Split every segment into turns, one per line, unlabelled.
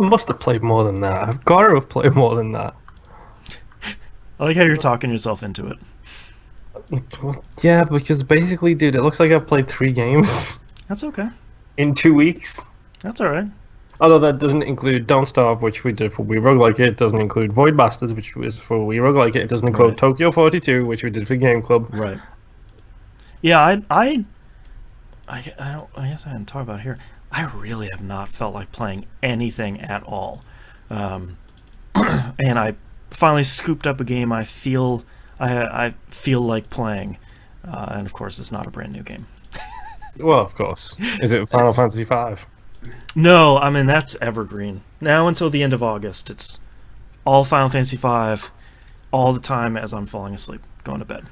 must have played more than that. I've got to have played more than that.
I like how you're talking yourself into it.
Well, yeah, because basically, dude, it looks like I've played 3 games
That's okay.
in 2 weeks.
That's all right.
Although that doesn't include Don't Starve, which we did for Wii Roguelike. It doesn't include Void Bastards, which was for Wii Roguelike. It doesn't include
Right.
Tokyo 42, which we did for Game Club.
Right. Yeah, I don't. I guess I didn't talk about it here. I really have not felt like playing anything at all, and I finally scooped up a game I feel like playing, and of course it's not a brand new game.
Well, of course. Is it Final Fantasy V?
No, I mean that's evergreen. Now until the end of August, it's all Final Fantasy V, all the time as I'm falling asleep, going to bed.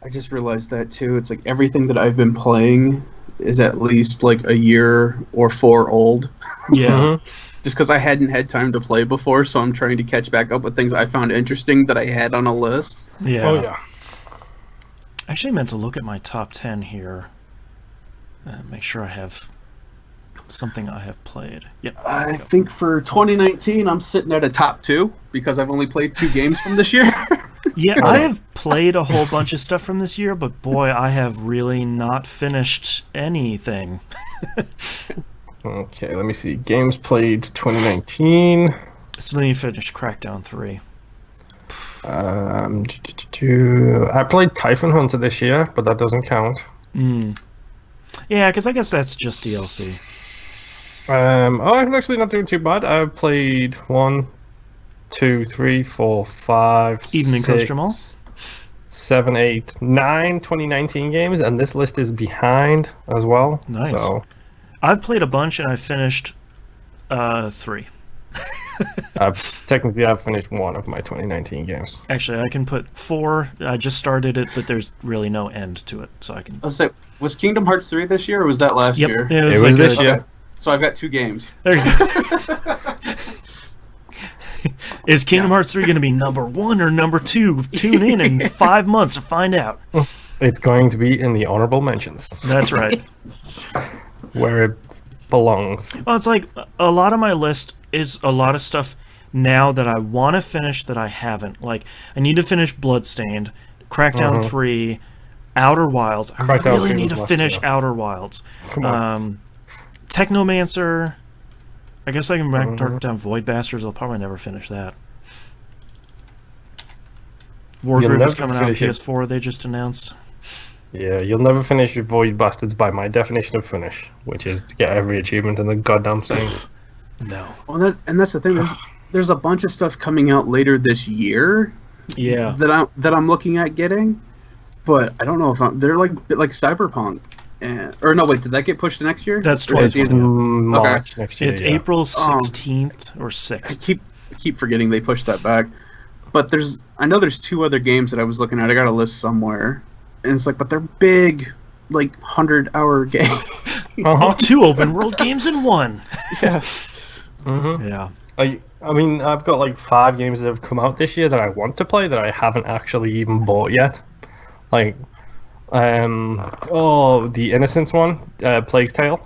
I just realized that too. It's like everything that I've been playing is at least like a year or 4 old.
Yeah.
Mm-hmm.
Just because I hadn't had time to play before, so I'm trying to catch back up with things I found interesting that I had on a list.
Yeah.
Oh, yeah.
Actually, I meant to look at my top 10 here. Make sure I have something I have played. Yep.
I think for 2019, I'm sitting at a top 2 because I've only played 2 games from this year.
Yeah, I have played a whole bunch of stuff from this year, but boy, I have really not finished anything.
Okay, let me see. Games played 2019.
So then you finished Crackdown 3.
I played Typhon Hunter this year, but that doesn't count.
Yeah, because I guess that's just DLC.
I'm actually not doing too bad. I've played 1, 2, 3, 4, 5,
Evening
6,
Coast Jamal?
7, 8, 9 2019 games, and this list is behind as well.
Nice.
So
I've played a bunch and I've finished 3.
I've finished 1 of my 2019 games.
Actually, I can put 4. I just started it, but there's really no end to it, so I can.
I'll say, was Kingdom Hearts 3 this year, or was that last year?
It
It was
like
this year.
So I've got 2 games.
There you go. Is Kingdom Hearts 3 going to be number 1 or number 2? Tune in 5 months to find out.
It's going to be in the honorable mentions,
That's right.
where it belongs.
Well, it's like a lot of my list is a lot of stuff now that I want to finish that I haven't. Like, I need to finish Bloodstained, Crackdown 3, Outer Wilds. I
Crackdown
really
3
need
was
to
last
finish
year.
Outer Wilds.
Come on.
Technomancer. I guess I can mark down Void Bastards. I'll probably never finish that. Wargroove is
never
coming out on
finish it.
PS4, they just announced.
Yeah, you'll never finish your Void Bastards by my definition of finish, which is to get every achievement in the goddamn thing.
No.
Well, that's the thing. There's a bunch of stuff coming out later this year
Yeah.
that I'm looking at getting, but I don't know if they're like Cyberpunk. Or no, wait, did that get pushed to next year?
That's
Or is
2020.
it-
March next year.
It's
yeah.
April 16th or 6th.
I keep forgetting they pushed that back. But I know there's 2 other games that I was looking at. I got a list somewhere, and it's like, but they're big, like 100-hour games.
Oh, 2 open world games in 1.
Yeah.
Mm-hmm.
Yeah.
I mean, I've got like 5 games that have come out this year that I want to play that I haven't actually even bought yet. Like, the Innocence one, Plague's Tale.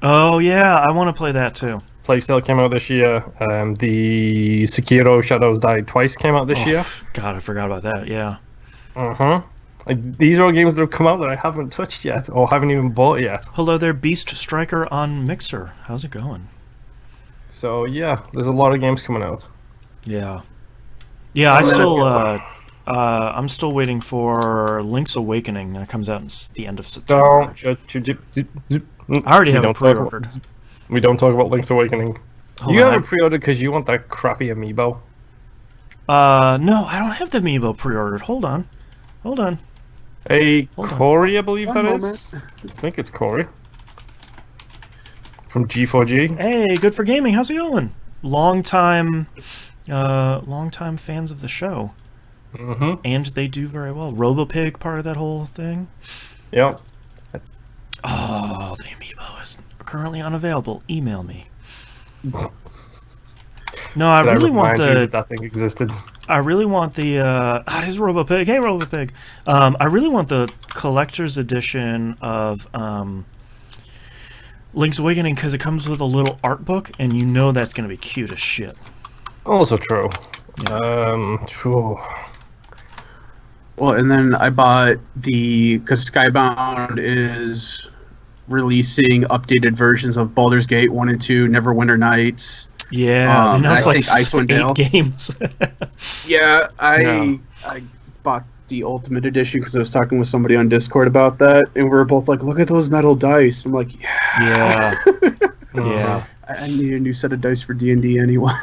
Oh, yeah, I want to play that too.
Plague's Tale came out this year. The Sekiro Shadows Die Twice came out this year.
God, I forgot about that, yeah.
These are all games that have come out that I haven't touched yet or haven't even bought yet.
Hello there, Beast Striker on Mixer. How's it going?
So yeah, there's a lot of games coming out.
Yeah. Yeah, I'm still waiting for Link's Awakening. That comes out in the end of September. I already have it pre-ordered.
We don't talk about Link's Awakening.
Hold
You
on,
have it pre-ordered because you want that crappy amiibo.
no, I don't have the Amiibo pre-ordered. Hold on.
Hey,
Hold on.
Corey, I believe
One
that
moment.
is. I think it's Corey. From G4G.
Hey, Good for Gaming. How's it going? Long time fans of the show.
Mm-hmm.
And they do very well. RoboPig, part of that whole thing.
Yep.
Oh, the Amiibo is currently unavailable. Email me. No, I
Did
really want
remind you
the.
that that thing existed.
I really want the. Here's RoboPig. Hey, RoboPig. I really want the collector's edition of Link's Awakening because it comes with a little art book, and you know that's going to be cute as shit.
Also true.
Well, and then I bought because Skybound is releasing updated versions of Baldur's Gate 1 and 2, Neverwinter Nights.
Yeah, they announced
I
like
think Icewind Dale.
8 games.
Yeah, I bought the Ultimate Edition because I was talking with somebody on Discord about that, and we were both like, "Look at those metal dice." I'm like, "Yeah,
Yeah.
I need a new set of dice for D&D anyway."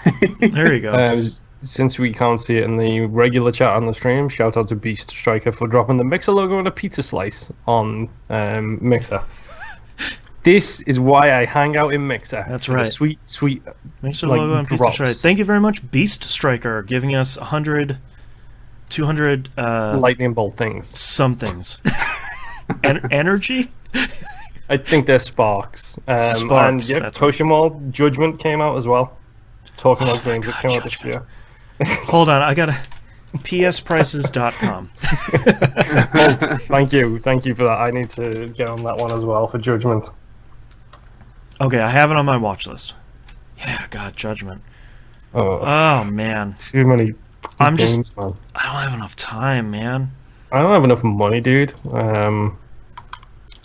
There you go.
Since we can't see it in the regular chat on the stream, shout out to Beast Striker for dropping the Mixer logo and a pizza slice on Mixer. This is why I hang out in Mixer.
That's right.
Sweet, sweet.
Mixer logo and pizza striker. Thank you very much, Beast Striker, giving us 100, 200
lightning bolt things.
Somethings. Energy?
I think they're sparks.
Sparks.
And yeah,
That's
Koshimo Judgment came out as well. Talking about games that came out this year.
Hold on, I gotta. psprices.com.
Oh, thank you for that. I need to get on that one as well for Judgment.
Okay, I have it on my watch list. Yeah, God, Judgment. Oh man,
too many games, man.
I don't have enough time, man.
I don't have enough money, dude.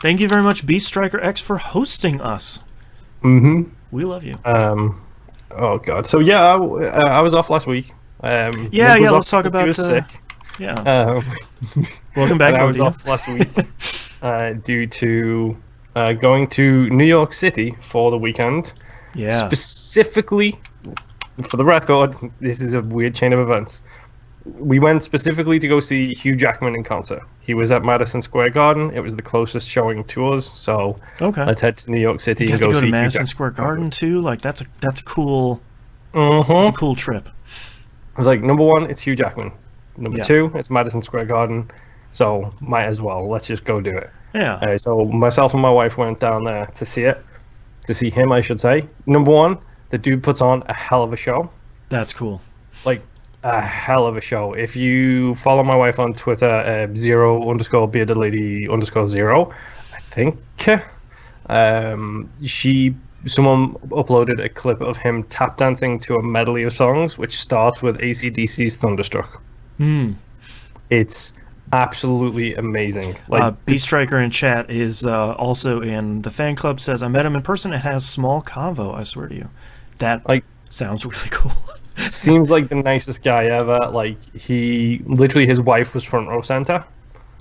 Thank you very much, Beast Striker X, for hosting us.
We
love you.
Oh god. So yeah, I was off last week.
Yeah. Let's talk about.
Sick.
Yeah. Welcome back.
I was off last week due to going to New York City for the weekend.
Yeah.
Specifically, for the record, this is a weird chain of events. We went specifically to go see Hugh Jackman in concert. He was at Madison Square Garden. It was the closest showing to us, so let's head to New York City and go see
to Madison Square Garden too. Like that's a cool.
Mm-hmm.
It's a cool trip.
I was like, number one, it's Hugh Jackman. Number two, it's Madison Square Garden. So might as well. Let's just go do it.
Yeah.
So myself and my wife went down there to see it. To see him, I should say. Number one, the dude puts on a hell of a show.
That's cool.
Like, a hell of a show. If you follow my wife on Twitter, 0_beardedlady_0, I think, someone uploaded a clip of him tap dancing to a medley of songs, which starts with AC/DC's Thunderstruck. It's absolutely amazing. Like,
Beast Striker in chat is also in the fan club. Says I met him in person and has small convo. I swear to you, that sounds really cool.
Seems like the nicest guy ever. Like, he literally, his wife was front row center.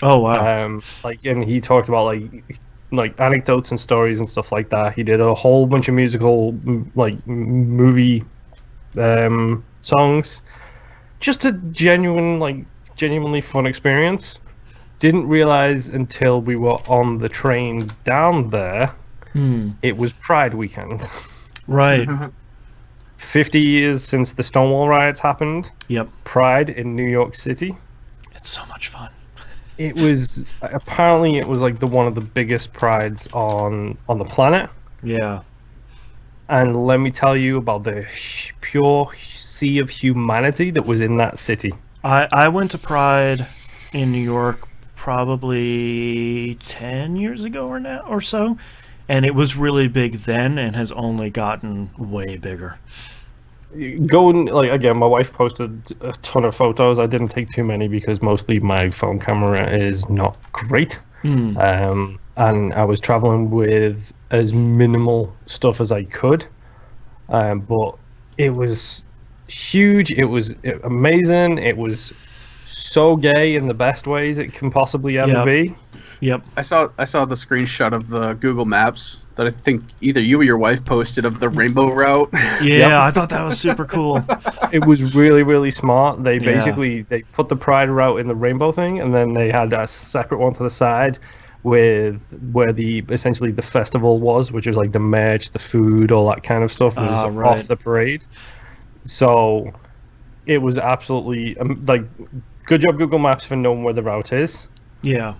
Oh wow.
And he talked about like anecdotes and stories and stuff like that. He did a whole bunch of musical movie songs. Just a genuinely fun experience. Didn't realize until we were on the train down there it was Pride weekend.
Right.
50 years since the Stonewall riots happened.
Yep.
Pride in New York City.
It's so much fun.
It was like one of the biggest prides on the planet.
Yeah.
And let me tell you about the pure sea of humanity that was in that city.
I went to Pride in New York probably 10 years ago or so, and it was really big then and has only gotten way bigger.
Again, my wife posted a ton of photos. I didn't take too many because mostly my phone camera is not great. And I was traveling with as minimal stuff as I could. But it was huge. It was amazing. It was so gay in the best ways it can possibly ever be.
Yep.
I saw the screenshot of the Google Maps that I think either you or your wife posted of the rainbow route.
Yeah, I thought that was super cool.
It was really, really smart. They basically they put the Pride route in the rainbow thing, and then they had a separate one to the side with where essentially the festival was, which was like the merch, the food, all that kind of stuff was off the parade. So it was absolutely good job Google Maps for knowing where the route is.
Yeah.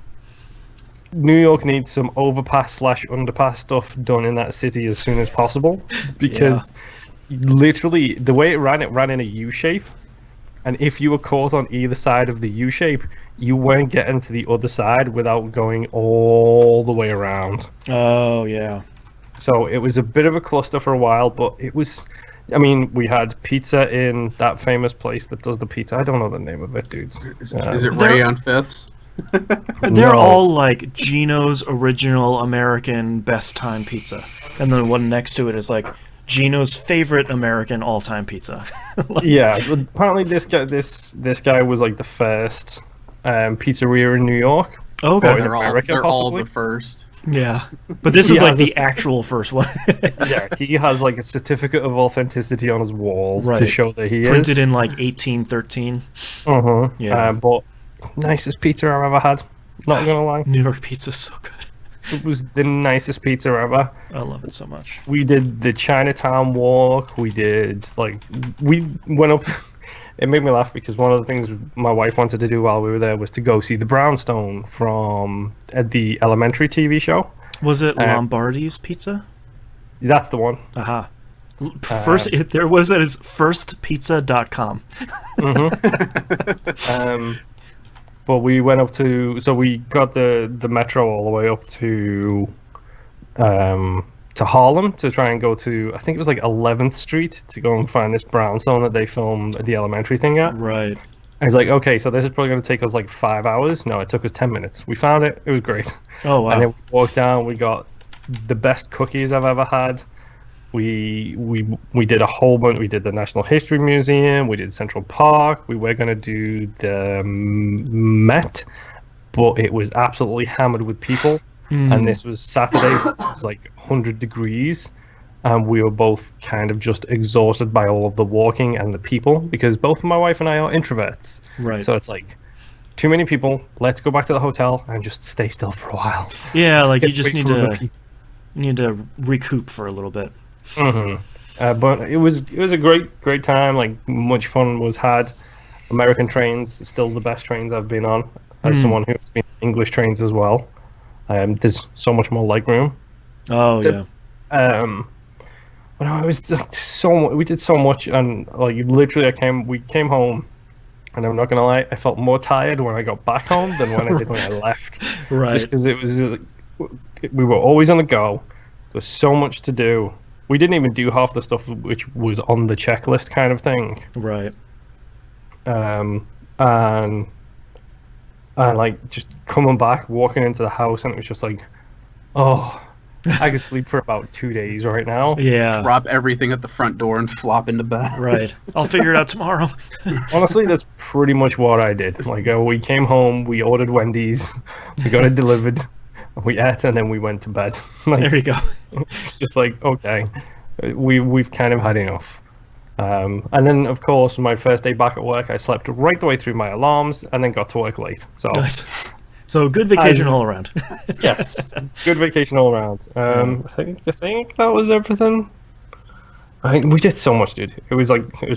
New York needs some overpass/underpass stuff done in that city as soon as possible, because literally the way it ran in a U shape, and if you were caught on either side of the U shape, you weren't getting to the other side without going all the way around.
Oh yeah.
So it was a bit of a cluster for a while, but it was. I mean, we had pizza in that famous place that does the pizza. I don't know the name of it, dudes.
Is it Ray on Fifths?
They're all like Gino's original American best time pizza, and the one next to it is like Gino's favorite American all-time pizza.
Yeah, apparently this guy was like the first pizzeria in New York.
Okay,
they're all the first.
Yeah, but this is like the actual first one.
Yeah, he has like a certificate of authenticity on his wall to show that he
printed in like 1813.
Yeah, but nicest pizza I've ever had. Not gonna lie,
New York pizza's so good.
It was the nicest pizza ever.
I love it so much.
We did the Chinatown walk. We went up. It made me laugh because one of the things my wife wanted to do while we were there was to go see the brownstone from the Elementary TV show.
Was it Lombardi's Pizza?
That's the one.
Aha. First, there was it as firstpizza.com.
But we went up to, so we got the metro all the way up to Harlem to try and go to, I think it was like 11th Street to go and find this brownstone that they filmed the Elementary thing at.
Right.
I was like, okay, so this is probably going to take us like 5 hours. No, it took us 10 minutes. We found it. It was great.
Oh, wow.
And then we walked down. We got the best cookies I've ever had. We did a whole bunch. We did the National History Museum. We did Central Park. We were going to do the Met, but it was absolutely hammered with people. And this was Saturday. It was like 100 degrees. And we were both kind of just exhausted by all of the walking and the people, because both my wife and I are introverts.
Right.
So it's like, too many people. Let's go back to the hotel and just stay still for a while.
Yeah, like you just need to recoup for a little bit.
But it was a great time. Like, much fun was had. American trains, still the best trains I've been on. As someone who's been English trains as well. There's so much more legroom.
Oh, yeah.
But no, it was like we did so much, and like literally, we came home, and I'm not gonna lie, I felt more tired when I got back home than when I did when I left.
Right.
Just because it was, we were always on the go. There was so much to do. We didn't even do half the stuff which was on the checklist, kind of thing.
Right.
And like just coming back, walking into the house, and it was just like, oh, I could sleep for about 2 days right now.
Yeah.
Drop everything at the front door and flop into bed.
Right. I'll figure it out tomorrow.
Honestly, that's pretty much what I did. Like, we came home, we ordered Wendy's, we got it delivered, we ate, and then we went to bed. Like,
there you go.
It's just like, okay, we've kind of had enough. And then, of course, my first day back at work, I slept right the way through my alarms, and then got to work late. So.
Nice. So good vacation all around.
Yes, good vacation all around. I think that was everything. We did so much, dude. It was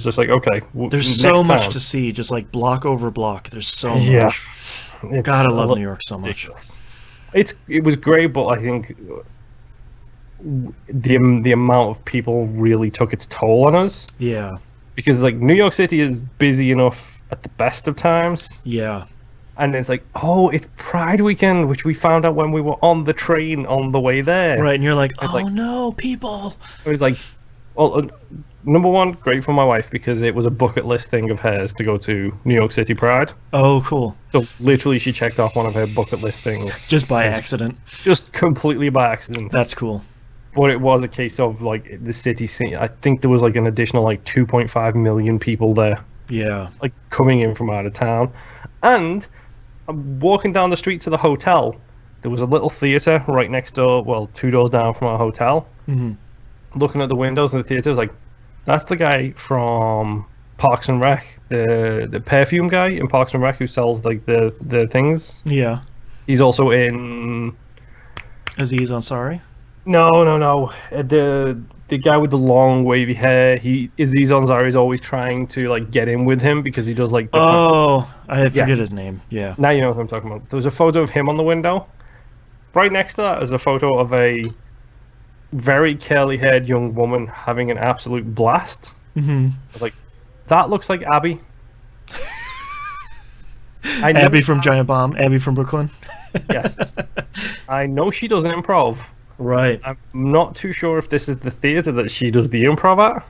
just like, okay.
There's so much to see, just like block over block. There's so much. God, I love New York so much.
It was great, but I think the amount of people really took its toll on us.
Yeah.
Because like New York City is busy enough at the best of times.
Yeah.
And it's like, oh, it's Pride weekend, which we found out when we were on the train on the way there.
Right, and you're like, no, people.
It was like, well, number one, great for my wife, because it was a bucket list thing of hers to go to New York City Pride.
Oh, cool.
So literally she checked off one of her bucket list things.
Just by accident.
Just completely by accident.
That's cool.
But it was a case of, like, the city scene. I think there was, like, an additional, like, 2.5 million people there.
Yeah. Like,
coming in from out of town. And I'm walking down the street to the hotel. There was a little theater right next door, well, 2 doors down from our hotel. Looking at the windows in the theater, I was like, that's the guy from Parks and Rec, the perfume guy in Parks and Rec who sells, like, the things.
Yeah.
He's also in...
Aziz Ansari?
No. The guy with the long wavy hair. Aziz Ansari is always trying to like get in with him because he does like.
I forget his name. Yeah.
Now you know what I'm talking about. There was a photo of him on the window. Right next to that is a photo of a very curly-haired young woman having an absolute blast. I was like, that looks like Abby.
Abby from Giant Bomb. Abby from Brooklyn.
Yes. I know she doesn't improv.
Right.
I'm not too sure if this is the theater that she does the improv at.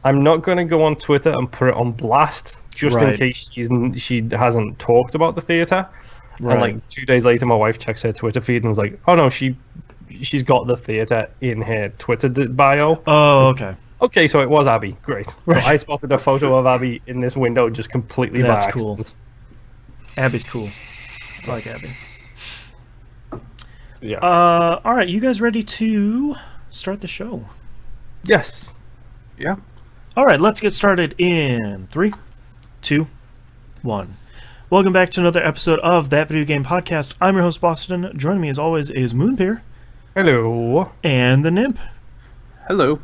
I'm not going to go on Twitter and put it on blast just in
Right.
case she hasn't talked about the theater.
Right.
And like 2 days later, my wife checks her Twitter feed and was like, "Oh no, she's got the theater in her Twitter bio."
Oh, okay.
Okay, so it was Abby. Great.
Right.
So I spotted a photo of Abby in this window just completely
That's
by
cool.
accident.
Abby's cool. I like Abby.
Yeah.
All right, you guys ready to start the show?
Yes.
Yeah.
All right, let's get started in 3, 2, 1. Welcome back to another episode of That Video Game Podcast. I'm your host, Boston. Joining me, as always, is Moonpear.
Hello.
And the Nymph.
Hello.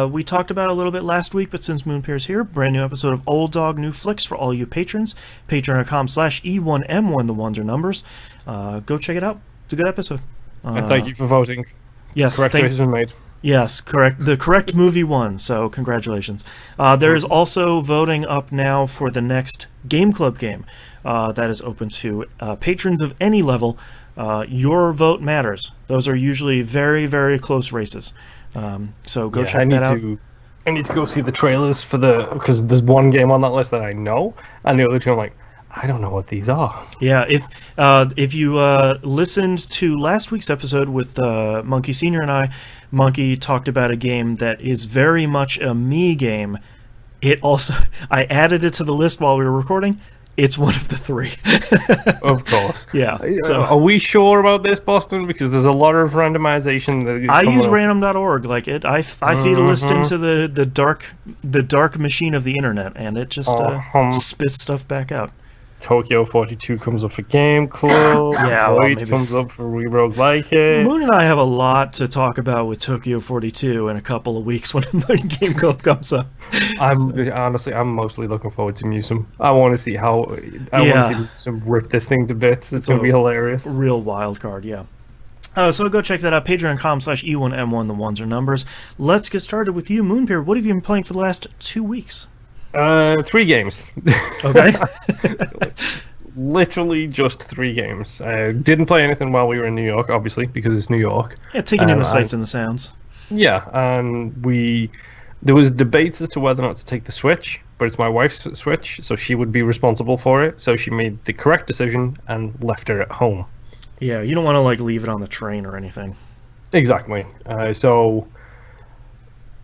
We talked about it a little bit last week, but since Moonpear's here, brand new episode of Old Dog New Flicks for all you patrons. Patreon.com/E1M1, the ones are numbers. Go check it out. It's a good episode.
And thank you for voting.
Yes,
Correct choices been made.
Yes, correct. The correct movie won, so congratulations. There is also voting up now for the next Game Club game that is open to patrons of any level. Your vote matters. Those are usually very, very close races. So go check that out.
I need to go see the trailers for because there's one game on that list that I know, and the other two I'm like, I don't know what these are.
Yeah, if you listened to last week's episode with Monkey Senior and Monkey talked about a game that is very much a me game. I added it to the list while we were recording. It's one of the 3.
Of course.
Yeah. So
are we sure about this, Boston? Because there's a lot of randomization.
I use random.org. Like I feed a list into the dark machine of the internet, and it just spits stuff back out.
Tokyo 42 comes up for Game Club.
Yeah,
Void comes up for We Rogue Like It.
Moon and I have a lot to talk about with Tokyo 42 in a couple of weeks when Game Club comes up.
I'm mostly looking forward to Musum. I want to see want to see Musum rip this thing to bits. It's going to be hilarious.
Real wild card, yeah. So go check that out. Patreon.com/E1M1, the ones are numbers. Let's get started with you, Moonpear. What have you been playing for the last 2 weeks?
3 games.
Okay.
Literally just 3 games. Didn't play anything while we were in New York, obviously, because it's New York.
Yeah, taking in the sights and the sounds.
Yeah, and there was debates as to whether or not to take the Switch, but it's my wife's Switch, so she would be responsible for it. So she made the correct decision and left her at home.
Yeah, you don't want to leave it on the train or anything.
Exactly. So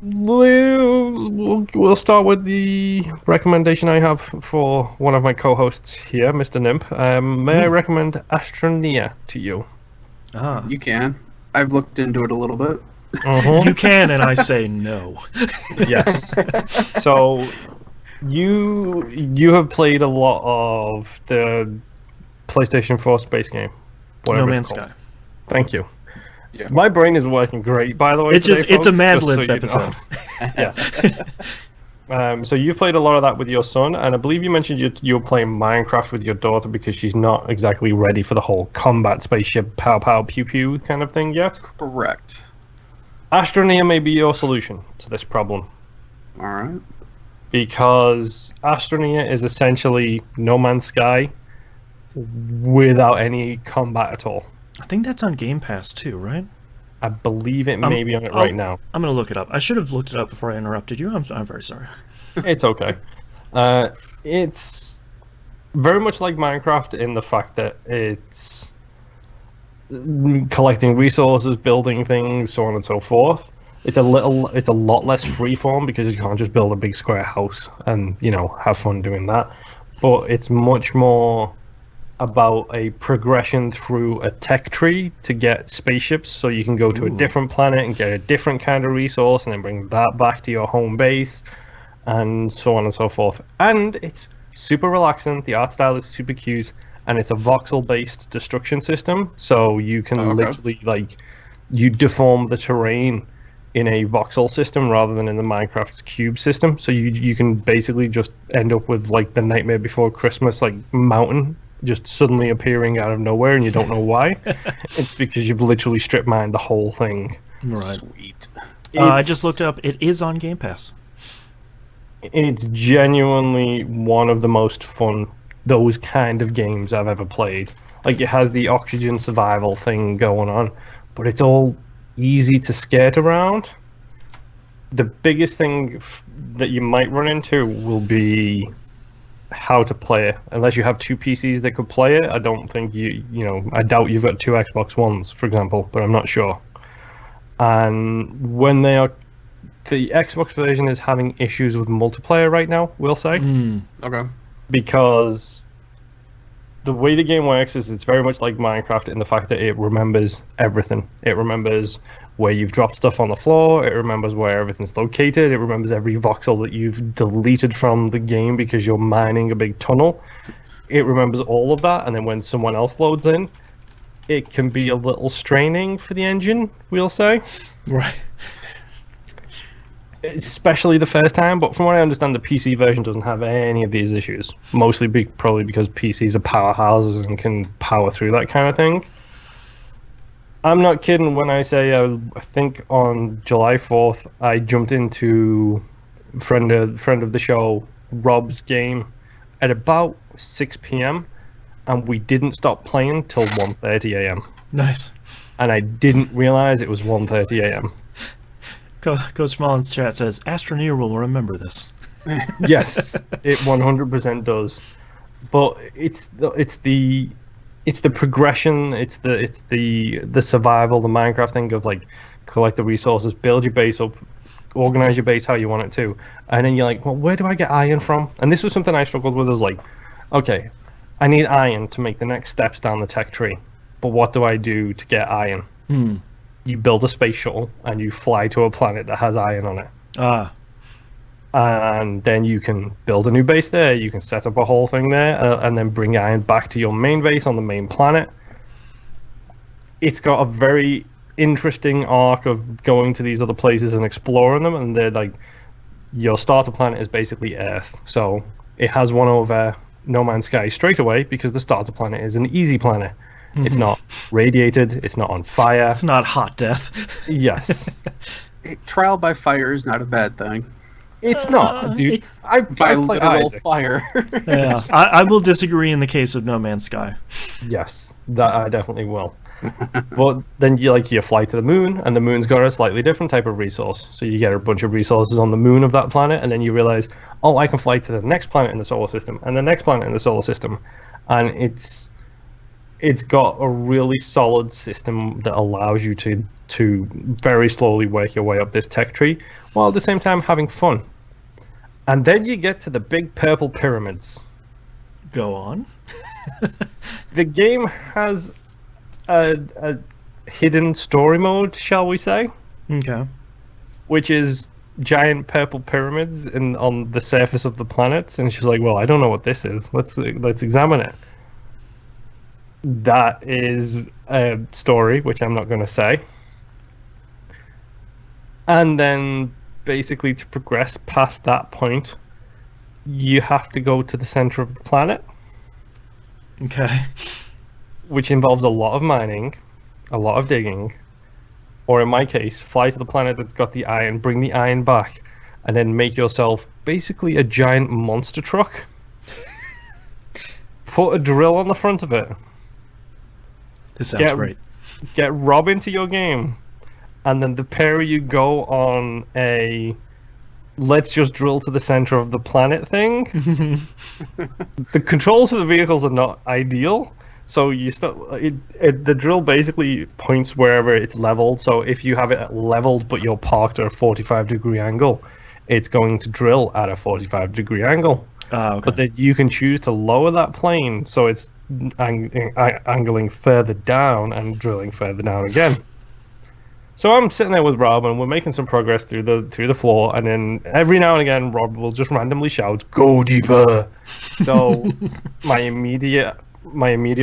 we'll start with the recommendation I have for one of my co-hosts here, Mr. Nimp. May I recommend Astroneer to you?
You can. I've looked into it a little bit.
You can, and I say no.
Yes. So you have played a lot of the PlayStation 4 space game.
No Man's Sky.
Thank you.
Yeah.
My brain is working great, by the way.
It's a Mad Libs episode.
Yes. So you played a lot of that with your son, and I believe you mentioned you were playing Minecraft with your daughter because she's not exactly ready for the whole combat spaceship pow pow pew pew kind of thing yet.
Correct.
Astroneer may be your solution to this problem.
All right.
Because Astroneer is essentially No Man's Sky without any combat at all.
I think that's on Game Pass too, right?
I believe it may be on it right now.
I'm going to look it up. I should have looked it up before I interrupted you. I'm very sorry.
It's okay. It's very much like Minecraft in the fact that it's collecting resources, building things, so on and so forth. It's a lot less freeform because you can't just build a big square house and have fun doing that. But it's much more about a progression through a tech tree to get spaceships, so you can go to a different planet and get a different kind of resource and then bring that back to your home base and so on and so forth. And it's super relaxing, the art style is super cute, and it's a voxel based destruction system, so you can literally you deform the terrain in a voxel system rather than in the Minecraft's cube system, so you can basically just end up with the Nightmare Before Christmas mountain just suddenly appearing out of nowhere and you don't know why. It's because you've literally strip mined the whole thing.
Right.
Sweet.
I just looked it up. It is on Game Pass.
It's genuinely one of the most fun, those kind of games I've ever played. It has the oxygen survival thing going on, but it's all easy to skate around. The biggest thing that you might run into will be how to play it. Unless you have two PCs that could play it, I don't think I doubt you've got two Xbox Ones, for example, but I'm not sure. And when the Xbox version is having issues with multiplayer right now, we'll say.
Okay.
Because the way the game works is it's very much like Minecraft in the fact that it remembers everything. It remembers where you've dropped stuff on the floor. It remembers where everything's located. It remembers every voxel that you've deleted from the game because you're mining a big tunnel. It remembers all of that, and then when someone else loads in, it can be a little straining for the engine, we'll say.
Right.
Especially the first time, but from what I understand, the PC version doesn't have any of these issues. Mostly probably because PCs are powerhouses and can power through that kind of thing. I'm not kidding when I say I think on July 4th I jumped into friend of the show Rob's game at about 6 p.m. and we didn't stop playing till 1:30 a.m.
Nice.
And I didn't realize it was 1:30 a.m.
Coach Small's chat says Astroneer will remember this.
Yes, it 100% does. But it's the progression, it's the survival, the Minecraft thing of like collect the resources, build your base up, organize your base how you want it to, and then you're like, well, where do I get iron from? And this was something I struggled with. I was like, okay, I need iron to make the next steps down the tech tree, but what do I do to get iron? You build a space shuttle and you fly to a planet that has iron on it. And then you can build a new base there. You can set up a whole thing there, and then bring iron back to your main base on the main planet. It's got a very interesting arc of going to these other places and exploring them, and they're like, your starter planet is basically Earth. So it has one over No Man's Sky straight away because the starter planet is an easy planet. It's not radiated. It's not on fire.
It's not hot death.
Yes.
Trial by fire is not a bad thing.
It's not, dude.
By literal fire.
Yeah, I will disagree in the case of No Man's Sky.
Yes, that I definitely will. But then you fly to the moon, and the moon's got a slightly different type of resource. So you get a bunch of resources on the moon of that planet, and then you realize, oh, I can fly to the next planet in the solar system, and the next planet in the solar system, and it's got a really solid system that allows you to very slowly work your way up this tech tree, while at the same time having fun. And then you get to the big purple pyramids.
Go on.
The game has a hidden story mode, shall we say?
Okay.
Which is giant purple pyramids on the surface of the planet, and she's like, "Well, I don't know what this is. Let's examine it." That is a story, which I'm not going to say. And then, basically, to progress past that point, you have to go to the center of the planet.
Okay.
Which involves a lot of mining, a lot of digging, or in my case, fly to the planet that's got the iron, bring the iron back, and then make yourself basically a giant monster truck. Put a drill on the front of it.
This sounds great.
Get Rob into your game, and then the pair of you go on a let's just drill to the center of the planet thing. The controls for the vehicles are not ideal, so you start the drill basically points wherever it's leveled. So if you have it leveled but you're parked at a 45-degree angle, it's going to drill at a 45-degree angle.
Okay.
But then you can choose to lower that plane so it's angling further down and drilling further down again. So I'm sitting there with Rob, and we're making some progress through the floor, and then every now and again Rob will just randomly shout, "Go deeper!" So my immediate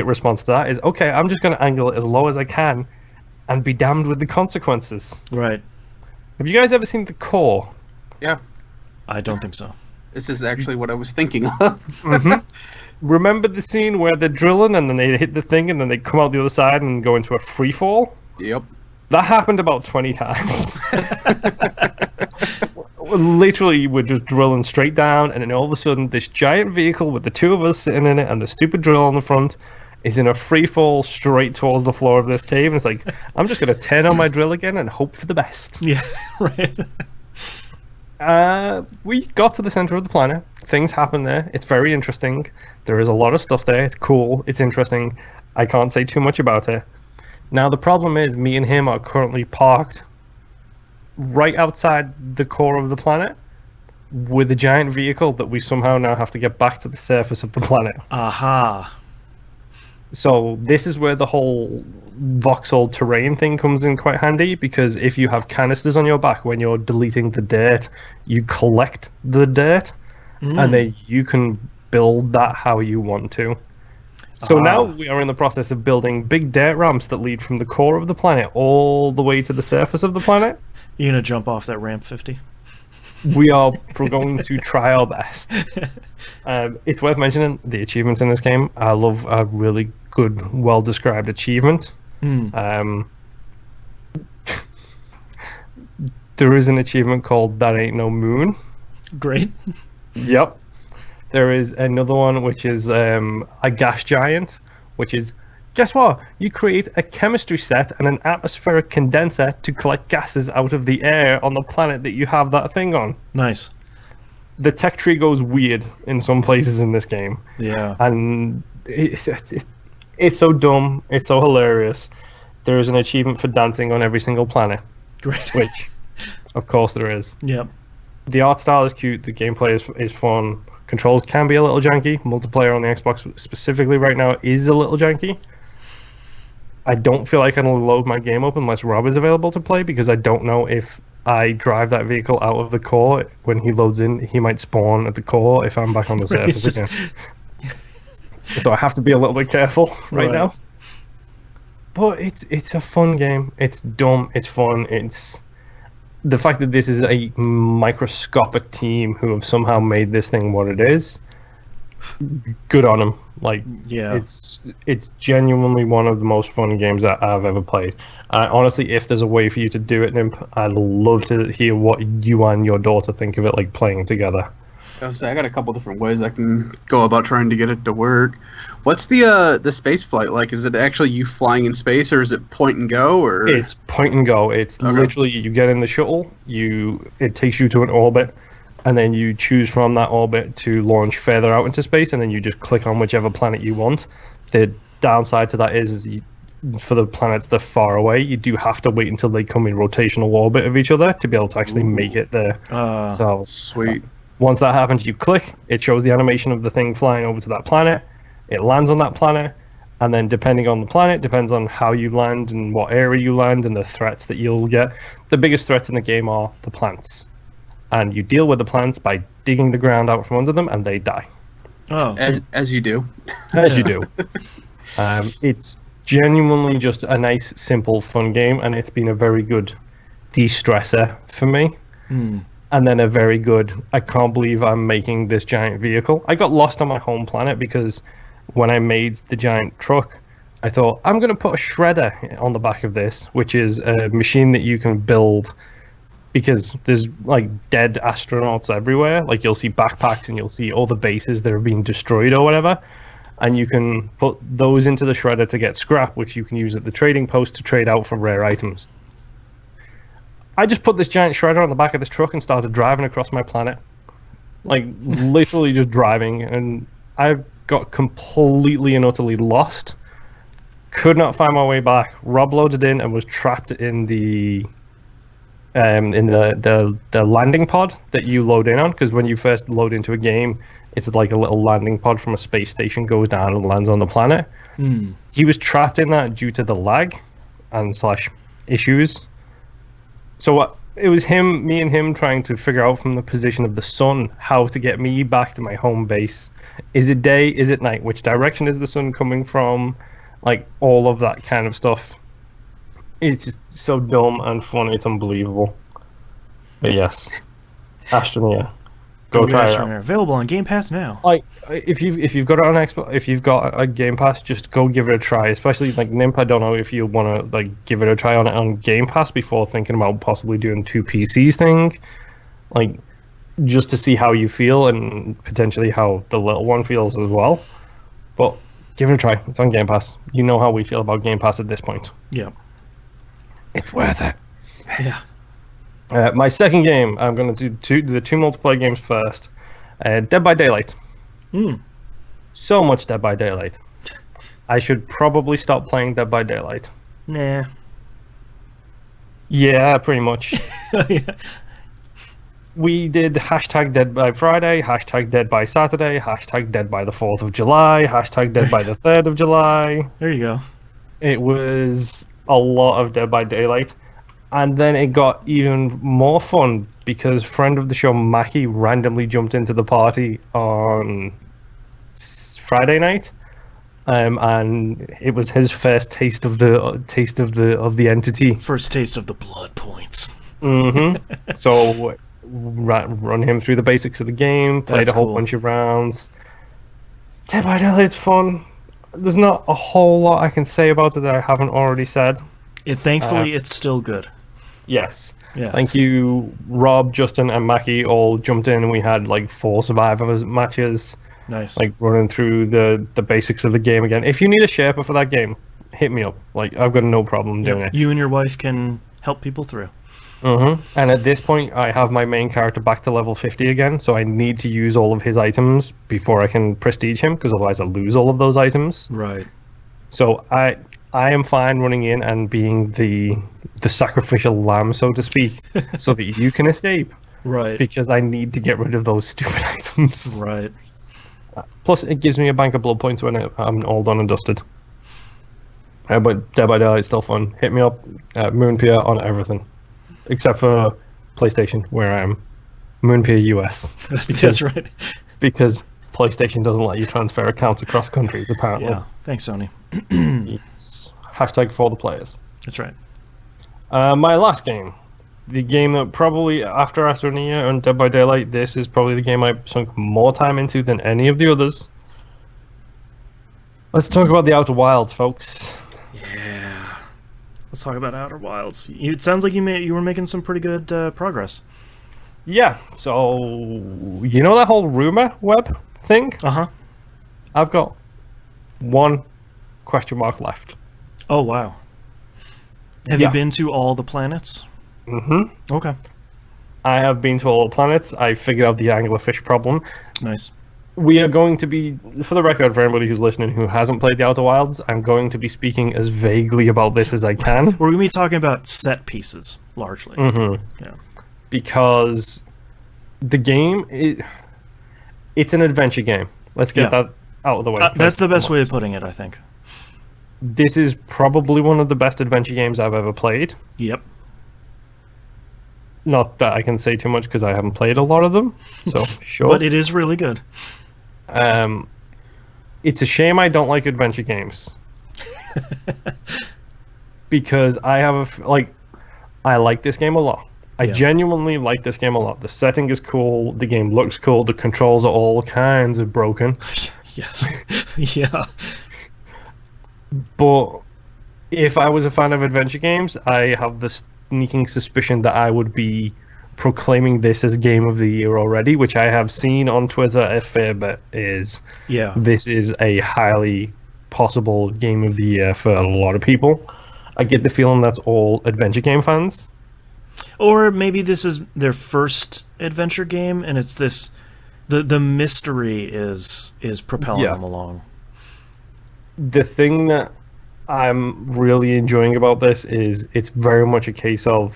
response to that is, okay, I'm just going to angle it as low as I can and be damned with the consequences.
Right.
Have you guys ever seen The Core?
Yeah.
I don't think so.
This is actually what I was thinking of.
Mm-hmm. Remember the scene where they're drilling and then they hit the thing and then they come out the other side and go into a free fall?
Yep.
That happened about 20 times. Literally, we're just drilling straight down, and then all of a sudden, this giant vehicle with the two of us sitting in it and the stupid drill on the front is in a free fall straight towards the floor of this cave. And it's like, I'm just going to turn on my drill again and hope for the best.
Yeah, right.
We got to the center of the planet. Things happen there. It's very interesting. There is a lot of stuff there. It's cool. It's interesting. I can't say too much about it. Now, the problem is me and him are currently parked right outside the core of the planet with a giant vehicle that we somehow now have to get back to the surface of the planet.
Aha.
So this is where the whole voxel terrain thing comes in quite handy, because if you have canisters on your back when you're deleting the dirt, you collect the dirt, and then you can build that how you want to. So now we are in the process of building big dirt ramps that lead from the core of the planet all the way to the surface of the planet.
You gonna jump off that ramp 50?
We're going to try our best. It's worth mentioning the achievements in this game. I love a really good, well-described achievement. There is an achievement called That Ain't No Moon.
Great.
Yep. There is another one which is a gas giant, which is, guess what? You create a chemistry set and an atmospheric condenser to collect gases out of the air on the planet that you have that thing on.
Nice.
The tech tree goes weird in some places in this game.
Yeah.
And it's so dumb. It's so hilarious. There is an achievement for dancing on every single planet.
Great.
Which, of course, there is.
Yep.
The art style is cute. The gameplay is fun. Controls can be a little janky. Multiplayer on the Xbox specifically right now is a little janky. I don't feel like I can load my game up unless Rob is available to play, because I don't know if I drive that vehicle out of the core. When he loads in, he might spawn at the core if I'm back on the surface again. So I have to be a little bit careful right now. But it's a fun game. It's dumb. It's fun. It's the fact that this is a microscopic team who have somehow made this thing what it is. Good on them. Like,
yeah,
it's genuinely one of the most fun games that I've ever played. Honestly, if there's a way for you to do it, Nimp, I'd love to hear what you and your daughter think of it, like playing together.
I got a couple different ways I can go about trying to get it to work. What's the space flight like? Is it actually you flying in space, or is it point and go? Or
it's point and go. It's literally you get in the shuttle, it takes you to an orbit, and then you choose from that orbit to launch further out into space, and then you just click on whichever planet you want. The downside to that is for the planets that are far away, you do have to wait until they come in rotational orbit of each other to be able to actually make it there. So
sweet.
Once that happens, you click, it shows the animation of the thing flying over to that planet, it lands on that planet, and then depending on the planet, depends on how you land and what area you land and the threats that you'll get. The biggest threats in the game are the plants. And you deal with the plants by digging the ground out from under them, and they die.
Oh,
as you do.
As you do. It's genuinely just a nice, simple, fun game, and it's been a very good de-stressor for me. And then a very good, I can't believe I'm making this giant vehicle. I got lost on my home planet because when I made the giant truck, I thought, I'm going to put a shredder on the back of this, which is a machine that you can build, because there's like dead astronauts everywhere. Like you'll see backpacks and you'll see all the bases that have been destroyed or whatever. And you can put those into the shredder to get scrap, which you can use at the trading post to trade out for rare items. I just put this giant shredder on the back of this truck and started driving across my planet. Like, literally just driving. And I got completely and utterly lost. Could not find my way back. Rob loaded in and was trapped in the landing pod that you load in on. Because when you first load into a game, it's like a little landing pod from a space station goes down and lands on the planet. He was trapped in that due to the lag and / issues. So it was me and him trying to figure out from the position of the sun how to get me back to my home base. Is it day? Is it night? Which direction is the sun coming from? Like, all of that kind of stuff. It's just so dumb and funny. It's unbelievable. But yes, Astroneer. Go try it out.
Available on Game Pass now.
Like, if you've got it on Xbox, if you've got a Game Pass, just go give it a try. Especially like Nimp, I don't know if you want to like give it a try on Game Pass before thinking about possibly doing 2 PCs thing, like just to see how you feel and potentially how the little one feels as well. But give it a try. It's on Game Pass. You know how we feel about Game Pass at this point.
Yeah.
It's worth it.
Yeah.
My second game, I'm going to do the two multiplayer games first. Dead by Daylight. So much Dead by Daylight. I should probably stop playing Dead by Daylight.
Nah.
Yeah, pretty much.
Yeah.
We did hashtag Dead by Friday, hashtag Dead by Saturday, hashtag Dead by the 4th of July, hashtag Dead by the 3rd of July.
There you go.
It was a lot of Dead by Daylight. And then it got even more fun because friend of the show Mackie randomly jumped into the party on Friday night, and it was his first taste of the entity.
First taste of the blood points.
So run him through the basics of the game, played
That's
a whole
cool.
bunch of rounds. Dead by Daylight's fun. There's not a whole lot I can say about it that I haven't already said.
Thankfully, it's still good.
Yes.
Yeah.
Thank you, Rob, Justin, and Mackie all jumped in, and we had like 4 survivors matches,
Nice.
like running through the basics of the game again. If you need a Sherpa for that game, hit me up. Like, I've got no problem doing it.
You and your wife can help people through.
And at this point, I have my main character back to level 50 again, so I need to use all of his items before I can prestige him, because otherwise I lose all of those items.
Right.
So I am fine running in and being the sacrificial lamb, so to speak, so that you can escape.
Right.
Because I need to get rid of those stupid items.
Right.
Plus, it gives me a bank of blood points when I'm all done and dusted. But Dead by Daylight is still fun. Hit me up at Moonpier on everything. Except for PlayStation, where I am. Moonpier US.
That's right.
Because PlayStation doesn't let you transfer accounts across countries, apparently.
Yeah. Thanks, Sony.
Yes. Hashtag for the players.
That's right.
My last game. The game that probably, after Astroneer and Dead by Daylight, this is probably the game I've sunk more time into than any of the others. Let's talk about the Outer Wilds, folks.
Yeah. Let's talk about Outer Wilds. It sounds like you were making some pretty good progress.
Yeah, so you know that whole rumor web thing?
Uh-huh.
I've got one question mark left.
Oh, wow. Have you been to all the planets? Okay.
I have been to all the planets. I figured out the anglerfish problem.
Nice.
We are going to be, for the record, for anybody who's listening who hasn't played the Outer Wilds, I'm going to be speaking as vaguely about this as I can.
We're going to be talking about set pieces, largely. Yeah.
Because the game, it's an adventure game. Let's get that out of the way.
That's the best way of putting it, I think.
This is probably one of the best adventure games I've ever played.
Yep.
Not that I can say too much because I haven't played a lot of them, so sure.
But it is really good.
It's a shame I don't like adventure games. Because I like this game a lot. I genuinely like this game a lot. The setting is cool, the game looks cool, the controls are all kinds of broken.
Yes. Yeah.
But if I was a fan of adventure games, I have the sneaking suspicion that I would be proclaiming this as Game of the Year already, which I have seen on Twitter a fair bit. This is a highly possible Game of the Year for a lot of people. I get the feeling that's all adventure game fans.
Or maybe this is their first adventure game, and it's this... The mystery is propelling them along.
The thing that I'm really enjoying about this is it's very much a case of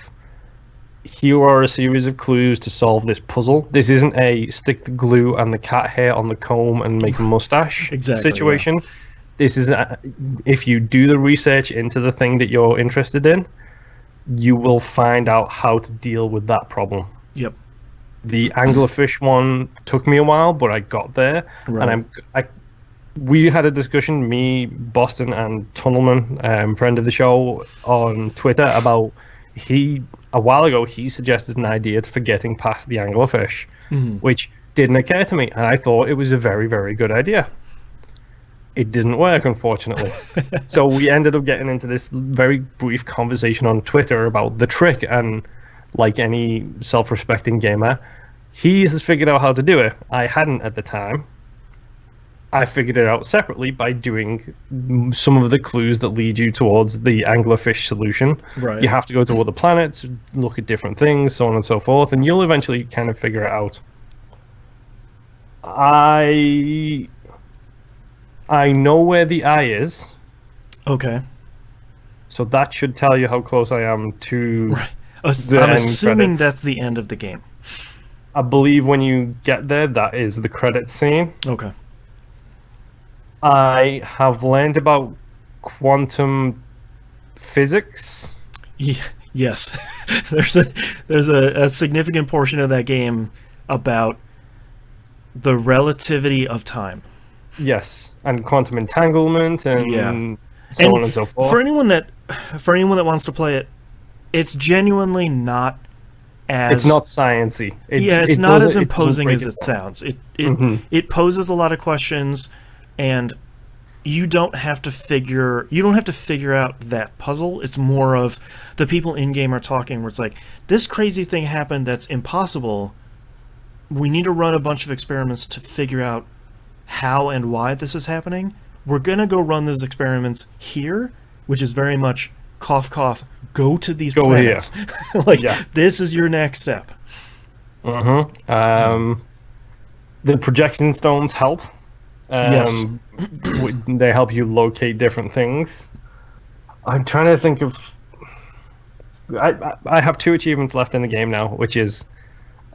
here are a series of clues to solve this puzzle. This isn't a stick the glue and the cat hair on the comb and make a mustache situation. Yeah. This is if you do the research into the thing that you're interested in, you will find out how to deal with that problem.
Yep.
The anglerfish one took me a while, but I got there, and we had a discussion, me, Boston, and Tunnelman, friend of the show, on Twitter about a while ago he suggested an idea for getting past the anglerfish, which didn't occur to me, and I thought it was a very, very good idea. It didn't work, unfortunately. So we ended up getting into this very brief conversation on Twitter about the trick, and like any self-respecting gamer, he has figured out how to do it. I hadn't at the time. I figured it out separately by doing some of the clues that lead you towards the anglerfish solution.
Right.
You have to go to other planets, look at different things, so on and so forth, and you'll eventually kind of figure it out. I know where the eye is,
Okay.
so that should tell you how close I am to
Right.
the
I'm
end
assuming
credits.
that's the end of the game.
I believe when you get there, that is the credit scene.
Okay.
I have learned about quantum physics.
Yes. there's a significant portion of that game about the relativity of time.
Yes, and quantum entanglement and
Yeah.
so on and so forth.
For anyone that wants to play it, it's genuinely not as
It's not sciencey.
it's not as imposing as
it
it sounds. It
Mhm.
poses a lot of questions, and you don't have to figure out that puzzle. It's more of the people in game are talking where it's like, this crazy thing happened that's impossible. We need to run a bunch of experiments to figure out how and why this is happening. We're gonna go run those experiments here, which is very much cough cough. Go to these planets. This is your next step.
The projection stones help.
Yes.
They help you locate different things. I'm trying to think of. I have 2 achievements left in the game now, which is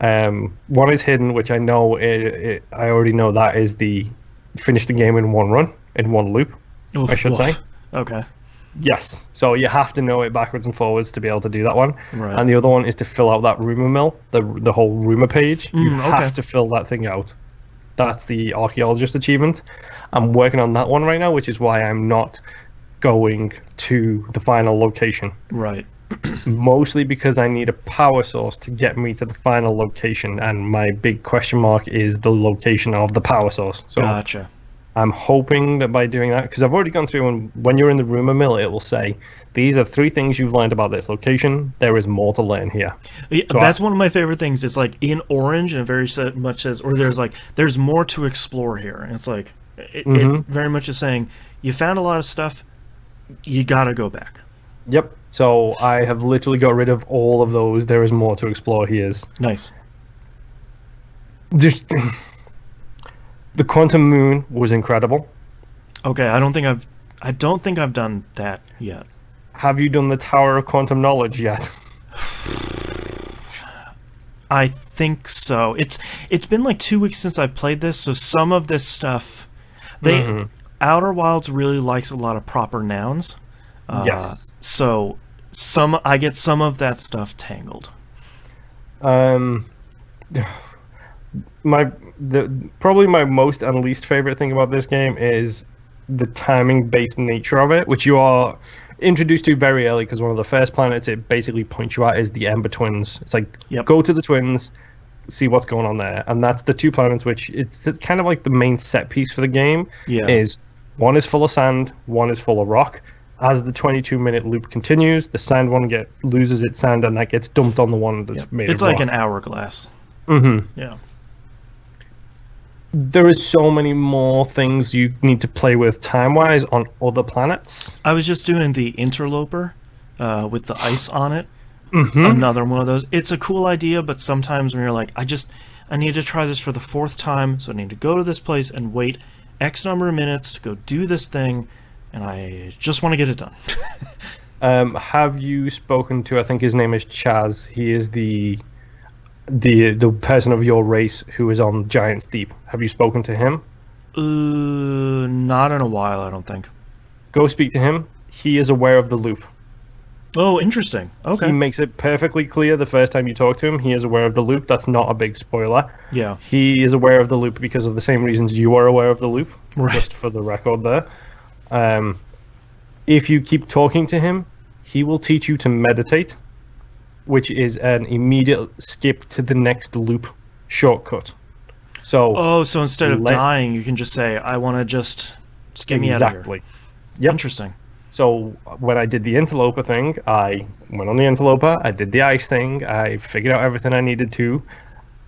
one is hidden, which I know I already know that is the finish the game in one run, in one loop.
Oof,
I should say.
Okay.
Yes, so you have to know it backwards and forwards to be able to do that one.
Right.
And the other one is to fill out that rumor mill, the whole rumor page. You have
okay.
to fill that thing out. That's the archaeologist achievement. I'm working on that one right now, which is why I'm not going to the final location.
Right.
Mostly because I need a power source to get me to the final location, and my big question mark is the location of the power source. So
Gotcha.
I'm hoping that by doing that, because I've already gone through, and when you're in the rumor mill, it will say, these are 3 things you've learned about this location. There is more to learn here.
Yeah,
So
that's one of my favorite things. It's like in orange, and it very much says, or there's more to explore here. And it's like, it very much is saying, you found a lot of stuff, you gotta go back.
Yep. So I have literally got rid of all of those. There is more to explore here.
Nice.
The quantum moon was incredible.
Okay, I don't think I've done that yet.
Have you done the Tower of Quantum Knowledge yet?
I think so. It's been like 2 weeks since I played this, so some of this stuff, Outer Wilds really likes a lot of proper nouns.
Yes.
So I get some of that stuff tangled.
Probably my most and least favorite thing about this game is the timing-based nature of it, which you are introduced to very early, because one of the first planets it basically points you at is the Ember Twins. It's like, go to the Twins, see what's going on there, and that's the 2 planets which it's kind of like the main set piece for the game. Is one is full of sand, one is full of rock. As the 22-minute loop continues, the sand one loses its sand, and that gets dumped on the one that's made of rock.
It's like an hourglass. Yeah.
There is so many more things you need to play with time-wise on other planets.
I was just doing the Interloper with the ice on it. Another one of those. It's a cool idea, but sometimes when you're like, I need to try this for the 4th time, so I need to go to this place and wait X number of minutes to go do this thing, and I just want to get it done.
Have you spoken to, I think his name is Chaz, he is the person of your race who is on Giant's Deep. Have you spoken to him?
Not in a while, I don't think.
Go speak to him. He is aware of the loop.
Oh, interesting. Okay.
He makes it perfectly clear the first time you talk to him. He is aware of the loop. That's not a big spoiler.
Yeah.
He is aware of the loop because of the same reasons you are aware of the loop.
Right.
Just for the record there. If you keep talking to him, he will teach you to meditate, which is an immediate skip to the next loop shortcut. So
so instead of dying, you can just say, I want to just get me out of here.
Exactly. Yep.
Interesting.
So when I did the interloper thing, I went on the interloper, I did the ice thing, I figured out everything I needed to.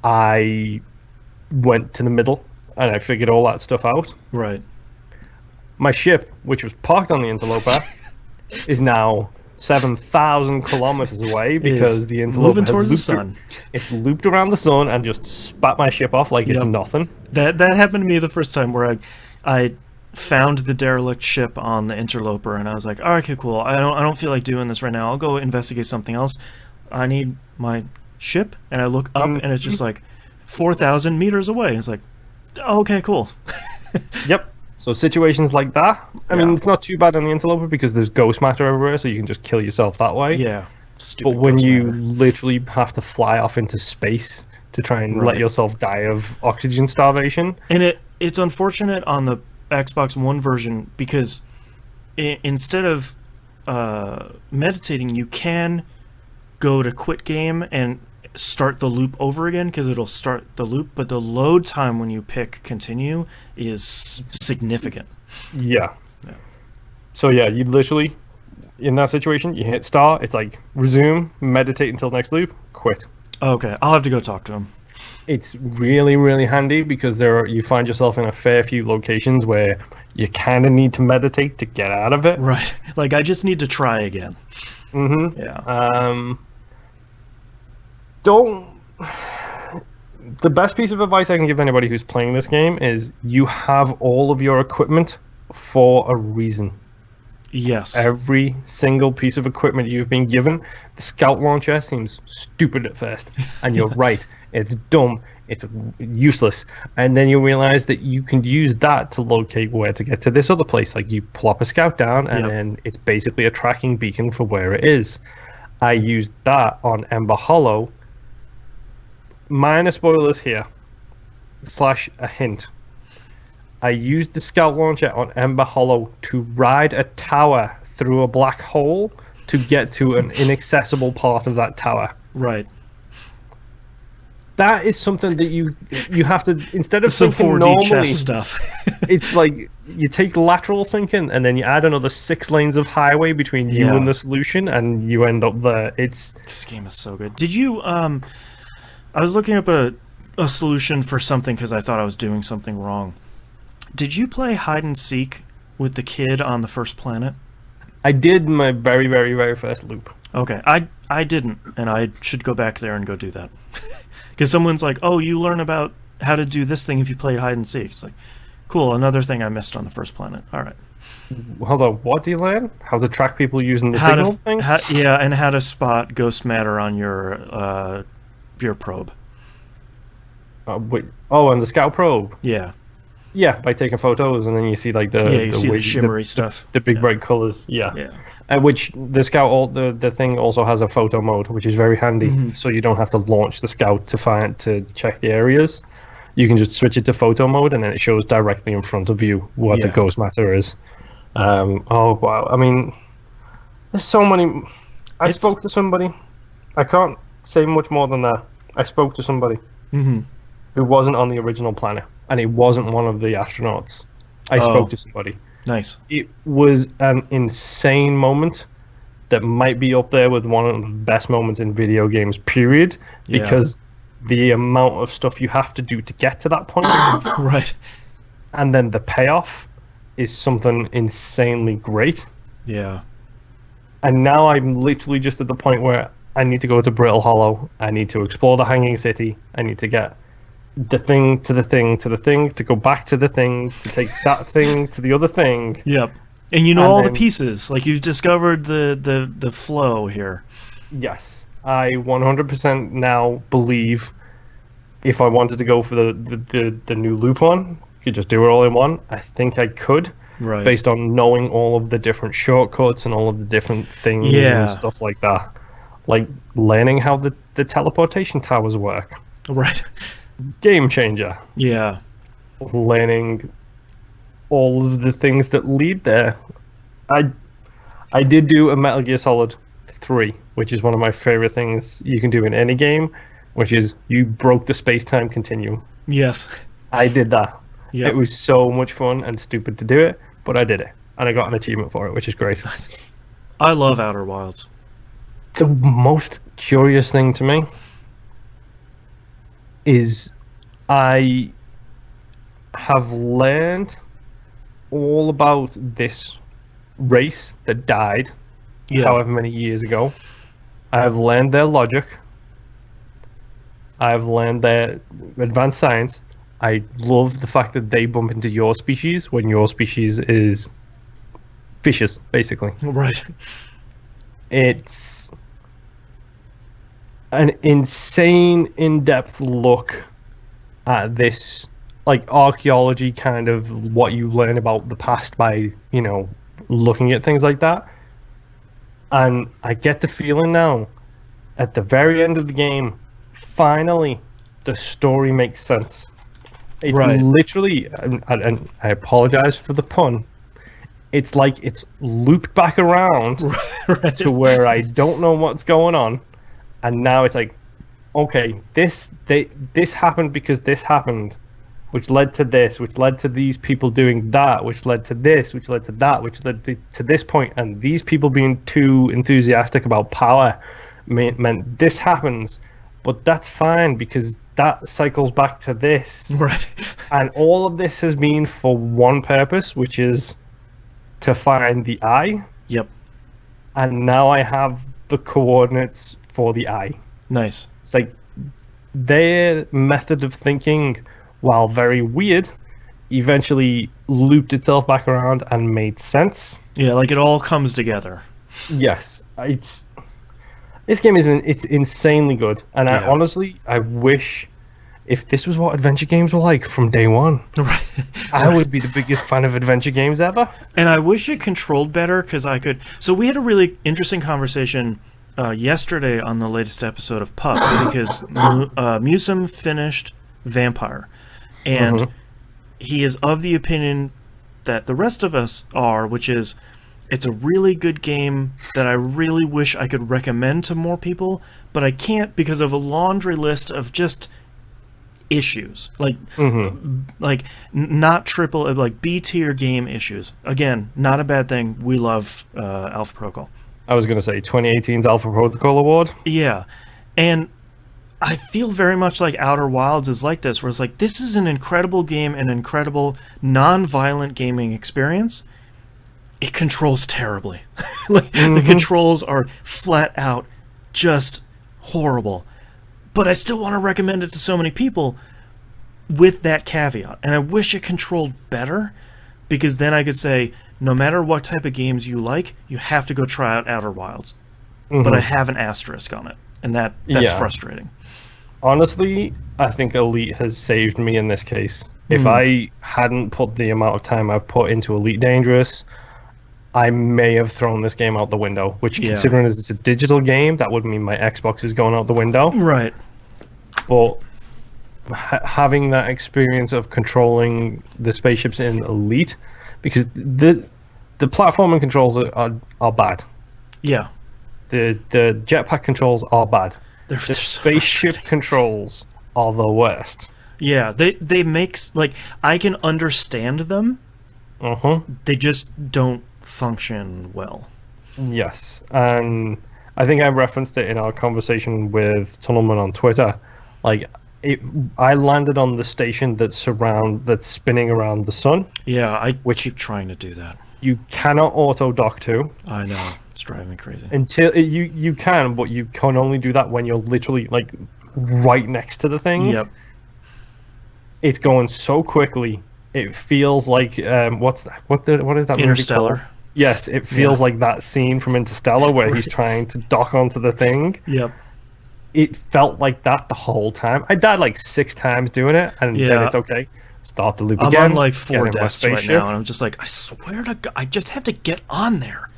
I went to the middle and I figured all that stuff out.
Right.
My ship, which was parked on the interloper, is now 7,000 kilometers away because the interloper
moving towards the sun.
It's looped around the sun and just spat my ship off like it's nothing.
That happened to me the first time where I found the derelict ship on the interloper, and I was like, all right, okay, cool. I don't feel like doing this right now. I'll go investigate something else. I need my ship, and I look up, and it's just like 4,000 meters away. It's like, okay, cool.
Yep. So situations like that, I mean, it's not too bad on the interloper because there's ghost matter everywhere, so you can just kill yourself that way.
Yeah. Stupid
but when you
matter.
literally have to fly off into space to try and let yourself die of oxygen starvation.
And it's unfortunate on the Xbox One version because instead of meditating, you can go to quit game and start the loop over again because it'll start the loop, but the load time when you pick continue is significant.
Yeah. So yeah, you literally, in that situation, you hit start, it's like resume, meditate until next loop, quit.
Okay, I'll have to go talk to him.
It's really, really handy because you find yourself in a fair few locations where you kind of need to meditate to get out of it.
Right. Like, I just need to try again.
Mm-hmm.
Yeah.
The best piece of advice I can give anybody who's playing this game is you have all of your equipment for a reason.
Yes.
Every single piece of equipment you've been given. The scout launcher seems stupid at first, and you're right. It's dumb. It's useless. And then you realize that you can use that to locate where to get to this other place. Like you plop a scout down, and then it's basically a tracking beacon for where it is. I used that on Ember Hollow. Minor spoilers here, / a hint. I used the scout launcher on Ember Hollow to ride a tower through a black hole to get to an inaccessible part of that tower.
Right.
That is something that you have to, instead of
some
thinking
4D
normally,
chess stuff.
it's like you take lateral thinking and then you add another 6 lanes of highway between you and the solution, and you end up there. This
game is so good. Did you I was looking up a solution for something because I thought I was doing something wrong. Did you play hide and seek with the kid on the first planet?
I did my very, very, very first loop.
Okay, I didn't, and I should go back there and go do that. Because someone's like, oh, you learn about how to do this thing if you play hide and seek. It's like, cool, another thing I missed on the first planet. All right.
Hold on, what do you learn? How to track people using the signal thing?
And how to spot ghost matter on your probe.
Wait. Oh, and the scout probe.
Yeah.
Yeah, by taking photos, and then you see like the
shimmery stuff,
the big bright colors. Yeah.
Yeah.
Which the scout, the thing also has a photo mode, which is very handy. So you don't have to launch the scout to check the areas. You can just switch it to photo mode, and then it shows directly in front of you what the ghost matter is. Oh wow! I mean, there's so many. I spoke to somebody. I can't say much more than that. I spoke to somebody who wasn't on the original planet, and it wasn't one of the astronauts. I spoke to somebody.
Nice.
It was an insane moment that might be up there with one of the best moments in video games, period, because the amount of stuff you have to do to get to that point.
Right.
And then the payoff is something insanely great.
Yeah.
And now I'm literally just at the point where I need to go to Brittle Hollow. I need to explore the Hanging City. I need to get the thing to the thing to the thing to go back to the thing to take that thing to the other thing.
Yep. And you know all the pieces. Like you've discovered the flow here.
Yes. I 100% now believe if I wanted to go for the new loop one, you could just do it all in one. I think I could.
Right.
Based on knowing all of the different shortcuts and all of the different things and stuff like that. Like learning how the teleportation towers work.
Right.
Game changer.
Yeah.
Learning all of the things that lead there. I did do a Metal Gear Solid 3, which is one of my favorite things you can do in any game, which is you broke the space-time continuum.
Yes.
I did that.
Yep.
It was so much fun and stupid to do it, but I did it. And I got an achievement for it, which is great.
I love Outer Wilds.
The most curious thing to me is I have learned all about this race that died however many years ago. I have learned their logic. I've learned their advanced science. I love the fact that they bump into your species when your species is fishes, basically.
Right.
It's an insane, in-depth look at this, like, archaeology kind of what you learn about the past by, you know, looking at things like that. And I get the feeling now, at the very end of the game, finally, the story makes sense. It literally, and I apologize for the pun, it's like it's looped back around to where I don't know what's going on, and now it's like, okay, this happened because this happened, which led to this, which led to these people doing that, which led to this, which led to that, which led to this point, and these people being too enthusiastic about power meant this happens, but that's fine because that cycles back to this.
Right.
And all of this has been for one purpose, which is to find the eye.
Yep.
And now I have the coordinates for the eye.
Nice.
It's like their method of thinking, while very weird, eventually looped itself back around and made sense.
Yeah, like it all comes together.
Yes. This game it's insanely good. And I honestly wish if this was what adventure games were like from day one, I would be the biggest fan of adventure games ever.
And I wish it controlled better because I could. So we had a really interesting conversation yesterday on the latest episode of Pup because Musum finished Vampyr, and he is of the opinion that the rest of us are, which is it's a really good game that I really wish I could recommend to more people, but I can't because of a laundry list of just issues, like not triple, like B tier game issues. Again, not a bad thing. We love Alpha Protocol.
I was going to say 2018's Alpha Protocol Award.
Yeah, and I feel very much like Outer Wilds is like this, where it's like this is an incredible game, an incredible non-violent gaming experience. It controls terribly. The controls are flat out just horrible. But I still want to recommend it to so many people with that caveat. And I wish it controlled better, because then I could say, no matter what type of games you like, you have to go try out Outer Wilds. But I have an asterisk on it, and that's frustrating.
Honestly, I think Elite has saved me in this case. If I hadn't put the amount of time I've put into Elite Dangerous, I may have thrown this game out the window, which, considering as it's a digital game, that would mean my Xbox is going out the window.
Right.
But having that experience of controlling the spaceships in Elite, because the platforming controls are bad.
Yeah.
The jetpack controls are bad.
The
spaceship controls are the worst.
Yeah, they make, like, I can understand them. They just don't function well.
Yes, and I think I referenced it in our conversation with Tunnelman on Twitter. Like, I landed on the station that's spinning around the sun.
Yeah, I keep trying to do that.
You cannot auto dock to.
I know, it's driving me crazy.
Until you can, but you can only do that when you're literally like right next to the thing.
Yep.
It's going so quickly. It feels like what is that
Interstellar.
movie called? Yes, it feels like that scene from Interstellar where he's trying to dock onto the thing.
Yep.
It felt like that the whole time. I died like 6 times doing it, and then it's okay. Start the loop again.
I'm on like 4 deaths right now, and I'm just like, I swear to God, I just have to get on there.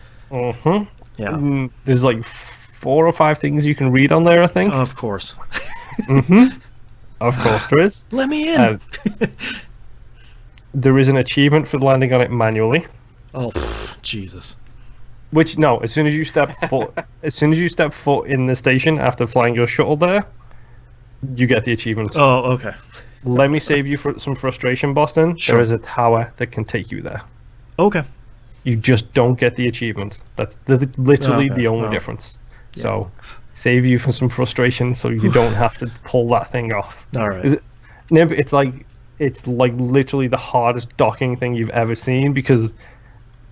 Yeah.
There's like 4 or 5 things you can read on there, I think.
Of course.
Of course there is.
Let me in.
There is an achievement for landing on it manually.
Oh, Jesus.
Which, no, as soon as you step foot in the station after flying your shuttle there, you get the achievement.
Oh, okay.
Let me save you some frustration, Boston.
Sure.
There is a tower that can take you there.
Okay.
You just don't get the achievement. That's literally the only difference. Yeah. So, save you from some frustration so you don't have to pull that thing off.
All right.
It's like it's like literally the hardest docking thing you've ever seen, because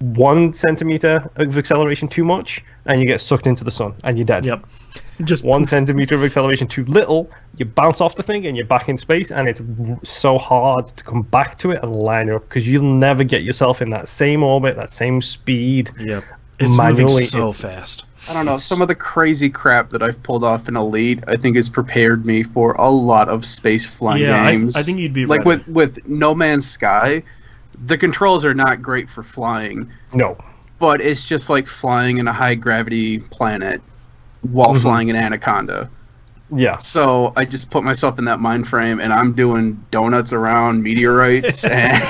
1 centimeter of acceleration too much and you get sucked into the sun and you're dead.
Yep. Just
1 centimeter of acceleration too little, you bounce off the thing and you're back in space, and it's so hard to come back to it and line up, because you'll never get yourself in that same orbit, that same speed.
Yep. It's moving so fast.
I don't know. Some of the crazy crap that I've pulled off in Elite, I think, has prepared me for a lot of space flying games.
I think you'd be
like
ready.
with No Man's Sky. The controls are not great for flying.
No.
But it's just like flying in a high gravity planet while flying an anaconda.
Yeah.
So I just put myself in that mind frame, and I'm doing donuts around meteorites. And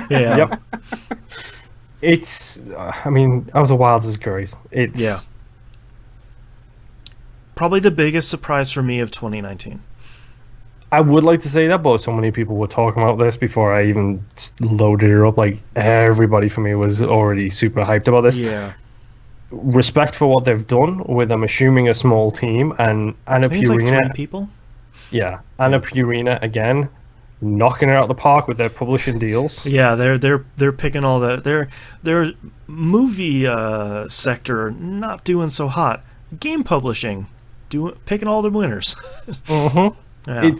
Yeah.
Yep. It's, I mean, Outer Wilds is great. It's
probably the biggest surprise for me of 2019.
I would like to say that, but so many people were talking about this before I even loaded it up. Like, everybody for me was already super hyped about this.
Yeah.
Respect for what they've done with, I'm assuming, a small team and a
I think it's like
Purina.
3 people.
Yeah, and a Purina again, knocking it out the park with their publishing deals.
Yeah, they're picking all the their movie sector not doing so hot. Game publishing picking all the winners. Yeah.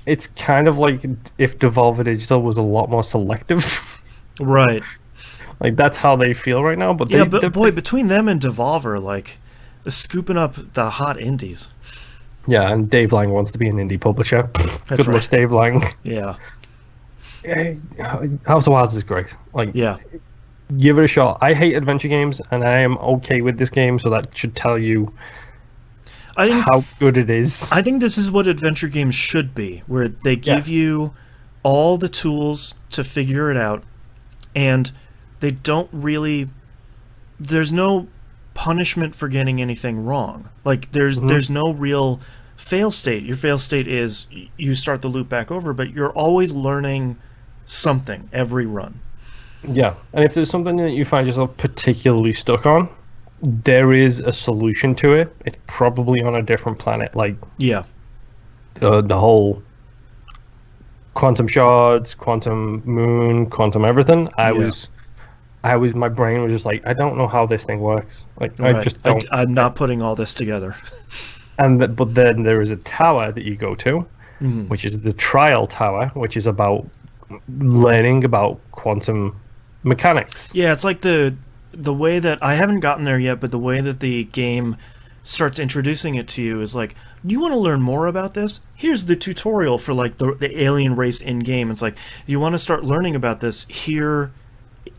It's kind of like if Devolver Digital was a lot more selective.
Right.
Like, that's how they feel right now. But
boy, between them and Devolver, like, scooping up the hot indies.
Yeah, and Dave Lang wants to be an indie publisher. Good luck, Dave Lang.
Yeah.
House of Wilds is great. Like,
yeah,
give it a shot. I hate adventure games, and I am okay with this game, so that should tell you how good it is.
I think this is what adventure games should be, where they give you all the tools to figure it out, and they don't really... There's no punishment for getting anything wrong. Like, there's no real fail state. Your fail state is you start the loop back over, but you're always learning something every run.
Yeah, and if there's something that you find yourself particularly stuck on, there is a solution to it. It's probably on a different planet. Like,
yeah,
the whole quantum shards, quantum moon, quantum everything. My brain was just like, I don't know how this thing works. Like,
right.
I just don't.
I'm not putting all this together.
But then there is a tower that you go to, which is the trial tower, which is about learning about quantum mechanics.
Yeah, it's like the way that I haven't gotten there yet, but the way that the game starts introducing it to you is like, you want to learn more about this? Here's the tutorial for like the alien race in game. It's like, you want to start learning about this? Here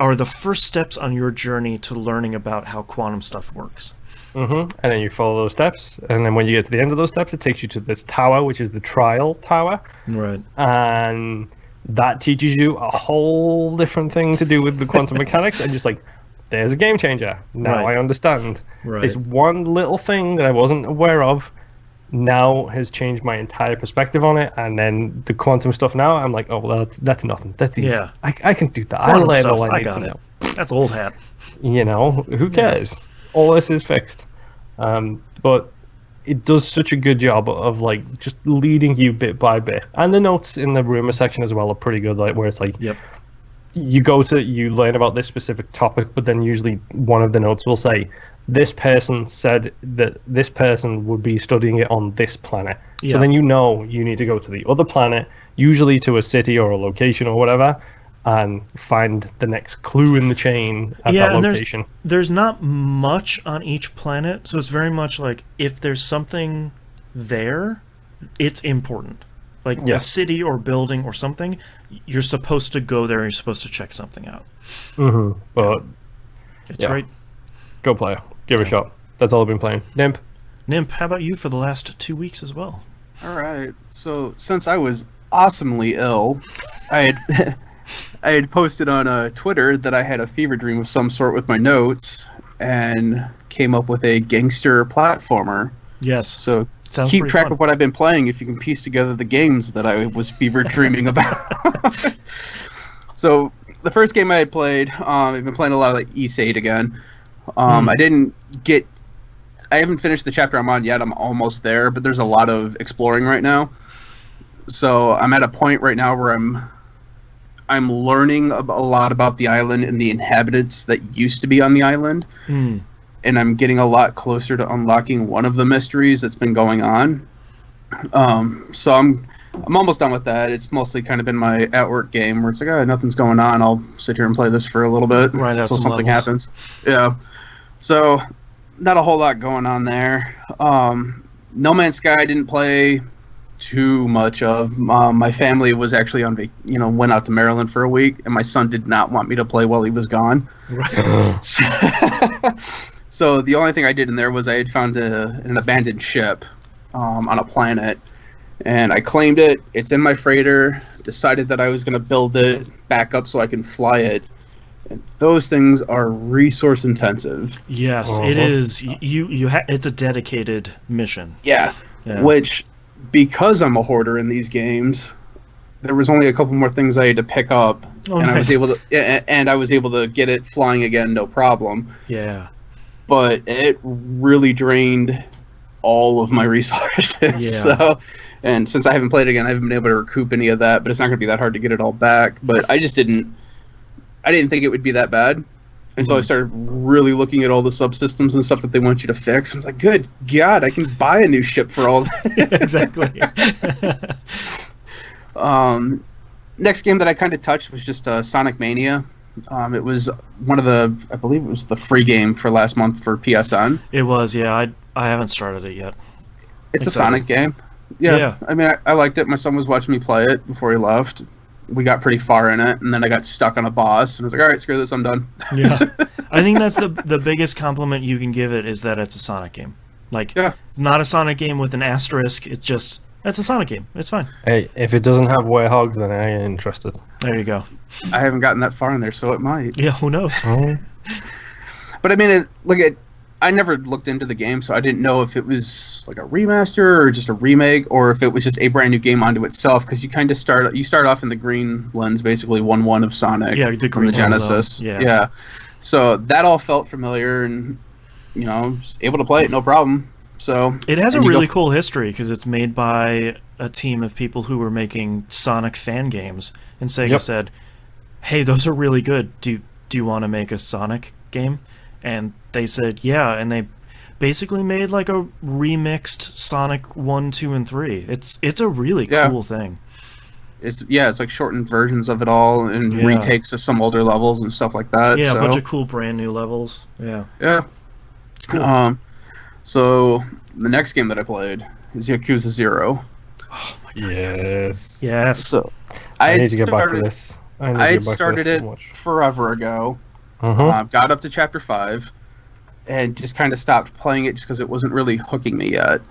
are the first steps on your journey to learning about how quantum stuff works.
And then you follow those steps, and then when you get to the end of those steps, it takes you to this tower, which is the trial tower.
Right.
And that teaches you a whole different thing to do with the quantum mechanics, and just like, there's a game changer. Now I understand.
Right.
This one little thing that I wasn't aware of now has changed my entire perspective on it, and then the quantum stuff now, I'm like, oh, well, that's nothing. That's easy.
Yeah.
I can do that.
Quantum
I learned
stuff,
all I need
got
to
it.
know.
That's old hat.
You know, who cares? All this is fixed. But it does such a good job of like just leading you bit by bit. And the notes in the rumor section as well are pretty good, like where it's like you learn about this specific topic, but then usually one of the notes will say, this person said that this person would be studying it on this planet. So then you know you need to go to the other planet, usually to a city or a location or whatever, and find the next clue in the chain at that location.
And there's not much on each planet, so it's very much like, if there's something there, it's important. Like a city or building or something, you're supposed to go there and you're supposed to check something out.
But
it's great.
Go play. Give it a shot. That's all I've been playing.
Nimp, how about you for the last 2 weeks as well?
All right. So since I was awesomely ill, I had posted on Twitter that I had a fever dream of some sort with my notes, and came up with a gangster platformer.
Yes.
So
sounds
keep track
fun.
of what I've been playing if you can piece together the games that I was fever dreaming about. So the first game I had played, I've been playing a lot of like E8 again. I haven't finished the chapter I'm on yet. I'm almost there, but there's a lot of exploring right now. So I'm at a point right now where I'm learning a lot about the island and the inhabitants that used to be on the island, and I'm getting a lot closer to unlocking one of the mysteries that's been going on. So I'm almost done with that. It's mostly kind of been my at-work game where it's like, oh, nothing's going on. I'll sit here and play this for a little bit until something happens. Yeah. So not a whole lot going on there. No Man's Sky I didn't play too much of. My family was actually went out to Maryland for a week, and my son did not want me to play while he was gone. Right. So the only thing I did in there was I had found an abandoned ship on a planet, and I claimed it. It's in my freighter. Decided that I was going to build it back up so I can fly it. And those things are resource intensive.
Yes, it is. It's a dedicated mission.
Yeah. Which, because I'm a hoarder in these games, there was only a couple more things I had to pick up, I was able to get it flying again, no problem.
Yeah.
But it really drained all of my resources. Yeah. So, and since I haven't played it again, I haven't been able to recoup any of that. But it's not going to be that hard to get it all back. But I didn't think it would be that bad until I started really looking at all the subsystems and stuff that they want you to fix. I was like, good God, I can buy a new ship for all that.
Exactly.
Next game that I kind of touched was just Sonic Mania. It was I believe it was the free game for last month for PSN.
It was, yeah. I haven't started it yet.
It's a Sonic game. Yeah. I mean, I liked it. My son was watching me play it before he left. We got pretty far in it, and then I got stuck on a boss, and I was like, all right, screw this, I'm done.
Yeah. I think that's the biggest compliment you can give it is that it's a Sonic game. Like, not a Sonic game with an asterisk. It's a Sonic game. It's fine.
Hey, if it doesn't have Hogs, then I ain't interested.
There you go.
I haven't gotten that far in there, so it might.
Yeah, who knows?
But I mean, I never looked into the game, so I didn't know if it was like a remaster or just a remake, or if it was just a brand new game onto itself. Because you kind of start off in the green lens, basically 1-1 of Sonic.
Yeah, the green
from the Genesis. Yeah. So that all felt familiar, and was able to play it no problem. So
it has a really cool history because it's made by a team of people who were making Sonic fan games, and Sega said, "Hey, those are really good. Do you want to make a Sonic game?" And they said, yeah, and they basically made like a remixed Sonic 1, 2, and 3. It's a really cool thing.
It's like shortened versions of it all and retakes of some older levels and stuff like that.
Yeah, a bunch of cool brand new levels. Yeah.
Yeah.
It's cool.
So the next game that I played is Yakuza 0.
Oh my god.
Yes.
So
I need to get back to this.
I started it forever ago. Got up to chapter 5 and just kind of stopped playing it just because it wasn't really hooking me yet.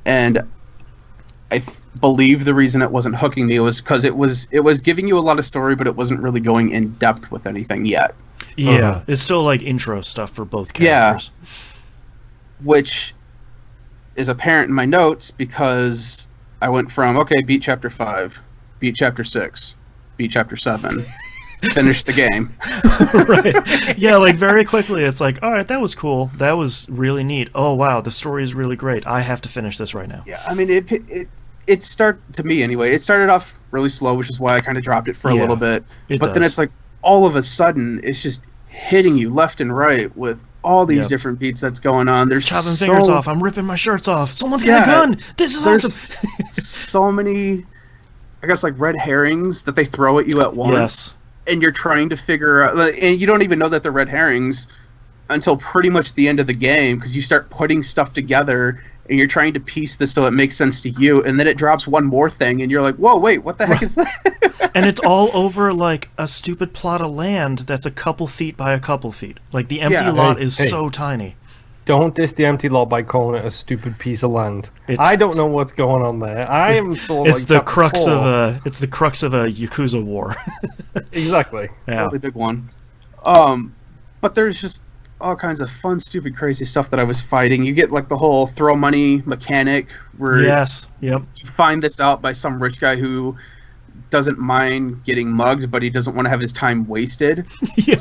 And I believe the reason it wasn't hooking me was because it was giving you a lot of story, but it wasn't really going in depth with anything yet.
Yeah, it's still like intro stuff for both characters.
Yeah, which is apparent in my notes because I went from, beat chapter 5, beat chapter 6, beat chapter 7. Finish the game.
Right. Yeah, like very quickly it's like, all right, that was cool. That was really neat. Oh wow, the story is really great. I have to finish this right now.
Yeah, I mean it started off really slow, which is why I kind of dropped it for a little bit. Then it's like all of a sudden it's just hitting you left and right with all these different beats that's going on. There's
chopping fingers off. I'm ripping my shirts off. Someone's got a gun. This is awesome.
So many, I guess, like red herrings that they throw at you at once.
Yes.
And you're trying to figure out, and you don't even know that they're red herrings until pretty much the end of the game, because you start putting stuff together and you're trying to piece this so it makes sense to you, and then it drops one more thing and you're like, whoa, wait, what the heck is that?
And it's all over like a stupid plot of land that's a couple feet by a couple feet. Like the empty lot is so tiny.
Don't diss the empty lot by calling it a stupid piece of land. I don't know what's going on there. I am still
it's the crux of a Yakuza war.
Exactly.
Yeah.
Really big one. But there's just all kinds of fun, stupid, crazy stuff that I was fighting. You get like the whole throw money mechanic where you find this out by some rich guy who doesn't mind getting mugged, but he doesn't want to have his time wasted.
Yes.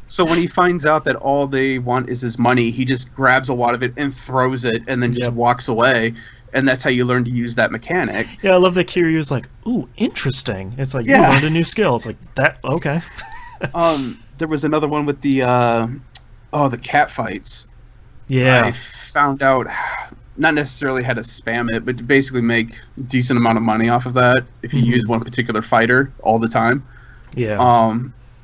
So when he finds out that all they want is his money, he just grabs a lot of it and throws it and then just walks away. and that's how you learn to use that mechanic.
Yeah, I love that Kiryu's like, ooh, interesting. It's like, you
Yeah.
learned a new skill. It's like, that, okay.
There was another one with the cat fights.
Yeah.
I found out, not necessarily how to spam it, but to basically make a decent amount of money off of that if you use one particular fighter all the time.
Yeah.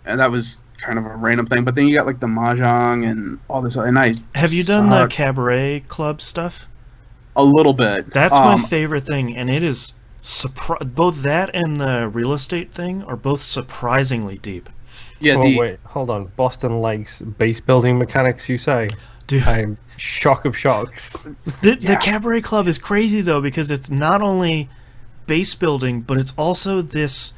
And that was kind of a random thing. But then you got like the mahjong and all this. And
have you done the cabaret club stuff?
A little bit.
That's my favorite thing, and it is both that and the real estate thing are both surprisingly deep.
Yeah. Wait, hold on. Boston likes base building mechanics, you say?
Dude,
I'm shock of shocks.
The cabaret club is crazy though, because it's not only base building, but it's also this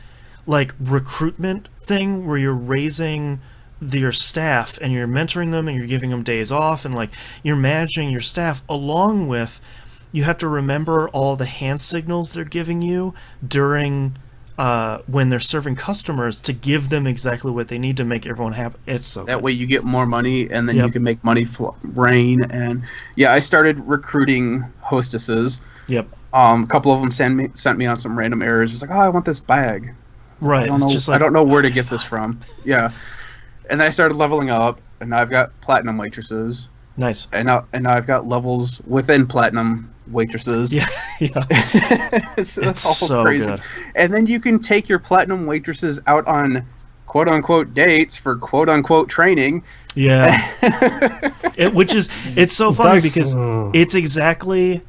like recruitment thing where you're raising your staff and you're mentoring them and you're giving them days off, and like you're managing your staff, along with you have to remember all the hand signals they're giving you during when they're serving customers to give them exactly what they need to make everyone happy. It's so
that
good.
way you get more money, and then you can make money rain. And yeah, I started recruiting hostesses.
Yep.
A couple of them sent me on some random errors. It was like, oh, I want this bag.
Right.
I don't know.
Just like,
I don't know where to get this from. Yeah. And I started leveling up, and now I've got platinum waitresses.
Nice.
And now I've got levels within platinum waitresses.
Yeah.
It's all
so
crazy.
good.
And then you can take your platinum waitresses out on quote unquote dates for quote unquote training.
Yeah. It's so funny because it's exactly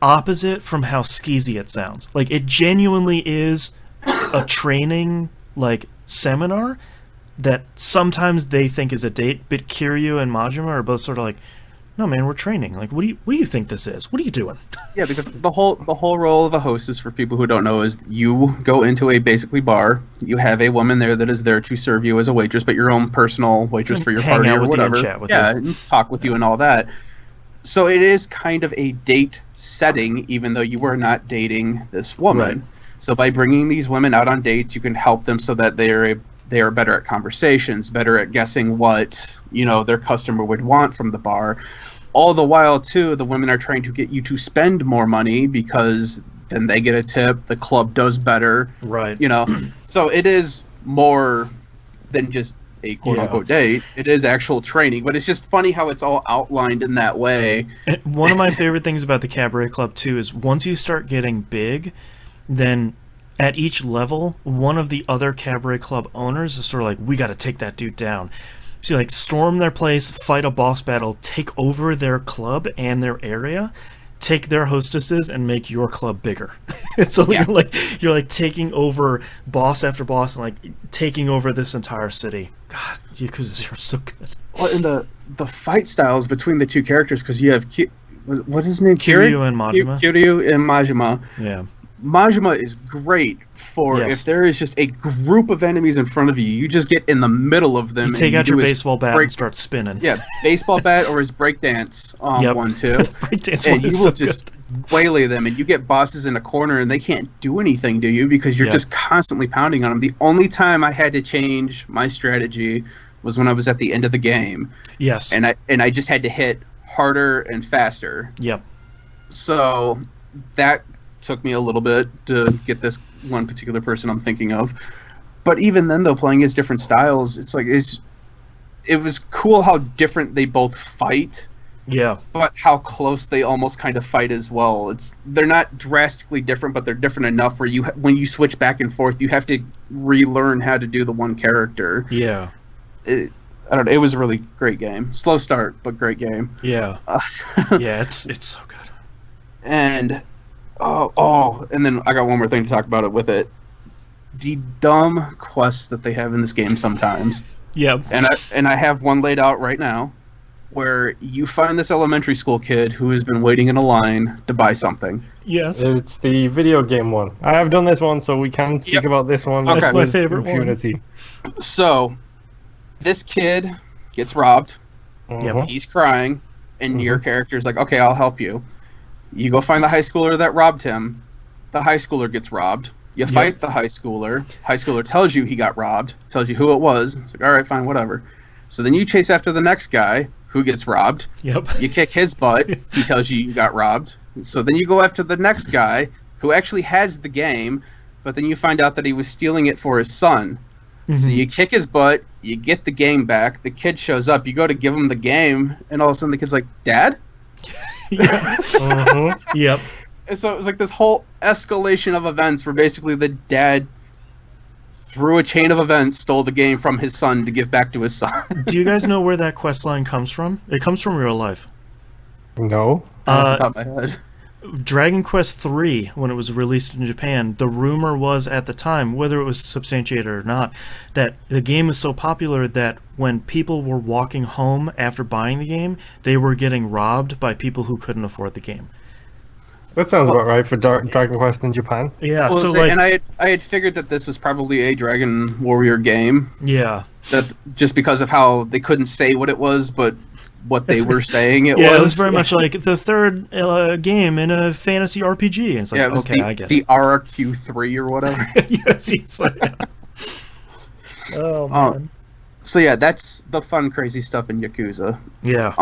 opposite from how skeezy it sounds. Like, it genuinely is a training like seminar that sometimes they think is a date, but Kiryu and Majima are both sort of like, no man, we're training. Like, what do you think this is? What are you doing?
Yeah, because the whole role of a hostess, for people who don't know, is you go into a basically bar. You have a woman there that is there to serve you as a waitress, but your own personal waitress for your party or whatever. And talk with you and all that. So it is kind of a date setting, even though you are not dating this woman.
Right.
So by bringing these women out on dates, you can help them so that they are better at conversations, better at guessing what, their customer would want from the bar. All the while, too, the women are trying to get you to spend more money, because then they get a tip, the club does better.
Right.
So it is more than just a quote-unquote date. It is actual training, but it's just funny how it's all outlined in that way.
And one of my favorite things about the Cabaret Club, too, is once you start getting big, then at each level, one of the other Cabaret Club owners is sort of like, we got to take that dude down. So you, like, storm their place, fight a boss battle, take over their club and their area, take their hostesses, and make your club bigger. So you're like taking over boss after boss and like taking over this entire city. God, Yakuza 0 is so good.
Well, and the fight styles between the two characters, because you have what is his name?
Kiryu and Majima.
Kiryu and Majima.
Yeah.
Majima is great for if there is just a group of enemies in front of you, you just get in the middle of them.
You take out your baseball bat and start spinning.
Yeah, baseball bat or his breakdance one too.
Breakdance
and
one
you
is
will
so
just waylay them, and you get bosses in a corner, and they can't do anything to you because you're just constantly pounding on them. The only time I had to change my strategy was when I was at the end of the game.
Yes.
And I just had to hit harder and faster.
Yep.
So that took me a little bit to get this one particular person I'm thinking of. But even then, though, playing as different styles, it was cool how different they both fight.
Yeah.
But how close they almost kind of fight as well. They're not drastically different, but they're different enough where when you switch back and forth, you have to relearn how to do the one character.
Yeah.
I don't know. It was a really great game. Slow start, but great game.
Yeah. Yeah, it's so good.
And and then I got one more thing to talk about it with it. The dumb quests that they have in this game sometimes.
Yep.
And I have one laid out right now, where you find this elementary school kid who has been waiting in a line to buy something.
Yes.
It's the video game one. I have done this one, so we can speak about this one.
Okay.
That's my favorite
impunity.
one.
So, this kid gets robbed.
Yep.
He's crying, and your character's like, okay, I'll help you. You go find the high schooler that robbed him. The high schooler gets robbed. You fight the high schooler. High schooler tells you he got robbed. Tells you who it was. It's like, all right, fine, whatever. So then you chase after the next guy who gets robbed.
Yep.
You kick his butt. He tells you got robbed. So then you go after the next guy who actually has the game, but then you find out that he was stealing it for his son. So you kick his butt, you get the game back, the kid shows up, you go to give him the game, and all of a sudden the kid's like, Dad?
Yep.
And so it was like this whole escalation of events where basically the dad, through a chain of events, stole the game from his son to give back to his son.
Do you guys know where that quest line comes from? It comes from real life.
No.
Off the top of my head.
Dragon Quest III, when it was released in Japan, the rumor was at the time, whether it was substantiated or not, that the game is so popular that when people were walking home after buying the game, they were getting robbed by people who couldn't afford the game.
That sounds about right for Dragon Quest in Japan.
Yeah,
Well,
so like,
and I had figured that this was probably a Dragon Warrior game.
yeah,
That just because of how they couldn't say what it was, but what they were saying it was.
yeah, it was very much like the third game in a fantasy RPG. And it's like,
Yeah, it was
okay, I get
the
it.
RQ3 or whatever.
Yes, it's like, oh man,
So yeah, that's the fun, crazy stuff in Yakuza.
yeah,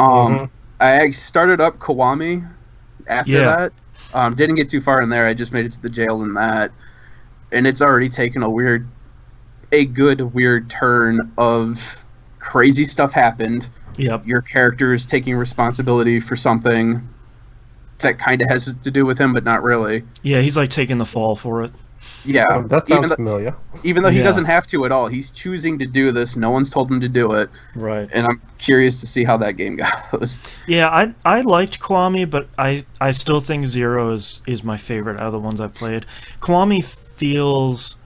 I started up Kiwami after that. Didn't get too far in there. I just made it to the jail in that, and it's already taken a good weird turn of crazy stuff happened.
yep,
Your character is taking responsibility for something that kind of has to do with him, but not really.
yeah. He's like taking the fall for it.
Yeah,
That sounds familiar.
even though he
Yeah.
doesn't have to at all, he's choosing to do this. No one's told him to do it,
Right.
and I'm curious to see how that game goes.
Yeah, I liked Kiwami, but I still think Zero is my favorite out of the ones I've played. Kiwami feels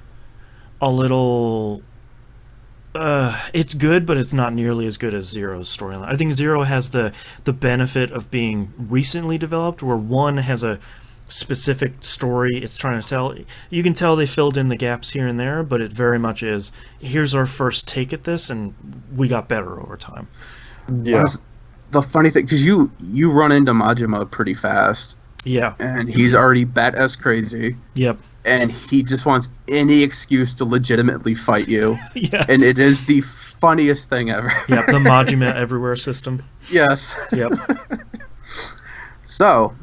a little... it's good, but it's not nearly as good as Zero's storyline. I think Zero has the benefit of being recently developed, where one has a specific story it's trying to tell. You can tell they filled in the gaps here and there, but it very much is, here's our first take at this, and we got better over time.
Yeah.
The funny thing, because you run into Majima pretty fast,
Yeah.
and he's already bat-ass crazy,
Yep.
and he just wants any excuse to legitimately fight you,
Yes.
and it is the funniest thing ever.
Yep, the Majima everywhere system.
Yes.
Yep.
So,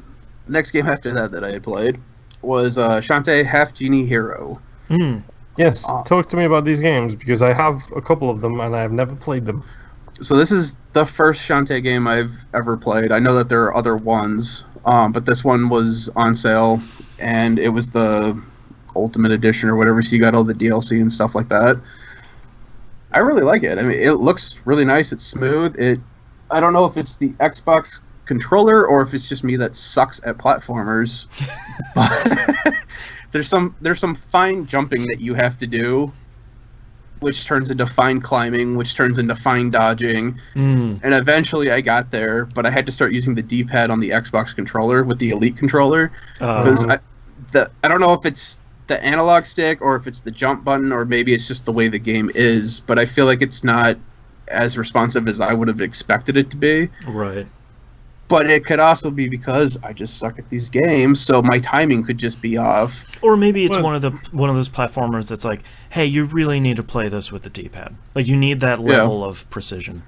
next game after that I had played was Shantae Half-Genie Hero.
Yes. Talk to me about these games, because I have a couple of them and I have never played them.
So this is the first Shantae game I've ever played. I know that there are other ones, but this one was on sale, and it was the Ultimate Edition or whatever, so you got all the DLC and stuff like that. I really like it. I mean, it looks really nice. It's smooth. I don't know if it's the Xbox controller or if it's just me that sucks at platformers. But there's some fine jumping that you have to do, which turns into fine climbing, which turns into fine dodging. And eventually I got there, but I had to start using the D-pad on the Xbox controller with the Elite controller. Because I don't know if it's the analog stick or if it's the jump button, or maybe it's just the way the game is, but I feel like it's not as responsive as I would have expected it to be.
Right.
But it could also be because I just suck at these games, so my timing could just be off.
Or maybe it's one of those platformers that's like, hey, you really need to play this with the D-pad. Like, you need that level of precision.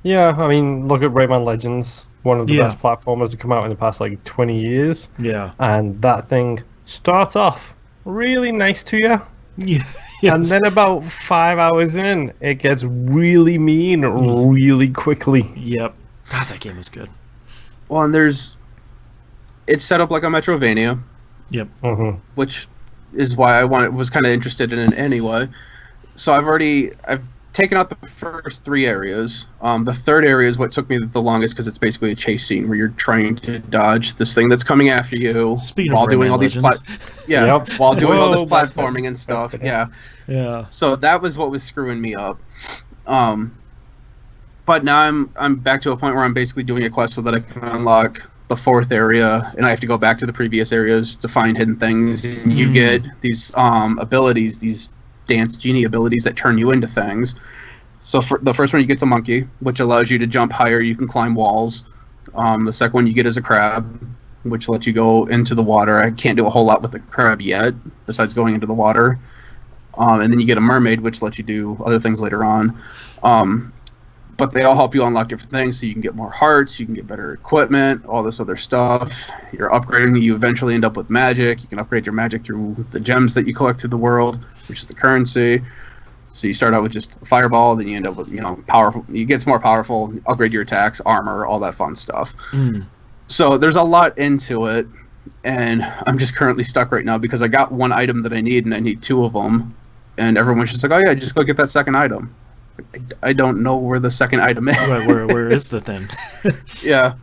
Yeah, I mean, look at Rayman Legends, one of the best platformers to come out in the past, 20 years.
Yeah.
And that thing starts off really nice to you.
Yeah.
And then about 5 hours in, it gets really mean really quickly.
Yep. God, that game was good.
Well, and it's set up like a Metrovania.
Yep.
Which is why I was kind of interested in it anyway. So I've taken out the first 3 areas. The third area is what took me the longest, because it's basically a chase scene where you're trying to dodge this thing that's coming after you while doing all these while doing all this platforming and stuff. Yeah. So that was what was screwing me up. But now I'm back to a point where I'm basically doing a quest so that I can unlock the 4th area, and I have to go back to the previous areas to find hidden things. And you get these abilities, these dance genie abilities that turn you into things. So for the first one, you get a monkey, which allows you to jump higher. You can climb walls. The second one you get is a crab, which lets you go into the water. I can't do a whole lot with the crab yet, besides going into the water. And then you get a mermaid, which lets you do other things later on. but they all help you unlock different things, so you can get more hearts, you can get better equipment, all this other stuff. You're upgrading, you eventually end up with magic. You can upgrade your magic through the gems that you collect through the world, which is the currency. So you start out with just a fireball, then you end up with, powerful. You get more powerful, upgrade your attacks, armor, all that fun stuff. So there's a lot into it, and I'm just currently stuck right now because I got one item that I need, and I need 2 of them, and everyone's just like, oh yeah, just go get that second item. I don't know where the second item is.
Right, where is the thing?
Yeah.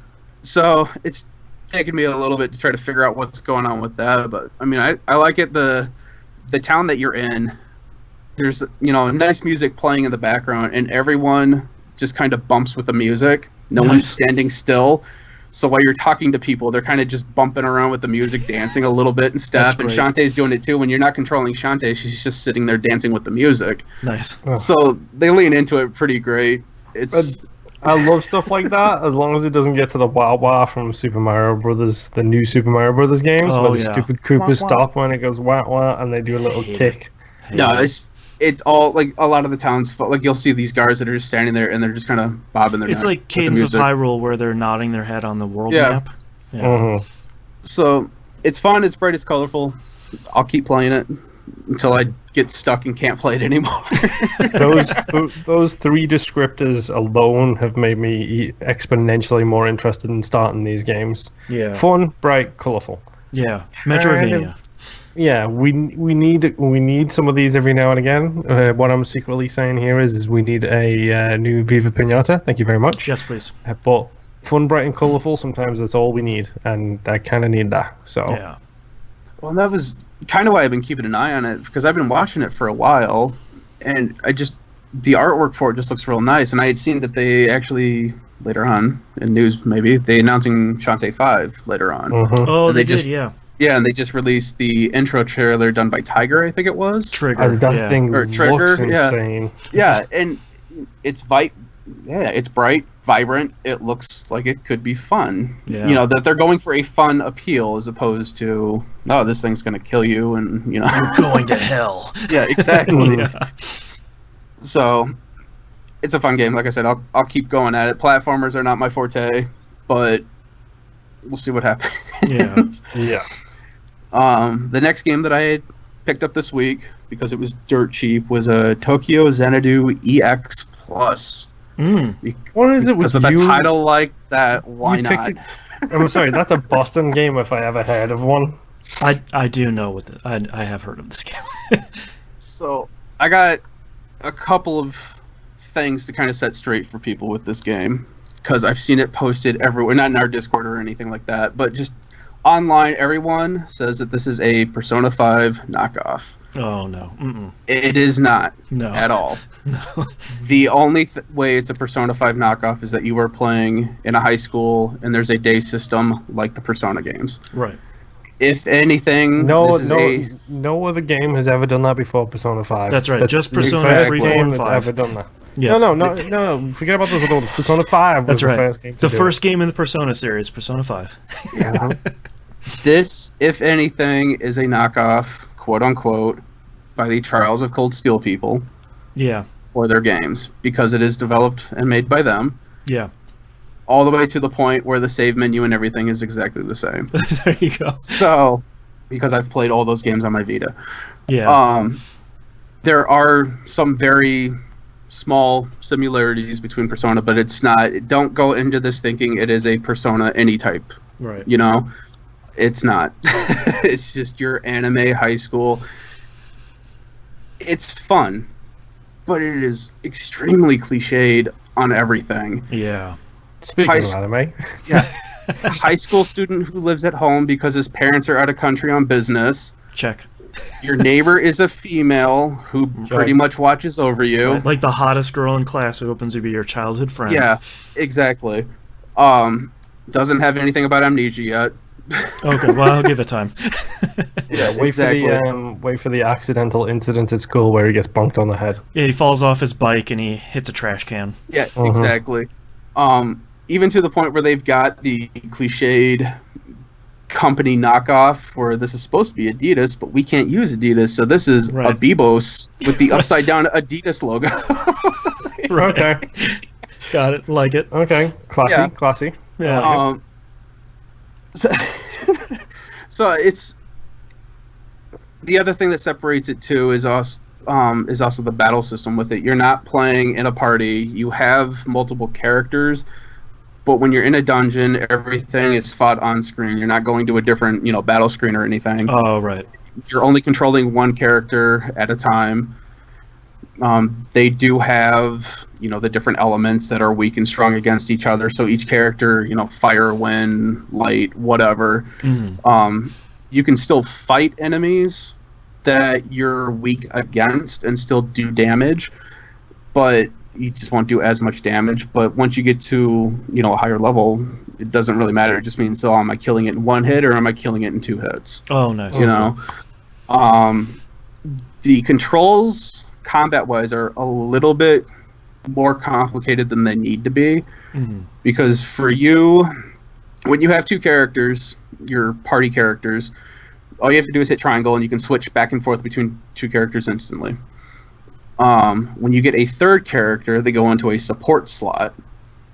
So it's taken me a little bit to try to figure out what's going on with that. But I mean, I like it. The town that you're in, there's nice music playing in the background, and everyone just kind of bumps with the music. No one's standing still. So while you're talking to people, they're kind of just bumping around with the music, dancing a little bit and stuff. And Shantae's doing it too. When you're not controlling Shantae, she's just sitting there dancing with the music.
Nice.
So they lean into it pretty great.
I love stuff like that, as long as it doesn't get to the wah wah from Super Mario Brothers, the new Super Mario Brothers games, where the stupid Koopas stop when it goes wah wah and they do a little kick.
No, it's all like a lot of the towns. Like you'll see these guards that are just standing there and they're just kind of bobbing their neck.
It's like Cadence of Hyrule, where they're nodding their head on the world map. Yeah.
Mm-hmm.
So it's fun, it's bright, it's colorful. I'll keep playing it until I get stuck and can't play it anymore.
those 3 descriptors alone have made me exponentially more interested in starting these games.
Yeah.
Fun, bright, colorful.
Yeah. Metroidvania.
Yeah, we need some of these every now and again. What I'm secretly saying here is we need a new Viva Pinata. Thank you very much.
Yes, please.
But fun, bright, and colorful, sometimes that's all we need, and I kind of need that. So
yeah.
Well, that was kind of why I've been keeping an eye on it, because I've been watching it for a while, and the artwork for it just looks real nice. And I had seen that they actually later on in news, maybe they announcing Shantae 5 later on.
Mm-hmm.
Oh, they did, yeah.
Yeah, and they just released the intro trailer done by Tiger, I think it was.
Trigger.
That thing looks insane.
Yeah, and it's it's bright, vibrant. It looks like it could be fun.
Yeah.
That they're going for a fun appeal as opposed to, oh, this thing's going to kill you, and
you're going to hell.
Yeah, exactly. So it's a fun game. Like I said, I'll keep going at it. Platformers are not my forte, but we'll see what happens.
Yeah.
The next game that I had picked up this week, because it was dirt cheap, was a Tokyo Xanadu EX Plus.
What is it with
a title like that? Why not?
I'm sorry, that's a Boston game if I ever heard of one.
I do know what I have heard of this game.
So I got a couple of things to kind of set straight for people with this game, because I've seen it posted everywhere, not in our Discord or anything like that, but just online. Everyone says that this is a Persona 5 knockoff.
Oh no. Mm-mm.
It is not.
No.
At all.
No.
The only way it's a Persona 5 knockoff is that you are playing in a high school and there's a day system like the Persona games.
Right.
If anything,
no other game has ever done that before Persona 5.
That's right. Just Persona 3, 4, and 5.
Ever done that.
Yeah.
No. Forget about those little Persona 5.
That's right.
The first game.
The first game in the Persona series, Persona 5.
Yeah.
This, if anything, is a knockoff, quote unquote, by the Trials of Cold Steel people.
Yeah.
For their games, because it is developed and made by them.
Yeah.
All the way to the point where the save menu and everything is exactly the same.
There you go.
So, because I've played all those games on my Vita.
Yeah.
There are some very small similarities between Persona, but it's not. Don't go into this thinking it is a Persona any type.
Right.
It's not. It's just your anime high school. It's fun, but it is extremely cliched on everything.
Yeah.
Speaking of anime.
Yeah. High school student who lives at home because his parents are out of country on business.
Check.
Your neighbor is a female who pretty much watches over you.
Right. Like the hottest girl in class who happens to be your childhood friend.
Yeah, exactly. Doesn't have anything about amnesia yet.
Okay, well, I'll give it time.
Yeah, wait for the accidental incident at school where he gets bonked on the head.
Yeah, he falls off his bike and he hits a trash can.
Yeah, exactly. Even to the point where they've got the cliched company knockoff where this is supposed to be Adidas, but we can't use Adidas, so this is Abibos with the upside down Adidas logo.
Okay.
Got it. Like it.
Okay, classy,
Yeah.
classy.
Yeah.
So, so it's the other thing that separates it too is also the battle system with it. You're not playing in a party. You have multiple characters, but when you're in a dungeon, everything is fought on screen. You're not going to a different, battle screen or anything.
Oh, right.
You're only controlling one character at a time. They do have, the different elements that are weak and strong against each other. So each character, fire, wind, light, whatever. You can still fight enemies that you're weak against and still do damage, but you just won't do as much damage. But once you get to, a higher level, it doesn't really matter. It just means, am I killing it in one hit or am I killing it in 2 hits?
Oh, nice.
The controls, combat-wise, are a little bit more complicated than they need to be. Because for you, when you have 2 characters, your party characters, all you have to do is hit triangle and you can switch back and forth between 2 characters instantly. When you get a 3rd character, they go into a support slot,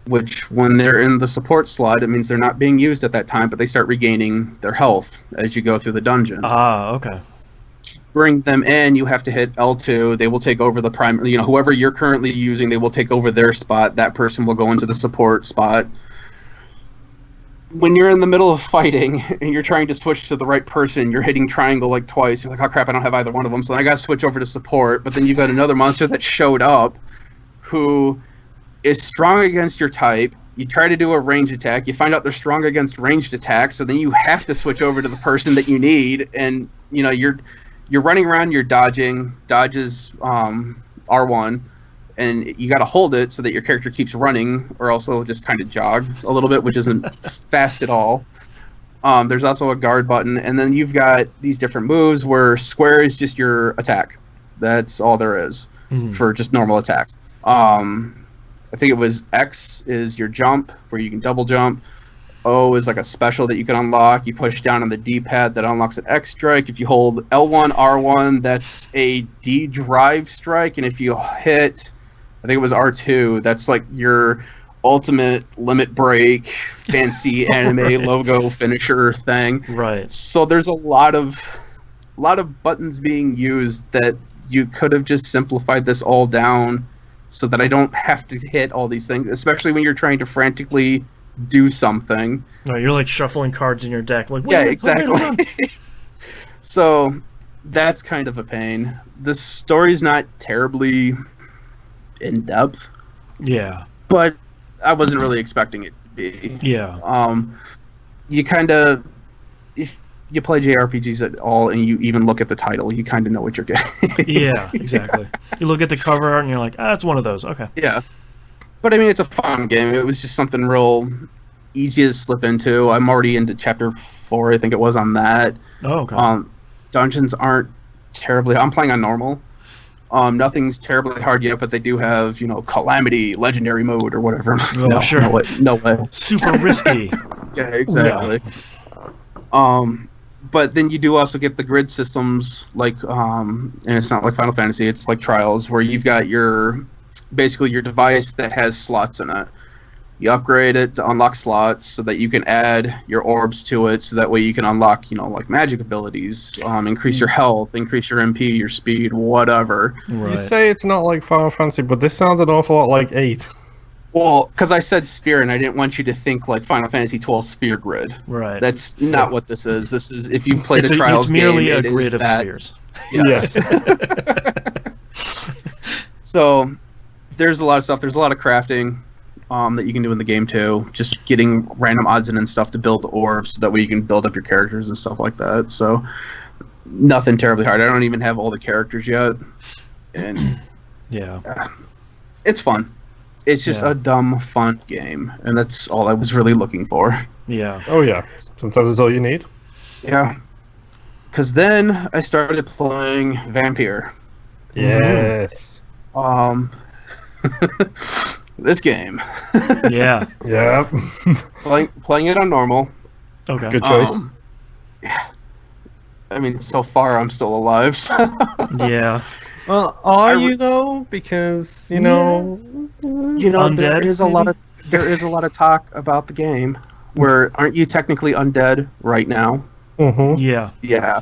which when they're in the support slot, it means they're not being used at that time, but they start regaining their health as you go through the dungeon.
Ah, okay.
Bring them in, you have to hit L2. They will take over the primary, whoever you're currently using, they will take over their spot. That person will go into the support spot. When you're in the middle of fighting and you're trying to switch to the right person, you're hitting triangle like twice. You're like, oh crap, I don't have either one of them. So I got to switch over to support. But then you've got another monster that showed up who is strong against your type. You try to do a range attack. You find out they're strong against ranged attacks. So then you have to switch over to the person that you need. And, you're running around, you're dodging. Dodge is R1. And you got to hold it so that your character keeps running, or else they'll just kind of jog a little bit, which isn't fast at all. There's also a guard button, and then you've got these different moves where square is just your attack. That's all there is for just normal attacks. I think it was X is your jump, where you can double jump. O is like a special that you can unlock. You push down on the D-pad, that unlocks an X strike. If you hold L1, R1, that's a D drive strike, and if you hit, I think it was R2, that's like your ultimate limit break, fancy anime logo finisher thing.
Right.
So there's a lot of buttons being used that you could have just simplified this all down so that I don't have to hit all these things, especially when you're trying to frantically do something.
No, you're like shuffling cards in your deck. Like,
yeah, exactly. So that's kind of a pain. The story's not terribly in depth.
Yeah.
But I wasn't really expecting it to be.
Yeah.
You kind of, if you play JRPGs at all and you even look at the title, you kind of know what you're getting.
Yeah, exactly. You look at the cover art and you're like, it's one of those. Okay.
Yeah. But I mean, it's a fun game. It was just something real easy to slip into. I'm already into chapter 4, I think it was, on that.
Oh, okay.
Dungeons aren't terribly... I'm playing on normal. Nothing's terribly hard yet, but they do have, Calamity, Legendary Mode, or whatever.
Oh,
no,
sure.
No way.
Super risky.
Yeah, exactly. Yeah. But then you do also get the grid systems, like, and it's not like Final Fantasy, it's like Trials, where you've got basically your device that has slots in it. You upgrade it to unlock slots so that you can add your orbs to it, so that way you can unlock, like magic abilities, increase your health, increase your MP, your speed, whatever.
Right. You say it's not like Final Fantasy, but this sounds an awful lot like 8.
Well, because I said sphere, and I didn't want you to think like Final Fantasy 12 sphere grid.
Right.
That's not what this is. This is, if you've played a Trials game,
it's merely a grid of spheres.
Yes. So there's a lot of stuff. There's a lot of crafting that you can do in the game too. Just getting random odds and stuff to build orbs, so that way you can build up your characters and stuff like that. So nothing terribly hard. I don't even have all the characters yet, and
yeah,
it's fun. It's just a dumb fun game, and that's all I was really looking for.
Yeah.
Oh yeah. Sometimes it's all you need.
Yeah. Because then I started playing Vampyr.
Yes.
This game.
Yeah.
Yeah.
Playing it on normal.
Okay.
Good choice.
Yeah. I mean, so far I'm still alive. So.
Yeah.
Well, are you though? Because
you know,
Undead,
there is a lot of talk about the game. Where aren't you technically undead right now?
Mm-hmm.
Yeah.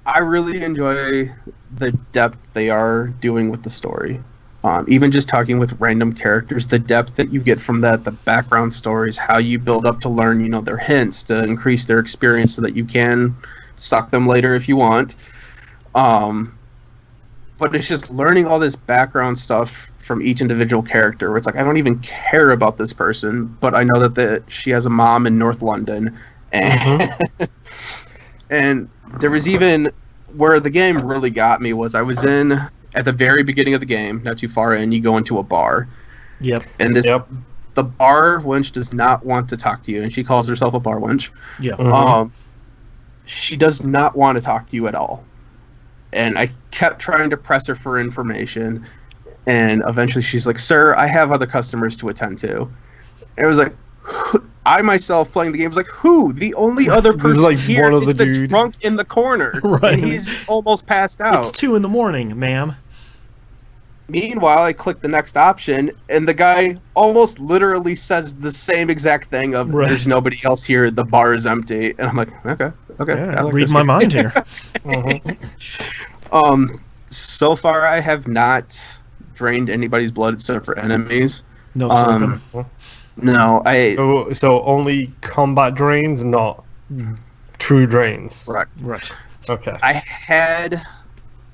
I really enjoy the depth they are doing with the story. Even just talking with random characters, the depth that you get from that, the background stories, how you build up to learn, their hints to increase their experience so that you can suck them later if you want. But it's just learning all this background stuff from each individual character where it's like, I don't even care about this person, but I know that she has a mom in North London. And, and there was even where the game really got me was I was at the very beginning of the game, not too far in, you go into a bar.
Yep.
And the bar wench does not want to talk to you, and she calls herself a bar wench.
Yeah.
Mm-hmm.
She does not want to talk to you at all. And I kept trying to press her for information, and eventually she's like, "Sir, I have other customers to attend to." And it was like, I myself playing the game was like, who? The only other person here is the drunk in the corner.
Right.
And he's almost passed out.
It's 2 a.m, ma'am.
Meanwhile, I click the next option, and the guy almost literally says the same exact thing of, there's nobody else here, the bar is empty. And I'm like, okay.
Yeah, read my mind here.
So far, I have not drained anybody's blood except for enemies.
No slurping.
No,
So only combat drains, not true drains.
Right.
Okay.
I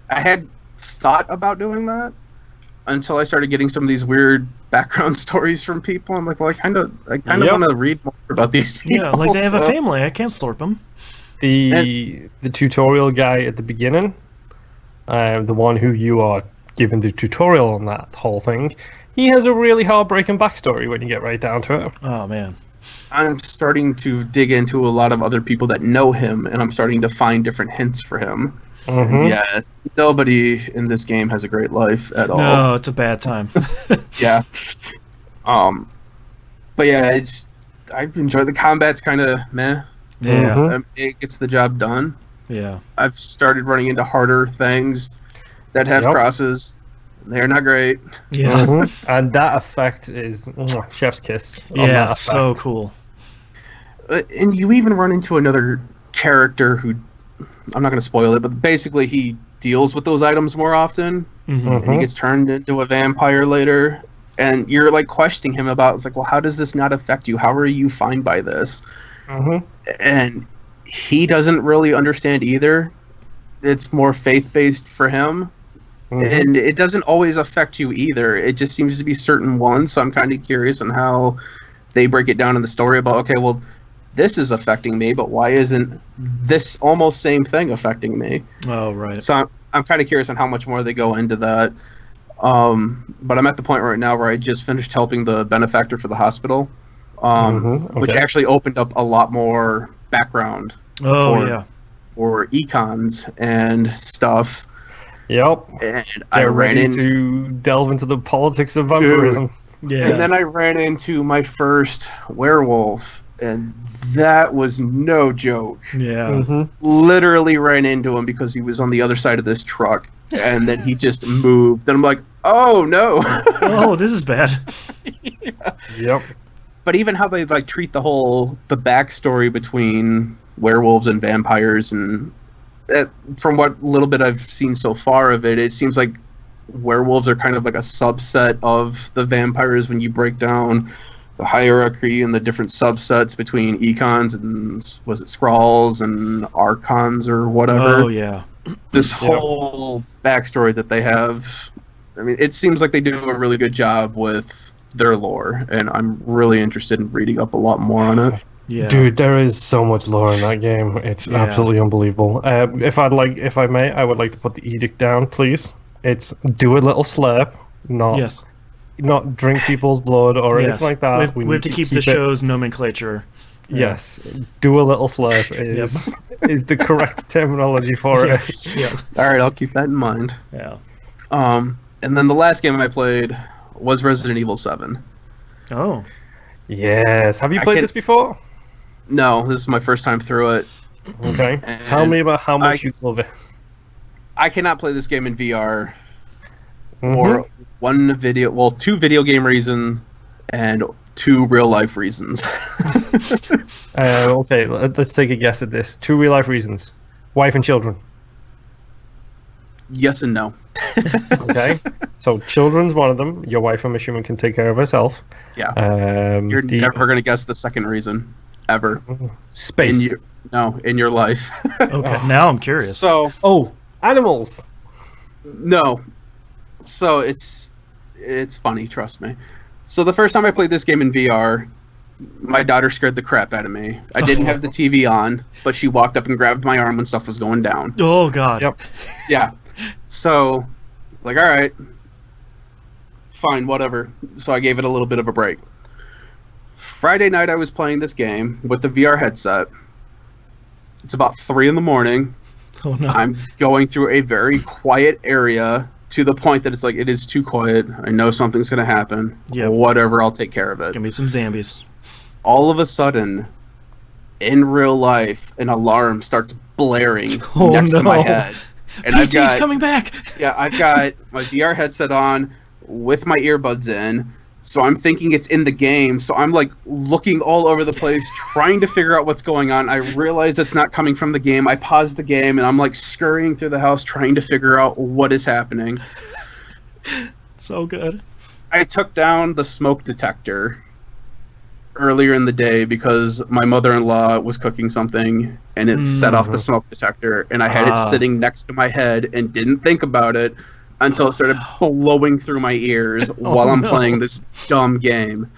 had thought about doing that until I started getting some of these weird background stories from people. I'm like, well, I kind of want to read more about these people.
Yeah, like they have a family. I can't slurp them.
The tutorial guy at the beginning, the one who you are giving the tutorial on that whole thing, he has a really heartbreaking backstory when you get right down to it.
Oh, man.
I'm starting to dig into a lot of other people that know him, and I'm starting to find different hints for him.
Mm-hmm.
Yeah, nobody in this game has a great life at all.
No, it's a bad time.
Yeah. But yeah, I've enjoyed the combat's kind of meh.
Yeah.
Mm-hmm.
It gets the job done.
Yeah.
I've started running into harder things that have crosses. They're not great.
Yeah.
Mm-hmm. And that effect is chef's kiss.
Yeah, so cool.
And you even run into another character who, I'm not going to spoil it, but basically he deals with those items more often.
Mm-hmm.
And he gets turned into a vampire later. And you're like questioning him about, it's like, well, how does this not affect you? How are you fine by this?
Mm-hmm.
And he doesn't really understand either. It's more faith-based for him. Mm-hmm. And it doesn't always affect you either. It just seems to be certain ones. So I'm kind of curious on how they break it down in the story about, okay, well, this is affecting me, but why isn't this almost same thing affecting me?
Oh, right.
So I'm kind of curious on how much more they go into that. But I'm at the point right now where I just finished helping the benefactor for the hospital, which actually opened up a lot more background for econs and stuff.
Yep.
And
I ran to delve into the politics of vampirism.
Yeah.
And then I ran into my first werewolf, and that was no joke.
Yeah.
Mm-hmm.
Literally ran into him because he was on the other side of this truck, and then he just moved. And I'm like, oh no.
Oh, this is bad.
Yeah.
Yep.
But even how they treat the backstory between werewolves and vampires, and from what little bit I've seen so far of it, it seems like werewolves are kind of like a subset of the vampires when you break down the hierarchy and the different subsets between econs and, was it Skrulls and Archons or whatever.
Oh, yeah.
This whole backstory that they have, I mean, it seems like they do a really good job with their lore, and I'm really interested in reading up a lot more on it.
Yeah.
Dude, there is so much lore in that game. It's absolutely unbelievable. If I may, I would like to put the edict down, please. It's do a little slurp, not drink people's blood or anything like that.
We have to keep the show's nomenclature.
Yes, do a little slurp is the correct terminology for it.
Yeah.
All right, I'll keep that in mind.
Yeah.
And then the last game I played was Resident Evil 7.
Oh.
Yes. Have you played this before?
No, this is my first time through it.
Okay. Tell me about how much you love it.
I cannot play this game in VR
Mhm.
for two video game reasons and two real life reasons.
Okay, let's take a guess at this. Two real life reasons: wife and children.
Yes and no.
Okay, so children's one of them. Your wife, I'm assuming, can take care of herself.
Yeah.
Um,
You're
the
never going to guess the second reason ever
space.
in your life.
Okay, now I'm curious.
So,
Animals.
no. So it's funny, trust me. So the first time I played this game in VR, my daughter scared the crap out of me. I didn't have the TV on, but she walked up and grabbed my arm when stuff was going down.
Oh God.
Yep.
Yeah. So, like, all right, fine, whatever. So I gave it a little bit of a break. Friday night, I was playing this game with the VR headset. It's about 3 a.m.
Oh no.
I'm going through a very quiet area to the point that it's like, it is too quiet. I know something's going to happen.
Yep.
Whatever, I'll take care of it.
Give me some zombies.
All of a sudden, in real life, an alarm starts blaring
Oh,
next to my
no.
head. And
PT's coming back.
Yeah, I've got my VR headset on with my earbuds in, so I'm thinking it's in the game. So I'm like looking all over the place, trying to figure out what's going on. I realize it's not coming from the game. I pause the game, and I'm like scurrying through the house trying to figure out what is happening.
So good.
I took down the smoke detector earlier in the day because my mother-in-law was cooking something and it set off the smoke detector, and I had it sitting next to my head and didn't think about it until it started blowing through my ears while I'm playing this dumb game.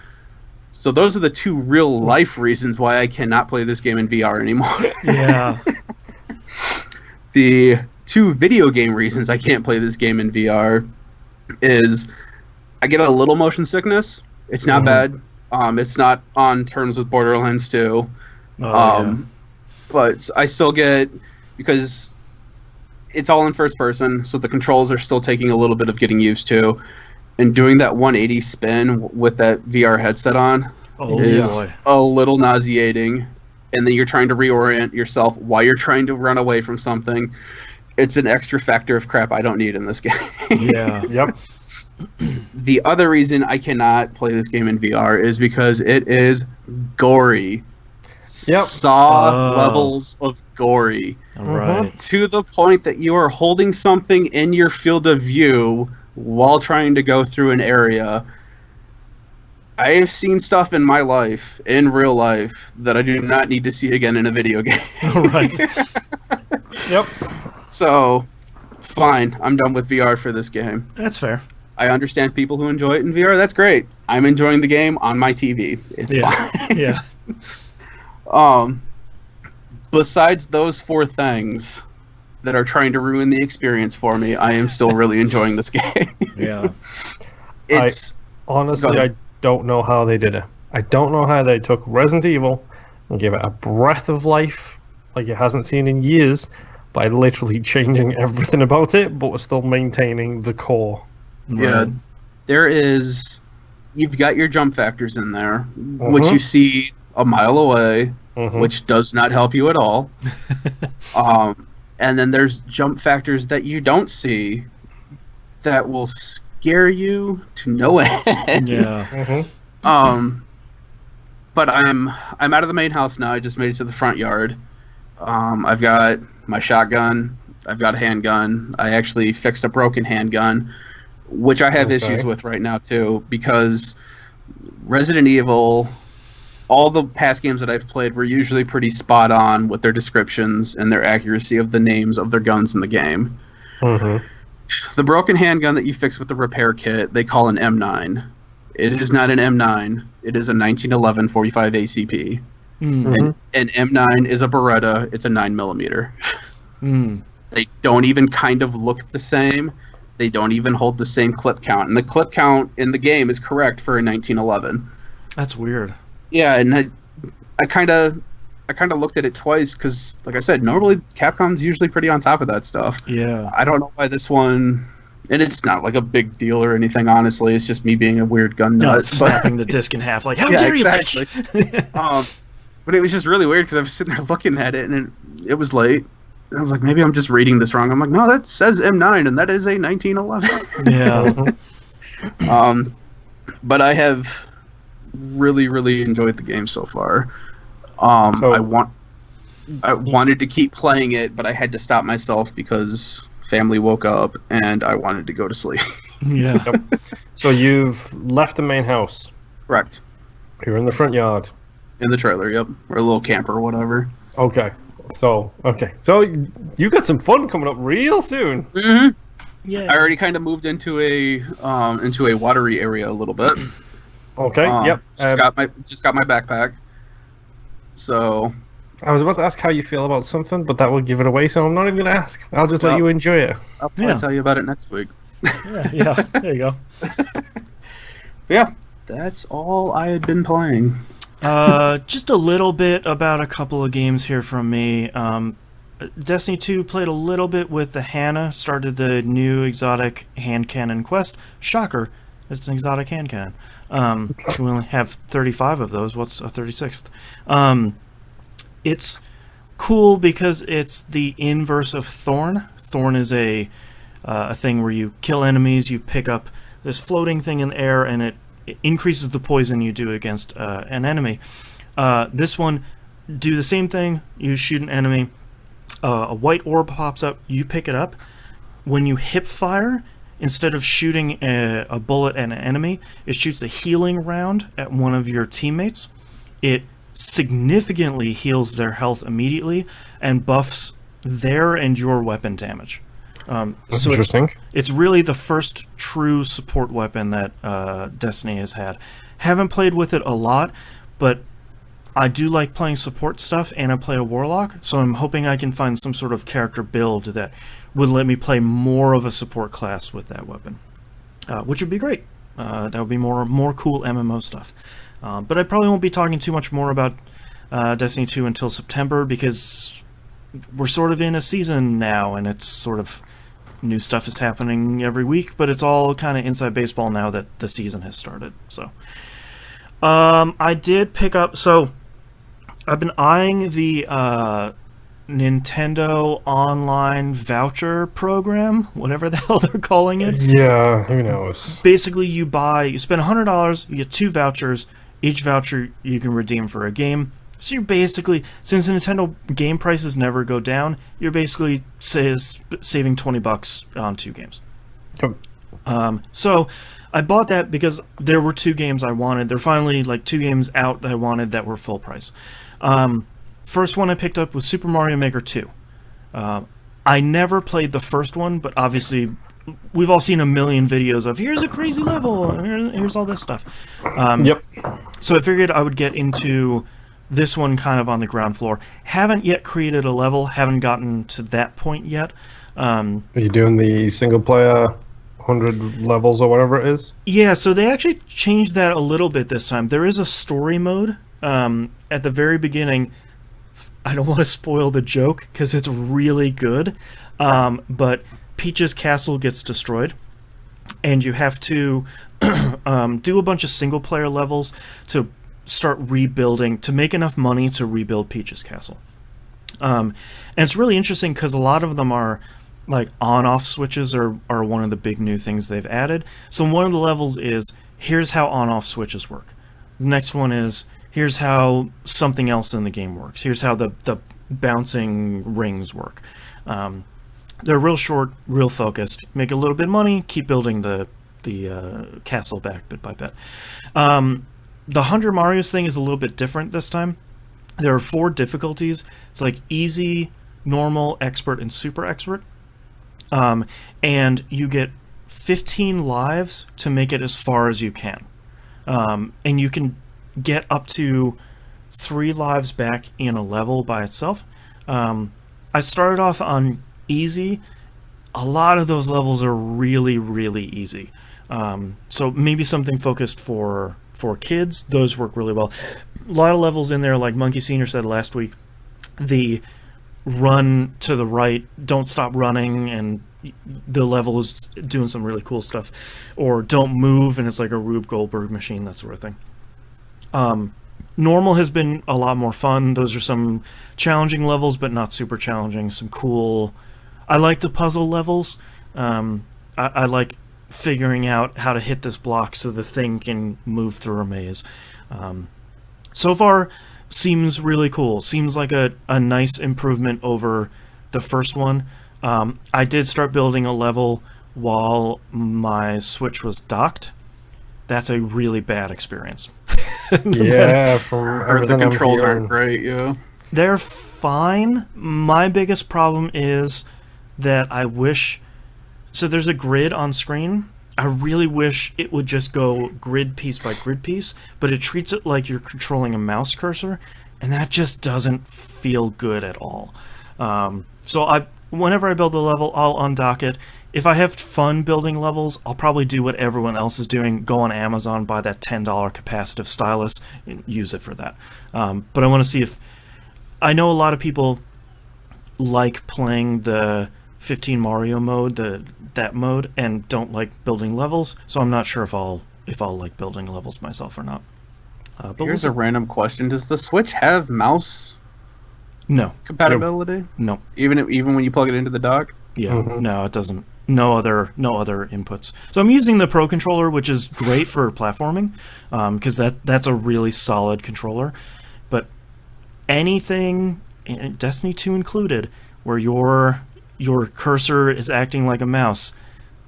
So those are the two real life reasons why I cannot play this game in VR anymore.
Yeah.
The two video game reasons I can't play this game in VR is I get a little motion sickness. It's not bad. It's not on terms with Borderlands 2. But I still get, because it's all in first person, so the controls are still taking a little bit of getting used to. And doing that 180 spin with that VR headset on is a little nauseating. And then you're trying to reorient yourself while you're trying to run away from something. It's an extra factor of crap I don't need in this game.
Yeah.
Yep.
The other reason I cannot play this game in VR is because it is gory.
Yep.
Saw levels of gory.
All right.
To the point that you are holding something in your field of view while trying to go through an area. I have seen stuff in my life, in real life, that I do not need to see again in a video game.
All right.
Yep.
So, fine. I'm done with VR for this game.
That's fair.
I understand people who enjoy it in VR. That's great. I'm enjoying the game on my TV. It's fine.
Yeah.
Besides those 4 things that are trying to ruin the experience for me, I am still really enjoying this game.
Yeah.
Honestly, I don't know how they did it. I don't know how they took Resident Evil and gave it a breath of life like it hasn't seen in years by literally changing everything about it, but we're still maintaining the core.
Yeah. You've got your jump factors in there, which you see a mile away, which does not help you at all. And then there's jump factors that you don't see that will scare you to no end.
Yeah.
But I'm out of the main house now. I just made it to the front yard. I've got my shotgun. I've got a handgun. I actually fixed a broken handgun, which I have issues with right now too, because Resident Evil, all the past games that I've played were usually pretty spot on with their descriptions and their accuracy of the names of their guns in the game. The broken handgun that you fix with the repair kit, they call an M9. It is not an M9. It is a 1911 45 ACP. And an M9 is a Beretta. It's a 9mm. They don't even kind of look the same. They don't even hold the same clip count. And the clip count in the game is correct for a 1911.
That's weird.
Yeah, and I kind of looked at it twice because, like I said, normally Capcom's usually pretty on top of that stuff.
Yeah.
I don't know why this one, and it's not like a big deal or anything, honestly. It's just me being a weird gun nut.
Snapping the disc in half, like, how dare you, bitch?
But it was just really weird because I was sitting there looking at it, and it was late. I was like, maybe I'm just reading this wrong. I'm like, no, that says M9, and that is a 1911.
Yeah.
But I have really, really enjoyed the game so far. I wanted to keep playing it, but I had to stop myself because family woke up and I wanted to go to sleep.
Yeah.
Yep. So you've left the main house.
Correct.
You're in the front yard.
In the trailer, yep. Or a little camper or whatever.
Okay. So you got some fun coming up real soon.
Mm-hmm.
Yeah.
I already kind of moved into a watery area a little bit.
Okay. Yep.
Just got my backpack. So
I was about to ask how you feel about something, but that would give it away, so I'm not even going to ask. I'll just let you enjoy it.
I'll probably tell you about it next week.
Yeah. There you go.
Yeah, that's all I had been playing.
Just a little bit about a couple of games here from me. Destiny 2 played a little bit with the Hannah, started the new exotic hand cannon quest. Shocker, it's an exotic hand cannon. We only have 35 of those. What's a 36th? It's cool because it's the inverse of Thorn. Thorn is a thing where you kill enemies, you pick up this floating thing in the air, and it increases the poison you do against an enemy. This one, do the same thing. You shoot an enemy, a white orb pops up, you pick it up. When you hip fire, instead of shooting a bullet at an enemy, it shoots a healing round at one of your teammates. It significantly heals their health immediately and buffs their and your weapon damage.
That's
so
interesting.
It's really the first true support weapon that Destiny has had. Haven't played with it a lot, but I do like playing support stuff, and I play a warlock, so I'm hoping I can find some sort of character build that would let me play more of a support class with that weapon, which would be great. That would be more cool MMO stuff. But I probably won't be talking too much more about Destiny 2 until September, because we're sort of in a season now, and it's sort of new stuff is happening every week, but it's all kind of inside baseball now that the season has started. So I did pick up, so I've been eyeing the Nintendo online voucher program, whatever the hell they're calling it.
Yeah, who knows?
Basically, you spend $100, you get 2 vouchers. Each voucher you can redeem for a game. So you're basically, since Nintendo game prices never go down, you're basically saving $20 on 2 games. So I bought that because there were 2 games I wanted. There are finally 2 games out that I wanted that were full price. First one I picked up was Super Mario Maker 2. I never played the first one, but obviously we've all seen a million videos of here's a crazy level, here's all this stuff.
Yep.
So I figured I would get into this one kind of on the ground floor. Haven't yet created a level, haven't gotten to that point yet.
Are you doing the single player 100 levels or whatever it is?
Yeah, so they actually changed that a little bit this time. There is a story mode at the very beginning. I don't want to spoil the joke because it's really good, but Peach's castle gets destroyed, and you have to do a bunch of single-player levels to start rebuilding, to make enough money to rebuild Peach's castle. And it's really interesting because a lot of them are on-off switches are one of the big new things they've added. So one of the levels is, here's how on-off switches work. The next one is, here's how something else in the game works. Here's how the bouncing rings work. They're real short, real focused. Make a little bit of money, keep building the castle back bit by bit. The 100 Marios thing is a little bit different this time. There are 4 difficulties. It's easy, normal, expert, and super expert. And you get 15 lives to make it as far as you can. And you can get up to 3 lives back in a level by itself. I started off on easy. A lot of those levels are really, really easy. So maybe something focused for kids. Those work really well. A lot of levels in there, like Monkey Senior said last week, the run to the right, don't stop running, and the level is doing some really cool stuff. Or don't move, and it's like a Rube Goldberg machine, that sort of thing. Normal has been a lot more fun. Those are some challenging levels, but not super challenging. Some cool... I like the puzzle levels. I like figuring out how to hit this block so the thing can move through a maze. So far, seems really cool. Seems like a nice improvement over the first one. I did start building a level while my Switch was docked. That's a really bad experience.
Yeah, from everything
the controls
I'm hearing.
aren't great, yeah.
They're fine. My biggest problem is that I wish... So there's a grid on screen. I really wish it would just go grid piece by grid piece, but it treats it like you're controlling a mouse cursor, and that just doesn't feel good at all. Whenever I build a level, I'll undock it. If I have fun building levels, I'll probably do what everyone else is doing, go on Amazon, buy that $10 capacitive stylus, and use it for that. But I want to see if... I know a lot of people like playing the 15 Mario mode, that mode, and don't like building levels, so I'm not sure if I'll like building levels myself or not. But
Here's a random question: does the Switch have mouse compatibility?
No.
Even when you plug it into the dock?
Yeah, no, it doesn't. No other inputs. So I'm using the Pro Controller, which is great for platforming, because that's a really solid controller. But anything, Destiny 2 included, where your cursor is acting like a mouse,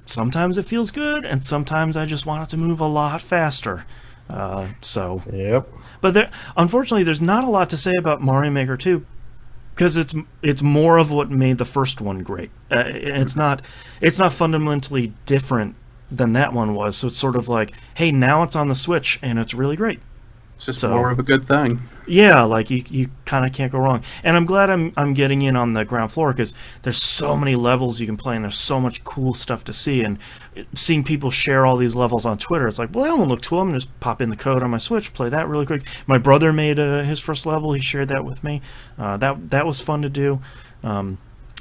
sometimes it feels good, and sometimes I just want it to move a lot faster.
Yep.
But unfortunately, there's not a lot to say about Mario Maker 2, because it's more of what made the first one great. It's not fundamentally different than that one was. So it's sort of like, hey, now it's on the Switch and it's really great.
It's just more of a good thing.
Yeah, like you kind of can't go wrong. And I'm glad I'm getting in on the ground floor, because there's so many levels you can play and there's so much cool stuff to see. And seeing people share all these levels on Twitter, it's like, well, that don't look cool. I'm going to just pop in the code on my Switch, play that really quick. My brother made his first level. He shared that with me. That was fun to do.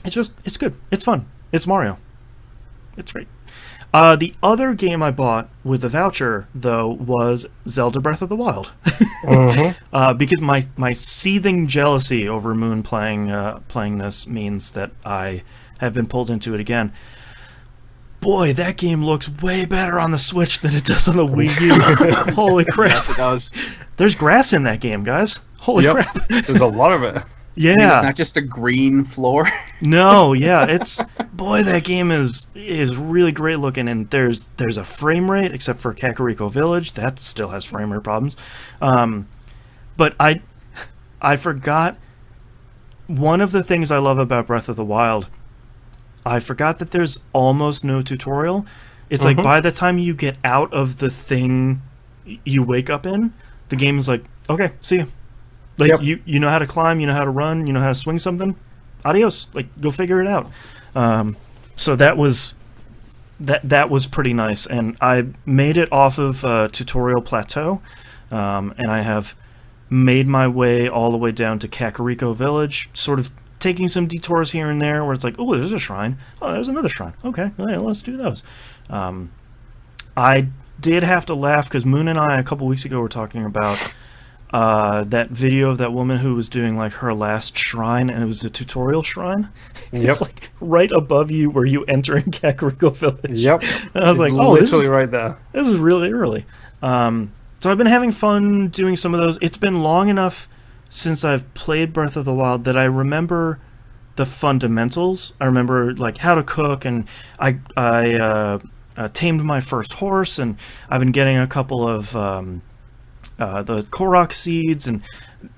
It's good. It's fun. It's Mario. It's great. The other game I bought with a voucher, though, was Zelda Breath of the Wild. Because my seething jealousy over Moon playing this means that I have been pulled into it again. Boy, that game looks way better on the Switch than it does on the Wii U. Holy crap.
Yes, it does.
There's grass in that game, guys. Holy crap.
There's a lot of it.
Yeah.
It's not just a green floor.
No, yeah, boy, that game is really great looking, and there's a frame rate, except for Kakariko Village, that still has frame rate problems. But I forgot one of the things I love about Breath of the Wild. I forgot that there's almost no tutorial. It's like by the time you get out of the thing you wake up in, the game is like, okay, see you. Like, you know how to climb, you know how to run, you know how to swing something. Adios. Like, go figure it out. So that was pretty nice, and I made it off of Tutorial Plateau, and I have made my way all the way down to Kakariko Village, sort of taking some detours here and there, where it's like, oh, there's a shrine. Oh, there's another shrine. Okay, well, let's do those. I did have to laugh, because Moon and I, a couple weeks ago, were talking about... that video of that woman who was doing like her last shrine, and it was a tutorial shrine. It's like right above you where you enter in Kakariko Village.
Yep.
And I was like, oh,
literally right there.
This is really early. So I've been having fun doing some of those. It's been long enough since I've played Breath of the Wild that I remember the fundamentals. I remember like how to cook, and I tamed my first horse, and I've been getting a couple of the Korok seeds, and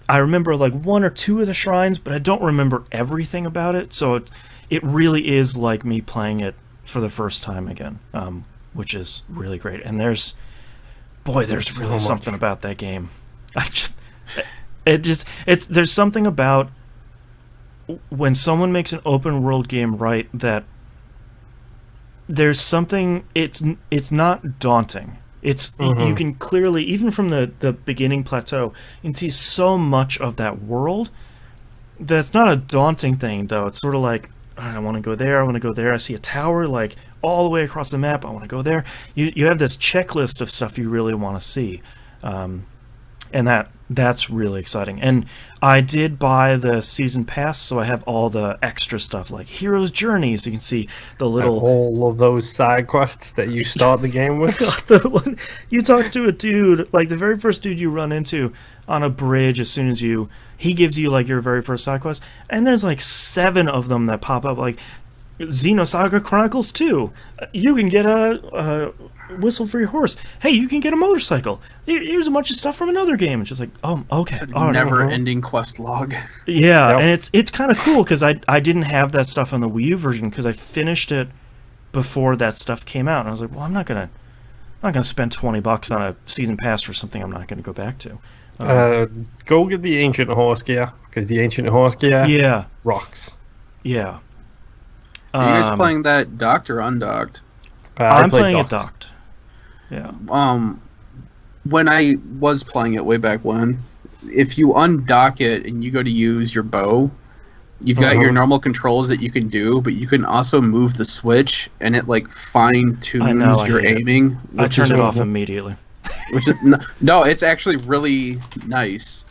I remember like one or two of the shrines, but I don't remember everything about it. So it really is like me playing it for the first time again, which is really great. And there's really something about that game. There's something about when someone makes an open world game right, that there's something, it's not daunting. It's you can clearly, even from the beginning plateau, you can see so much of that world. That's not a daunting thing, though. It's sort of like, I want to go there, I want to go there. I see a tower like all the way across the map. I want to go there. You have this checklist of stuff you really want to see, and That's really exciting. And I did buy the season pass, so I have all the extra stuff, like Hero's Journey, so you can see the little...
And all of those side quests that you start the game with.
You talk to a dude, like the very first dude you run into on a bridge as soon as he gives you like your very first side quest, and there's like 7 of them that pop up, like Xenosaga Chronicles 2. You can get a whistle for your horse. Hey, you can get a motorcycle. Here's a bunch of stuff from another game. It's just like, oh, okay.
It's a never-ending quest log.
Yeah,
Yep.
and it's kind of cool because I didn't have that stuff on the Wii U version because I finished it before that stuff came out, and I was like, well, I'm not gonna spend $20 on a season pass for something I'm not gonna go back to.
Go get the Ancient Horse gear, because the Ancient Horse gear rocks.
Yeah.
Are you guys playing that docked or undocked?
I'm playing it docked. Yeah.
When I was playing it way back when, if you undock it and you go to use your bow, you've got your normal controls that you can do, but you can also move the switch and it like fine tunes your aiming.
I turned it off immediately.
Which is no, it's actually really nice.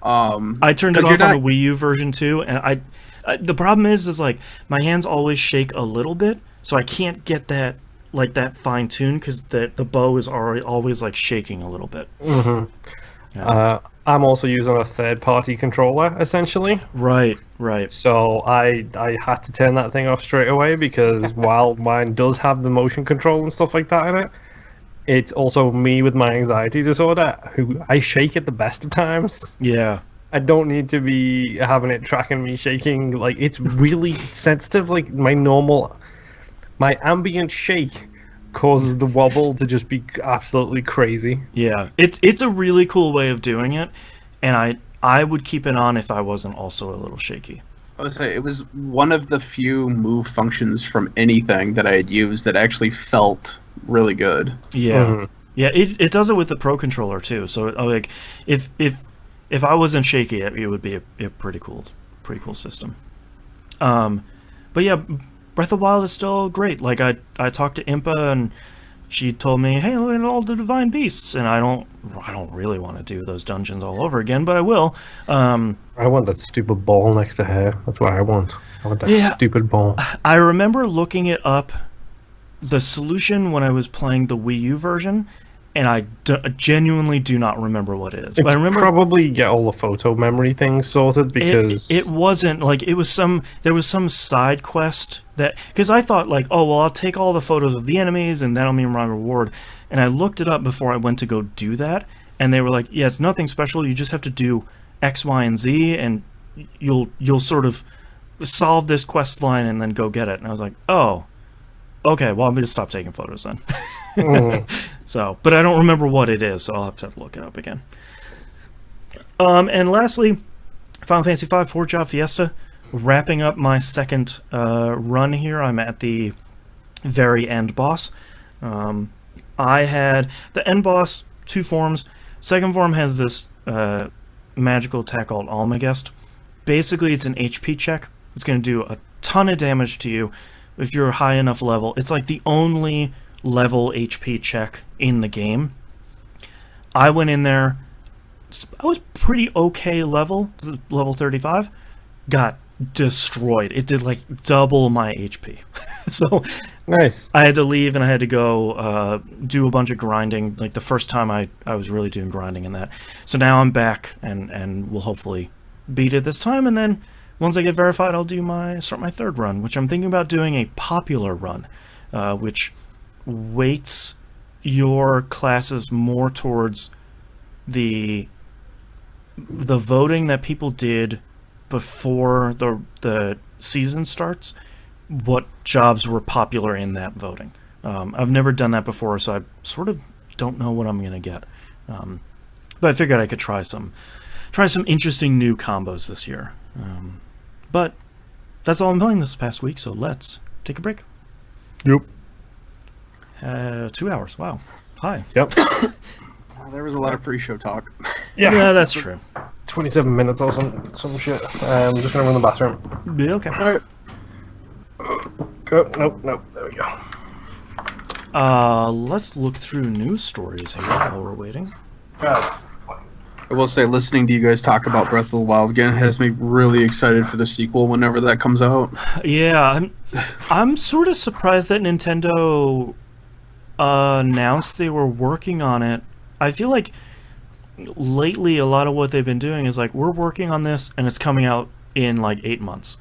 I turned it off on the Wii U version too, and I the problem is like my hands always shake a little bit, so I can't get that fine tune because the bow is always like shaking a little bit.
Mm-hmm.
Yeah.
I'm also using a third-party controller, essentially.
Right.
So I had to turn that thing off straight away because while mine does have the motion control and stuff like that in it, it's also me with my anxiety disorder who I shake at the best of times.
Yeah.
I don't need to be having it tracking me shaking. Like, it's really sensitive. Like, my ambient shake causes the wobble to just be absolutely crazy.
Yeah, it's a really cool way of doing it, and I would keep it on if I wasn't also a little shaky.
I would say it was one of the few move functions from anything that I had used that actually felt really good.
Yeah,
Mm-hmm.
Yeah, it does it with the Pro Controller too. So like if I wasn't shaky, it would be a pretty cool system. But yeah, Breath of the Wild is still great. Like I talked to Impa and she told me, "Hey, look at all the divine beasts," and I don't really want to do those dungeons all over again, but I will.
I want that stupid ball next to her. That's what I want. I want that stupid ball.
I remember looking it up, the solution when I was playing the Wii U version, and I genuinely do not remember what it is. But I remember
probably get all the photo memory things sorted because
it wasn't like there was some side quest that, because I thought like, oh well, I'll take all the photos of the enemies and that'll mean my reward. And I looked it up before I went to go do that, and they were like, yeah, it's nothing special. You just have to do X, Y, and Z, and you'll sort of solve this quest line and then go get it. And I was like, oh, okay, well, I'm going to stop taking photos then. So, but I don't remember what it is, so I'll have to look it up again. And lastly, Final Fantasy V Forge Out Fiesta. Wrapping up my second run here. I'm at the very end boss. I had the end boss, 2 forms. Second form has this magical attack called Almagest. Basically, it's an HP check. It's going to do a ton of damage to you if you're a high enough level. It's like the only level HP check in the game. I went in there, I was pretty okay level 35, got destroyed. It did like double my HP. So
nice.
I had to leave and I had to go do a bunch of grinding. Like the first time I was really doing grinding in that. So now I'm back and will hopefully beat it this time, and then once I get verified, I'll start my third run, which I'm thinking about doing a popular run, which weights your classes more towards the voting that people did before the season starts, what jobs were popular in that voting. I've never done that before, so I sort of don't know what I'm going to get. But I figured I could try some interesting new combos this year. But that's all I'm playing this past week, so let's take a break.
Yep.
2 hours. Wow. Hi.
Yep.
There was a lot of pre-show talk.
Yeah, that's true.
27 minutes or some shit. I'm just gonna run the bathroom.
Yeah, okay.
All right. Go. Nope. There we go.
Let's look through news stories here while we're waiting.
God.
I will say, listening to you guys talk about Breath of the Wild again has me really excited for the sequel whenever that comes out.
Yeah, I'm sort of surprised that Nintendo announced they were working on it. I feel like lately a lot of what they've been doing is like, we're working on this and it's coming out in like 8 months.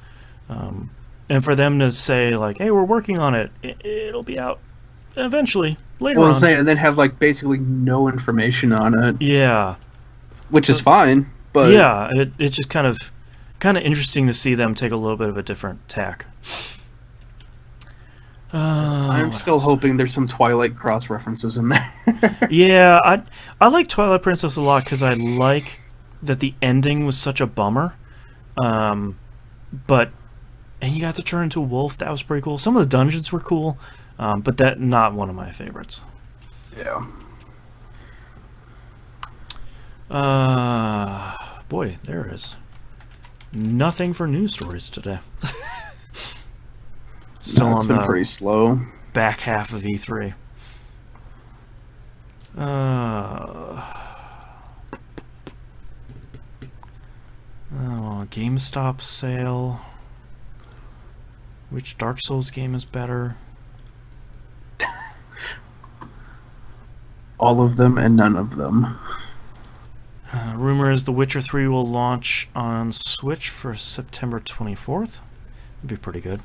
And for them to say like, hey, we're working on it, it'll be out eventually later on.
And then have like basically no information on it.
Yeah.
Which is fine, but
yeah, it's just kind of interesting to see them take a little bit of a different tack.
I'm still hoping there's some Twilight cross references in there.
Yeah, I like Twilight Princess a lot because I like that the ending was such a bummer. But you got to turn into a wolf. That was pretty cool. Some of the dungeons were cool, but that not one of my favorites.
Yeah.
Boy, there is nothing for news stories today. Still
no, it's been pretty slow.
Back half of E3. GameStop sale. Which Dark Souls game is better?
All of them and none of them.
Rumor is The Witcher 3 will launch on Switch for September 24th. That'd be pretty good.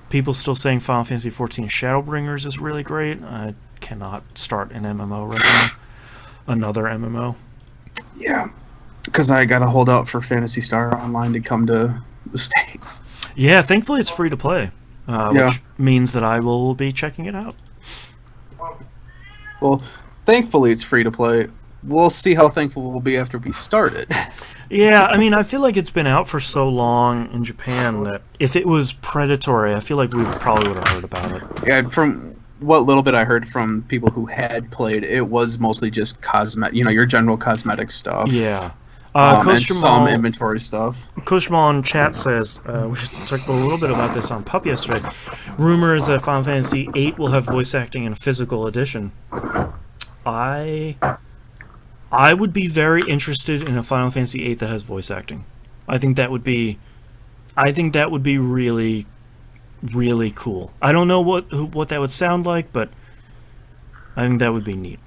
People still saying Final Fantasy XIV Shadowbringers is really great. I cannot start an MMO right now. Another MMO.
Yeah, because I gotta hold out for Phantasy Star Online to come to the States.
Yeah, thankfully it's free to play, which means that I will be checking it out.
Well, thankfully it's free to play. We'll see how thankful we'll be after we start it.
Yeah, I mean, I feel like it's been out for so long in Japan that if it was predatory, I feel like we probably would have heard about it.
Yeah, from what little bit I heard from people who had played, it was mostly just cosmetic, your general cosmetic stuff.
Yeah.
And some inventory stuff.
Kushmal in chat says, we talked a little bit about this on Pup yesterday. Rumor is that Final Fantasy VIII will have voice acting in a physical edition. I would be very interested in a Final Fantasy VIII that has voice acting. I think that would be really, really cool. I don't know what that would sound like, but I think that would be neat.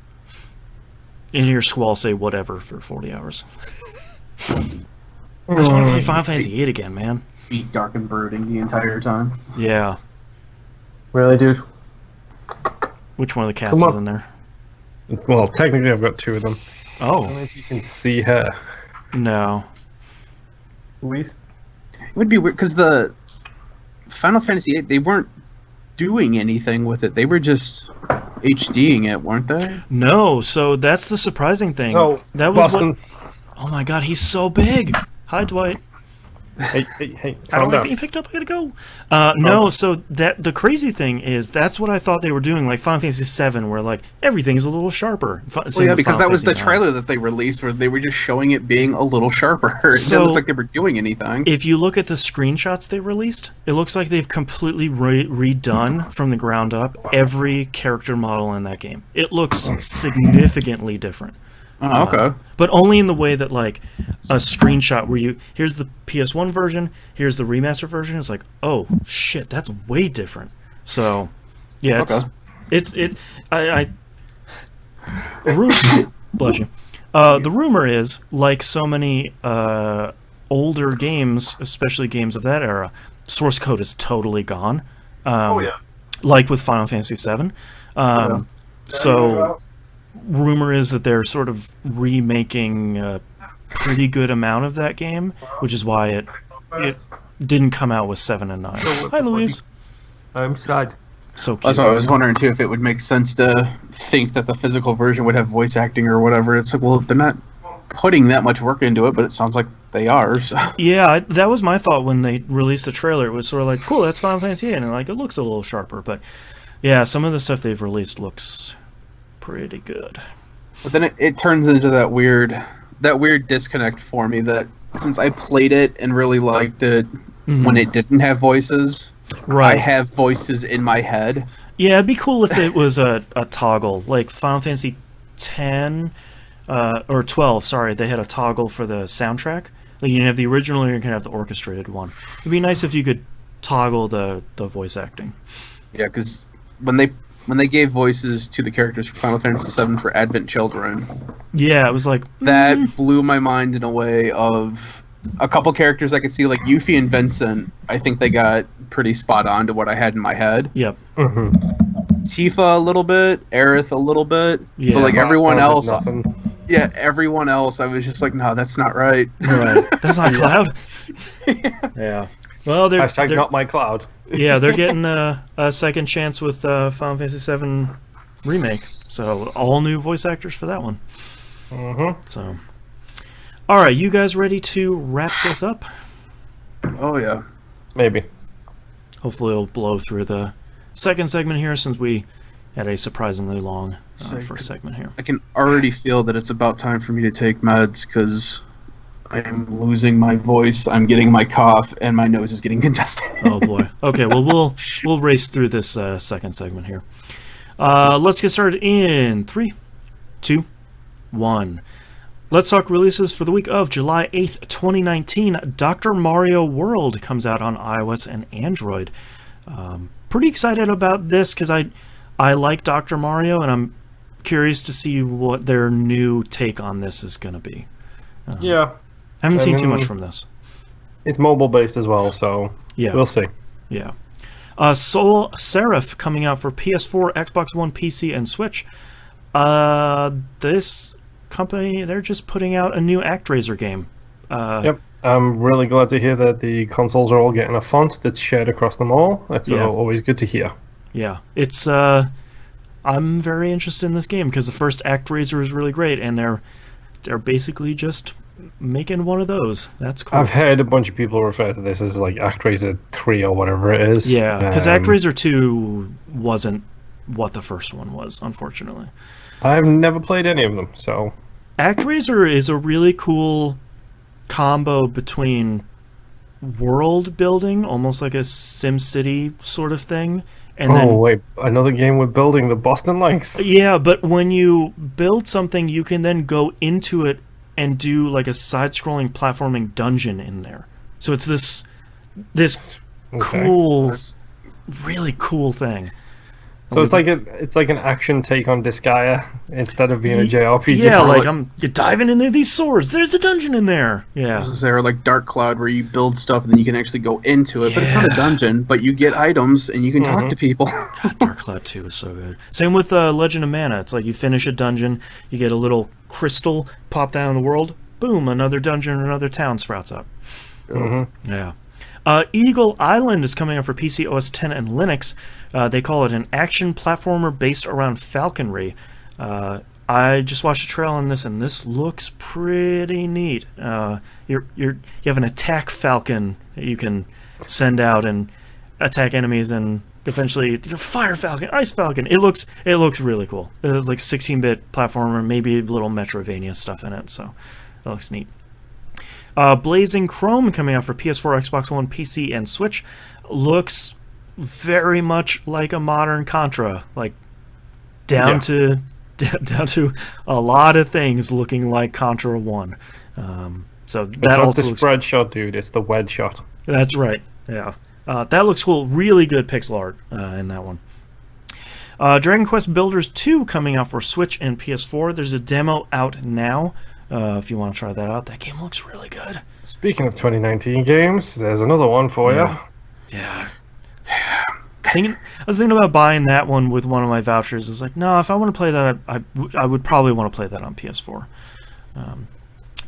And hear Squall say whatever for 40 hours. I just want to play Final Fantasy VIII again, man.
Be dark and brooding the entire time.
Yeah.
Really, dude?
Which one of the cats is in there?
Well, technically I've got two of them.
Oh.
I don't know if you can see her.
No.
Louise?
It would be weird, because the Final Fantasy VIII, they weren't doing anything with it. They were just HDing it, weren't they?
No, so that's the surprising thing.
So,
that was
Boston.
Oh my god, he's so big! Hi, Dwight.
Hey,
I don't like being picked up. I gotta go. No, so the crazy thing is that's what I thought they were doing, like Final Fantasy VII, where like everything's a little sharper.
Well, yeah, because that was the trailer that they released, where they were just showing it being a little sharper. It didn't look like they were doing anything.
If you look at the screenshots they released, it looks like they've completely redone from the ground up every character model in that game. It looks significantly different.
Oh, okay.
But only in the way that, like, a screenshot where here's the PS1 version, here's the remaster version. It's like, oh shit, that's way different. So, yeah, bless you. The rumor is, like so many older games, especially games of that era, source code is totally gone. Like with Final Fantasy VII. So. Rumor is that they're sort of remaking a pretty good amount of that game, which is why it didn't come out with 7 and 9. Hi, Louise.
I'm sad.
So cute.
That's what I was wondering too, if it would make sense to think that the physical version would have voice acting or whatever. It's like, well, they're not putting that much work into it, but it sounds like they are. So.
Yeah, that was my thought when they released the trailer. It was sort of like, cool, that's Final Fantasy VIII, and like it looks a little sharper. But yeah, some of the stuff they've released looks pretty good.
But then it turns into that weird disconnect for me, that since I played it and really liked it when it didn't have voices, I have voices in my head.
Yeah, it'd be cool if it was a toggle. Like Final Fantasy X or 12, sorry, they had a toggle for the soundtrack. Like you can have the original or you can have the orchestrated one. It'd be nice if you could toggle the voice acting.
Yeah, because when they gave voices to the characters for Final Fantasy VII for Advent Children,
yeah, it was like
that blew my mind in a way of a couple characters I could see, like Yuffie and Vincent. I think they got pretty spot on to what I had in my head.
Yep.
Tifa a little bit, Aerith a little bit,
Yeah.
but like everyone else,
Nothing.
yeah, everyone else, I was just like, no, that's not right.
Right. That's not Cloud. Yeah. Well, they're
Not my Cloud.
yeah, they're getting a second chance with Final Fantasy VII Remake. So all new voice actors for that one. So, all right, you guys ready to wrap this up?
Oh yeah,
Maybe.
Hopefully, it'll blow through the second segment here since we had a surprisingly long first segment here.
I can already feel that it's about time for me to take meds because I'm losing my voice. I'm getting my cough, and my nose is getting congested.
Oh boy. Okay, well we'll race through this second segment here. Let's get started in 3, 2, 1. Let's talk releases for the week of July 8th, 2019. Dr. Mario World comes out on iOS and Android. Pretty excited about this because I like Dr. Mario, and I'm curious to see what their new take on this is going to be.
Yeah.
I haven't seen too much from this.
It's mobile based as well, so
Yeah.
we'll see.
Yeah. Soul Seraph coming out for PS4, Xbox One, PC, and Switch. This company, they're just putting out a new ActRaiser game.
Yep. I'm really glad to hear that the consoles are all getting a font that's shared across them all. That's always good to hear.
Yeah. It's I'm very interested in this game because the first ActRaiser is really great, and they're basically just making one of those. That's cool.
I've heard a bunch of people refer to this as like ActRaiser 3 or whatever it is.
Yeah, because ActRaiser 2 wasn't what the first one was, unfortunately.
I've never played any of them, so...
ActRaiser is a really cool combo between world building, almost like a SimCity sort of thing, and
wait, another game with building the Boston likes?
Yeah, but when you build something, you can then go into it and do like a side-scrolling platforming dungeon in there. So it's this cool, really cool thing.
So it's like an action take on Disgaea instead of being a JRPG.
Yeah, like you're diving into these swords. There's a dungeon in there. Yeah.
Is there like Dark Cloud where you build stuff and then you can actually go into it, but it's not a dungeon. But you get items and you can talk to people.
God, Dark Cloud 2 is so good. Same with Legend of Mana. It's like you finish a dungeon, you get a little crystal pop down in the world. Boom, another dungeon or another town sprouts up. Yeah. Eagle Island is coming out for PC, OS X, and Linux. They call it an action platformer based around falconry. I just watched a trailer on this, and this looks pretty neat. You have an attack falcon that you can send out and attack enemies, and eventually fire falcon, ice falcon. It looks really cool. It's like 16-bit platformer, maybe a little Metrovania stuff in it, so it looks neat. Blazing Chrome coming out for PS4, Xbox One, PC, and Switch. Looks very much like a modern Contra, like down to a lot of things looking like Contra 1. So that
it's
also
not the spread shot, dude. It's the wedge shot.
That's right. Yeah, that looks cool. Really good pixel art in that one. Dragon Quest Builders 2 coming out for Switch and PS4. There's a demo out now. If you want to try that out, that game looks really good.
Speaking of 2019 games, there's another one for you.
Yeah. I was thinking about buying that one with one of my vouchers. It's like, no, if I want to play that, I would probably want to play that on PS4.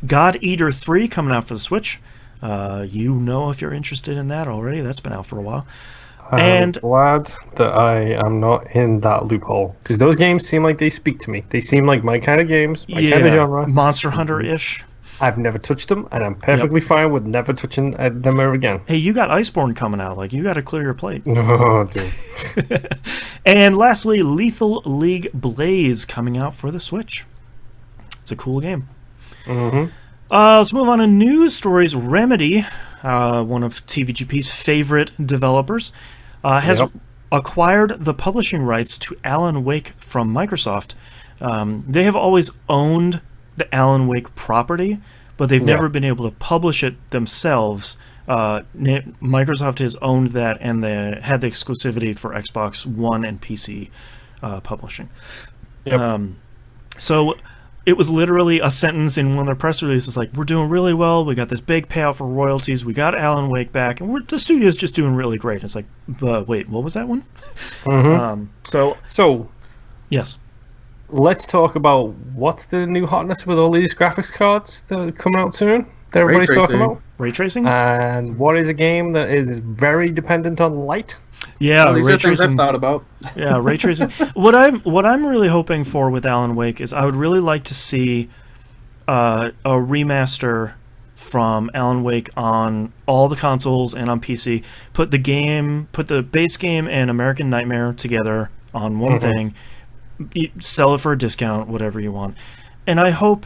God Eater 3 coming out for the Switch. If you're interested in that already. That's been out for a while.
I'm glad that I am not in that loophole, because those games seem like they speak to me. They seem like my kind of games, my kind of genre.
Monster Hunter-ish.
I've never touched them, and I'm perfectly fine with never touching them ever again.
Hey, you got Iceborne coming out. Like, you got to clear your plate.
Oh, dude.
And lastly, Lethal League Blaze coming out for the Switch. It's a cool game. Let's move on to news stories. Remedy, one of TVGP's favorite developers, has acquired the publishing rights to Alan Wake from Microsoft. They have always owned the Alan Wake property, but they've never been able to publish it themselves. Microsoft has owned that, and they had the exclusivity for Xbox One and PC publishing.
Yep.
So it was literally a sentence in one of their press releases like, we're doing really well, we got this big payout for royalties, we got Alan Wake back, and the studio's just doing really great. It's like, wait, what was that one?
So
yes.
Let's talk about what's the new hotness with all these graphics cards that are coming out soon that everybody's talking about.
Ray tracing?
And what is a game that is very dependent on light?
Yeah,
these
ray
are things
tracing.
I've thought about.
Yeah, ray tracing. What I'm really hoping for with Alan Wake is I would really like to see a remaster from Alan Wake on all the consoles and on PC. Put the base game and American Nightmare together on one thing. Sell it for a discount, whatever you want. And I hope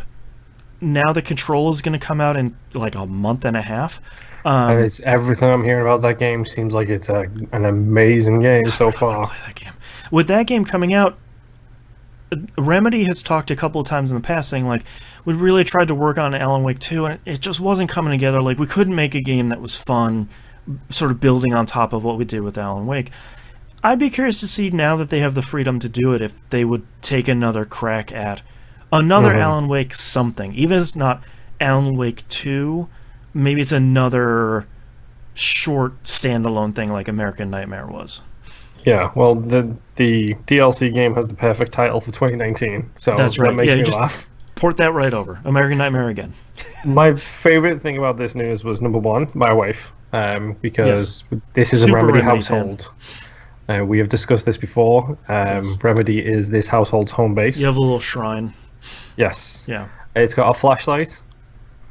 now the Control is going to come out in like a month and a half.
And it's everything I'm hearing about that game seems like it's an amazing game so far.
Play that game. With that game coming out, Remedy has talked a couple of times in the past saying like, we really tried to work on Alan Wake 2 and it just wasn't coming together. Like, we couldn't make a game that was fun, sort of building on top of what we did with Alan Wake. I'd be curious to see, now that they have the freedom to do it, if they would take another crack at another Alan Wake something. Even if it's not Alan Wake 2, maybe it's another short standalone thing like American Nightmare was.
Yeah, well, the DLC game has the perfect title for 2019, so
that's right.
That makes me
just
laugh.
Port that right over. American Nightmare again.
My favorite thing about this news was, number one, my wife, because this is
Super
a Remedy
Remedy
household. We have discussed this before. Remedy is this household's home base.
You have a little shrine.
Yes.
Yeah.
It's got a flashlight.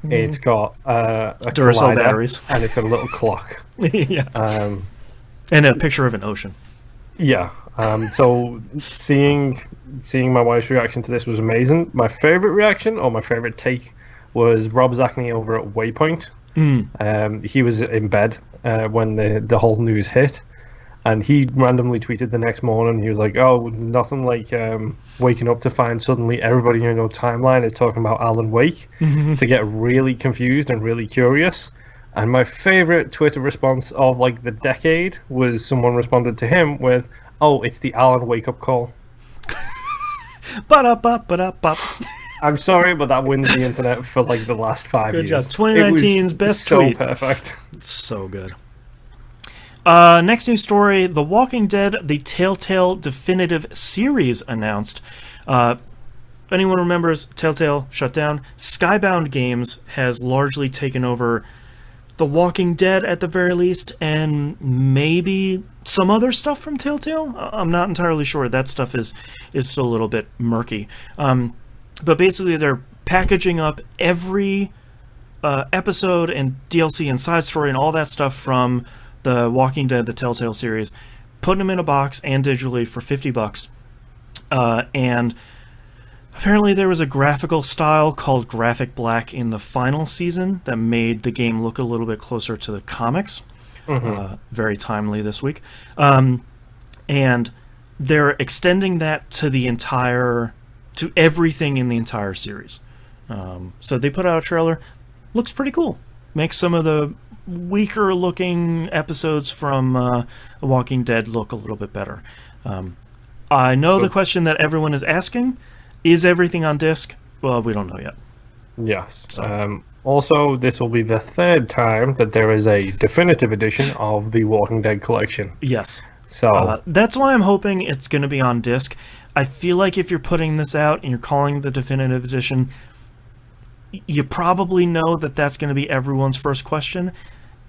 It's got a
Duracell
collider,
batteries.
and it's got a little clock.
Yeah. And a picture of an ocean.
Yeah. So seeing my wife's reaction to this was amazing. My favorite reaction, or my favorite take, was Rob Zachney over at Waypoint. He was in bed when the whole news hit, and he randomly tweeted the next morning. He was like, "Oh, nothing like waking up to find suddenly everybody in your timeline is talking about Alan Wake," to get really confused and really curious. And my favorite Twitter response of like the decade was someone responded to him with, "Oh, it's the Alan wake-up call."
Ba-da-ba-ba-da-ba.
I'm sorry, but that wins the internet for like the last 5
Good
years.
job. 2019's best tweet.
So perfect.
It's so good. Next news story, The Walking Dead, the Telltale Definitive Series announced. Anyone remembers Telltale shut down? Skybound Games has largely taken over The Walking Dead at the very least, and maybe some other stuff from Telltale? I'm not entirely sure. That stuff is still a little bit murky. But basically they're packaging up every episode and DLC and side story and all that stuff from The Walking Dead, the Telltale series, putting them in a box and digitally for $50. And apparently there was a graphical style called Graphic Black in the final season that made the game look a little bit closer to the comics. Very timely this week. And they're extending that to everything in the entire series. So they put out a trailer. Looks pretty cool. Makes some of the weaker looking episodes from The Walking Dead look a little bit better. I know the question that everyone is asking, is everything on disc? Well, we don't know yet.
Yes.
So.
Also, this will be the third time that there is a definitive edition of the Walking Dead collection.
Yes.
So
that's why I'm hoping it's going to be on disc. I feel like if you're putting this out and you're calling it the definitive edition, you probably know that that's going to be everyone's first question.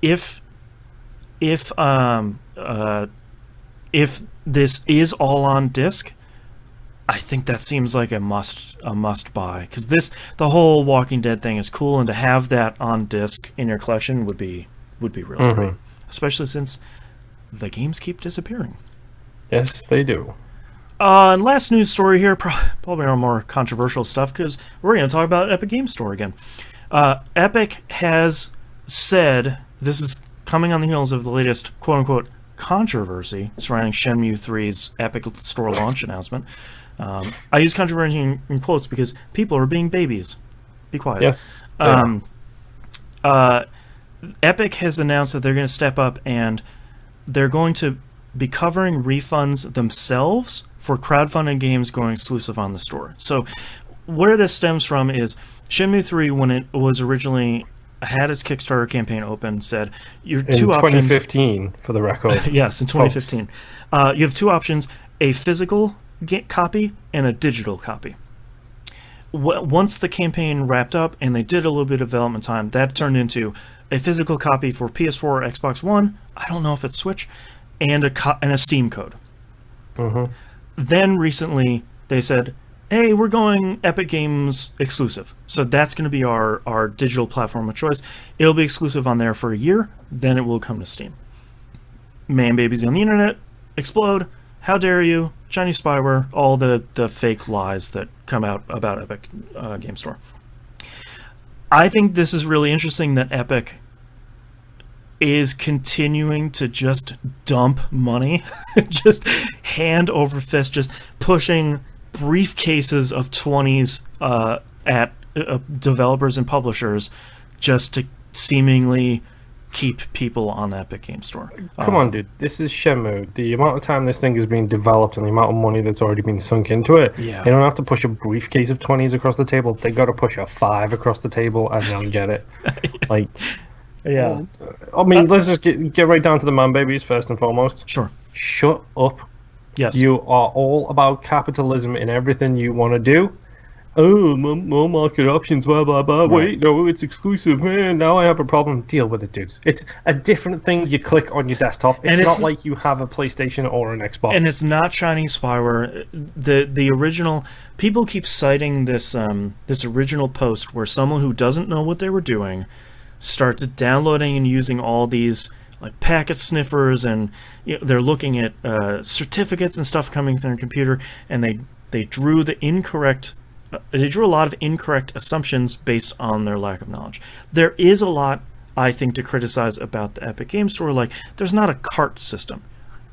If this is all on disc, I think that seems like a must buy, because the whole Walking Dead thing is cool, and to have that on disc in your collection would be really great, especially since the games keep disappearing.
Yes, they do.
And last news story here, probably our more controversial stuff, because we're going to talk about Epic Games Store again. Epic has said, this is coming on the heels of the latest quote-unquote controversy surrounding Shenmue 3's Epic Store launch announcement. I use controversy in quotes because people are being babies. Be quiet.
Yes.
Epic has announced that they're going to step up and they're going to be covering refunds themselves for crowdfunded games going exclusive on the store. So where this stems from is Shenmue 3, when it was originally had its Kickstarter campaign open, said your two options.
In 2015, for the record.
Yes, in 2015. You have two options: a physical copy and a digital copy. Once the campaign wrapped up and they did a little bit of development time, that turned into a physical copy for PS4 or Xbox One. I don't know if it's Switch, and a Steam code.
Mm-hmm.
Then recently they said, hey, we're going Epic Games exclusive. So that's going to be our digital platform of choice. It'll be exclusive on there for a year, then it will come to Steam. Man babies on the internet explode. How dare you? Chinese spyware, all the fake lies that come out about Epic Game Store. I think this is really interesting that Epic is continuing to just dump money, just hand over fist, just pushing briefcases of 20s at developers and publishers just to seemingly keep people on the Epic Game Store.
Come on, dude. This is Shenmue. The amount of time this thing is being developed and the amount of money that's already been sunk into it,
Yeah.
They don't have to push a briefcase of 20s across the table. They got to push a 5 across the table and they'll get it. Like,
Yeah.
I mean, let's just get right down to the man babies first and foremost.
Sure.
Shut up.
Yes.
You are all about capitalism in everything you want to do. Oh, more market options, blah, blah, blah.
Right.
Wait, no, it's exclusive, man. Now I have a problem. Deal with it, dudes. It's a different thing you click on your desktop. It's not like you have a PlayStation or an Xbox.
And it's not Chinese spyware. The original... People keep citing this this original post where someone who doesn't know what they were doing starts downloading and using all these like packet sniffers, and they're looking at certificates and stuff coming through their computer, and they drew the incorrect... They drew a lot of incorrect assumptions based on their lack of knowledge. There is a lot, I think, to criticize about the Epic Game Store. Like, there's not a cart system.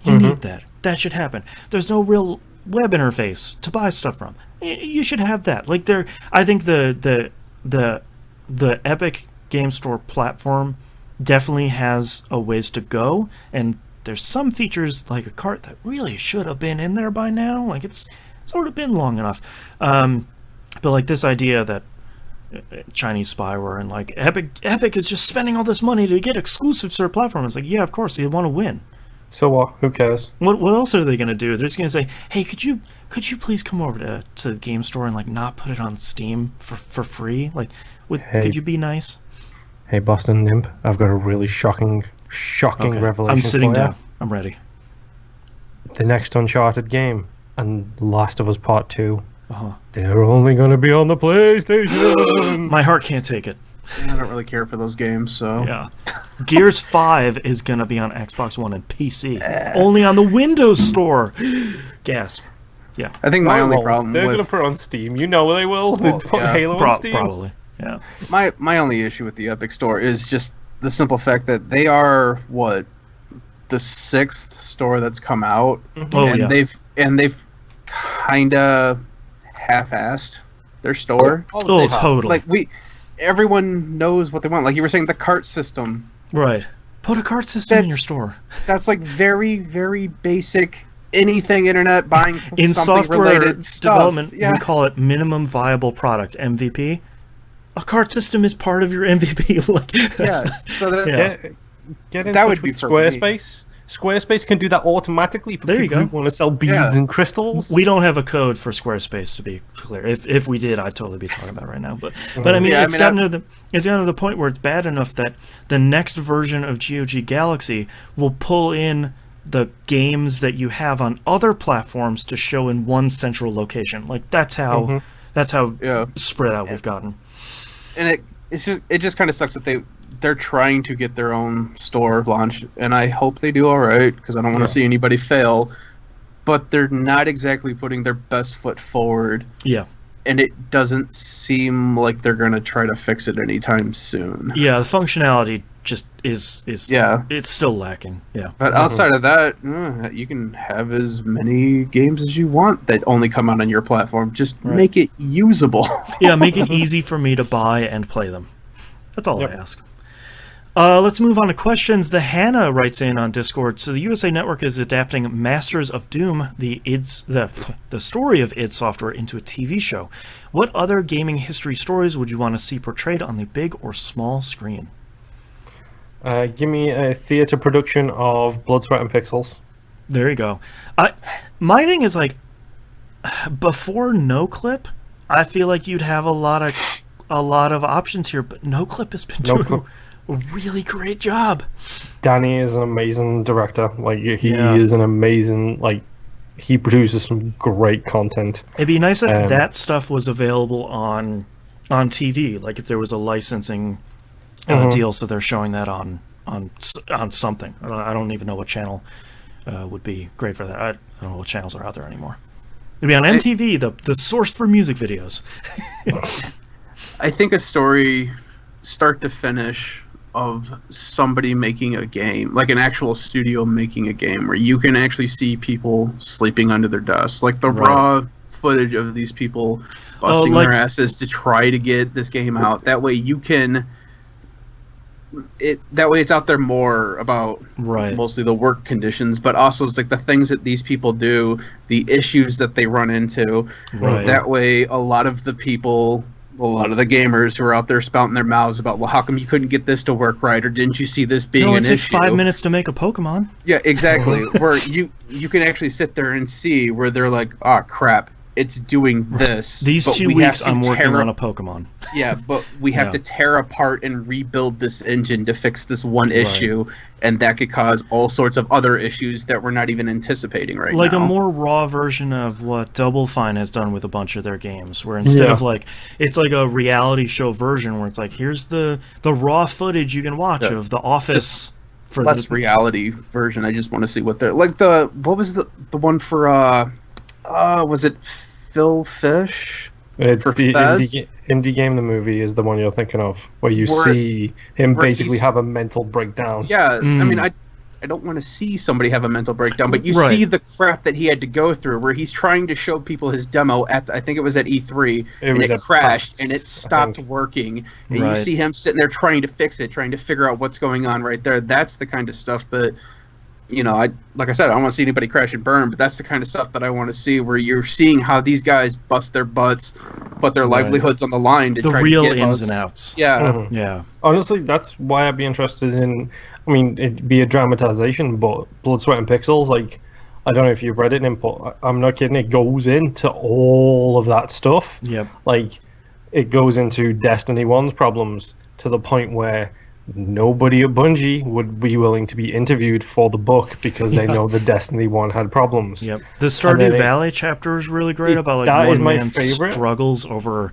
You need that. That should happen. There's no real web interface to buy stuff from. You should have that. Like, I think the Epic Game Store platform definitely has a ways to go, and there's some features like a cart that really should have been in there by now. Like, it's sort of been long enough. But like this idea that Chinese spyware and like Epic is just spending all this money to get exclusives to their platform. It's like, yeah, of course they want to win.
So what? Who cares?
What else are they going to do? They're just going to say, hey, could you please come over to the game store and like not put it on Steam for free? Like, could you be nice?
Hey, Boston Nymph, I've got a really shocking revelation.
I'm sitting
for you.
down. I'm ready.
The next Uncharted game and Last of Us Part 2.
Uh-huh.
They're only going to be on the PlayStation.
My heart can't take it.
I don't really care for those games, so...
Yeah. Gears 5 is going to be on Xbox One and PC. Only on the Windows Store. Gas. Yeah.
I think my only problem
They're
with...
going to put it on Steam. You know they will. They put Halo on Steam.
Probably. Yeah.
My only issue with the Epic Store is just the simple fact that they are, the 6th store that's come out.
Oh,
and
yeah.
they've kind of half-assed their store.
Oh, totally.
Like, everyone knows what they want. Like you were saying, the cart system.
Right. Put a cart system in your store.
That's like very, very basic, anything internet buying
in
something
software
related
development,
stuff. Yeah.
we call it minimum viable product, MVP. A cart system is part of your MVP. Like,
So
Get in
that
touch
would be
with
for
Squarespace. Squarespace can do that automatically for
There you
people
go.
who want to sell beads and crystals.
We don't have a code for Squarespace, to be clear. If we did, I'd totally be talking about it right now. But I mean, it's gotten to the point where it's bad enough that the next version of GOG Galaxy will pull in the games that you have on other platforms to show in one central location. Like that's how spread out we've gotten.
And it just kind of sucks that they're trying to get their own store launched, and I hope they do all right because I don't want to see anybody fail. But they're not exactly putting their best foot forward.
Yeah.
And it doesn't seem like they're going to try to fix it anytime soon.
Yeah, the functionality just is
Yeah.
it's still lacking. Yeah.
But outside of that, you can have as many games as you want that only come out on your platform. Just make it usable.
Yeah, make it easy for me to buy and play them. That's all I ask. Let's move on to questions. The Hannah writes in on Discord. So the USA Network is adapting Masters of Doom, the story of id Software, into a TV show. What other gaming history stories would you want to see portrayed on the big or small screen?
Give me a theater production of Blood, Sweat, and Pixels.
There you go. My thing is, like, before NoClip, I feel like you'd have a lot of options here, but NoClip has been doing a really great job.
Danny is an amazing director. Like, he is an amazing, like, he produces some great content.
It'd be nice if that stuff was available on TV, like if there was a licensing deal, so they're showing that on something. I don't even know what channel would be great for that. I don't know what channels are out there anymore. It'd be on MTV, the source for music videos.
I think a story, start to finish, of somebody making a game, like an actual studio making a game, where you can actually see people sleeping under their desks, like the raw footage of these people busting their asses to try to get this game out. That way you can that way it's out there more about mostly the work conditions, but also it's like the things that these people do, the issues that they run into. That way a lot of the gamers who are out there spouting their mouths about, well, how come you couldn't get this to work right, or didn't you see this being an issue?
It takes 5 minutes to make a Pokemon.
Yeah, exactly. Where you can actually sit there and see where they're like, oh crap, it's doing this.
These 2 weeks I'm working on a Pokemon.
Yeah, but we have to tear apart and rebuild this engine to fix this one issue, and that could cause all sorts of other issues that we're not even anticipating right now.
Like a more raw version of what Double Fine has done with a bunch of their games, where instead of like, it's like a reality show version where it's like, here's the raw footage you can watch of The Office.
For less reality version. I just want to see what they're like. What was the one for was it Phil Fish?
It's the indie game. The movie is the one you're thinking of, where you see him basically have a mental breakdown.
Yeah, I mean, I don't want to see somebody have a mental breakdown, but you see the crap that he had to go through, where he's trying to show people his demo at I think it was at E3, and it crashed and it stopped working, and you see him sitting there trying to fix it, trying to figure out what's going on right there. That's the kind of stuff that, you know, like I said, I don't want to see anybody crash and burn, but that's the kind of stuff that I want to see, where you're seeing how these guys bust their butts, put their livelihoods on the line to try to get
real ins and outs.
Yeah.
Yeah.
Honestly, that's why I'd be interested in, I mean, it'd be a dramatization, but Blood, Sweat, and Pixels, like, I don't know if you've read it, but I'm not kidding, it goes into all of that stuff.
Yep.
Like, it goes into Destiny 1's problems to the point where nobody at Bungie would be willing to be interviewed for the book because they know the Destiny 1 had problems.
Yep. The Stardew Valley chapter is really great about like one man's struggles over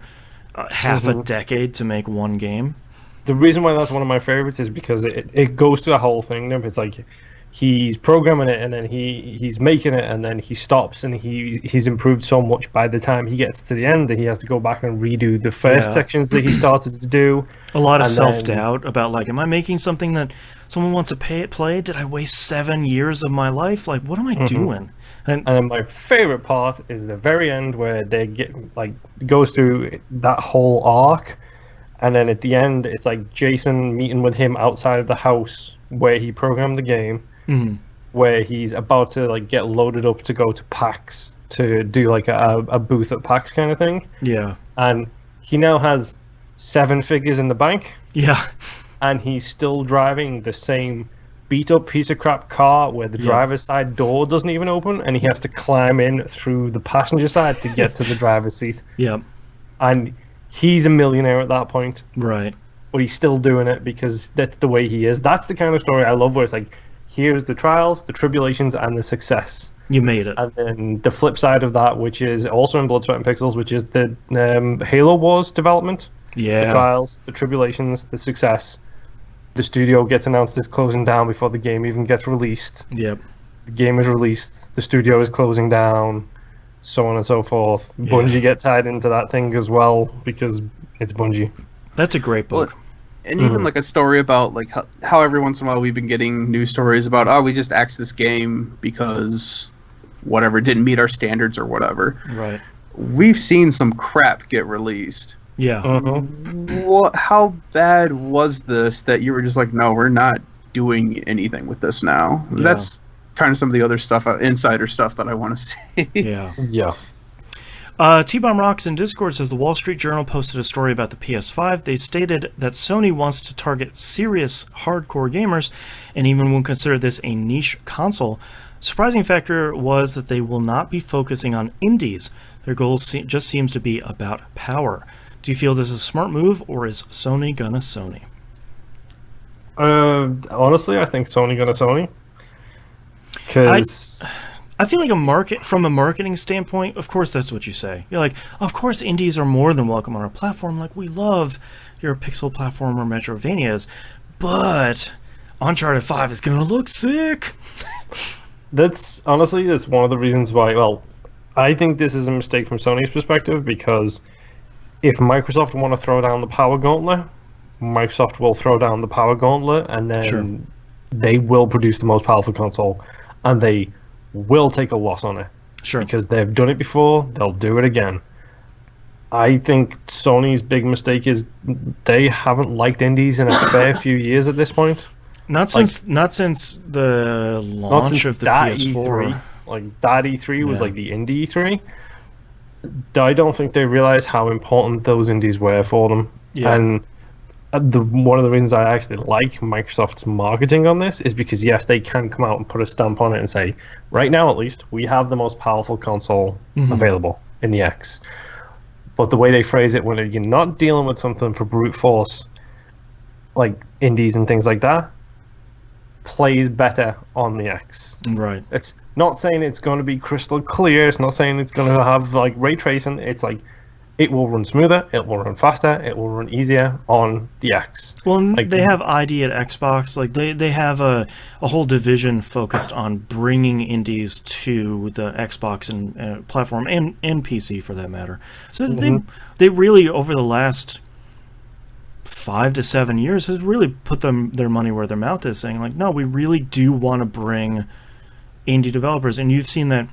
half a decade to make one game.
The reason why that's one of my favorites is because it goes through the whole thing. It's like he's programming it, and then he's making it, and then he stops, and he's improved so much by the time he gets to the end that he has to go back and redo the first sections that he started to do.
A lot of self-doubt about, like, am I making something that someone wants to play? Did I waste 7 years of my life? Like, what am I doing?
And then my favorite part is the very end, where they goes through that whole arc, and then at the end it's like Jason meeting with him outside of the house where he programmed the game. Where he's about to like get loaded up to go to PAX to do like a booth at PAX kind of thing.
Yeah.
And he now has 7 figures in the bank.
Yeah.
And he's still driving the same beat up piece of crap car where the driver's side door doesn't even open, and he has to climb in through the passenger side to get to the driver's seat.
Yep.
And he's a millionaire at that point.
Right.
But he's still doing it because that's the way he is. That's the kind of story I love, where it's like, here's the trials, the tribulations, and the success.
You made it.
And then the flip side of that, which is also in Blood, Sweat, and Pixels, which is the Halo Wars development.
Yeah.
The trials, the tribulations, the success. The studio gets announced as closing down before the game even gets released.
Yep.
The game is released, the studio is closing down, so on and so forth. Bungie get tied into that thing as well because it's Bungie.
That's a great book.
And even like a story about like how every once in a while we've been getting news stories about, oh, we just axed this game because whatever didn't meet our standards or whatever.
Right.
We've seen some crap get released.
Yeah.
How bad was this that you were just like, no, we're not doing anything with this now?
Yeah.
That's kind of some of the other stuff, insider stuff that I want to see.
Yeah. T-Bomb Rocks in Discord says the Wall Street Journal posted a story about the PS5. They stated that Sony wants to target serious hardcore gamers and even will consider this a niche console. Surprising factor was that they will not be focusing on indies. Their goal just seems to be about power. Do you feel this is a smart move, or is Sony gonna Sony?
Honestly, I think Sony gonna Sony. Because
I feel like from a marketing standpoint, of course that's what you say. You're like, of course indies are more than welcome on our platform. Like, we love your pixel platformer Metrovanias, but Uncharted 5 is gonna look sick.
That's one of the reasons why. Well, I think this is a mistake from Sony's perspective, because if Microsoft want to throw down the power gauntlet, Microsoft will throw down the power gauntlet, and then they will produce the most powerful console, and they will take a loss on it.
Sure.
Because they've done it before, they'll do it again. I think Sony's big mistake is they haven't liked indies in a fair few years at this point.
Not since the launch of the PS4.
E3. Like, that E3 was like the indie E3. I don't think they realized how important those indies were for them.
Yeah.
And one of the reasons I actually like Microsoft's marketing on this is because, yes, they can come out and put a stamp on it and say, right now at least, we have the most powerful console available in the X. But the way they phrase it, when you're not dealing with something for brute force, like indies and things like that, plays better on the X.
Right.
It's not saying it's going to be crystal clear. It's not saying it's going to have like ray tracing. It's like it will run smoother, it will run faster, it will run easier on the X.
Well,
like,
they have ID at Xbox. Like they have a whole division focused on bringing indies to the Xbox and platform and PC for that matter. So they really, over the last 5 to 7 years, has really put their money where their mouth is, saying like, no, we really do want to bring indie developers. And you've seen that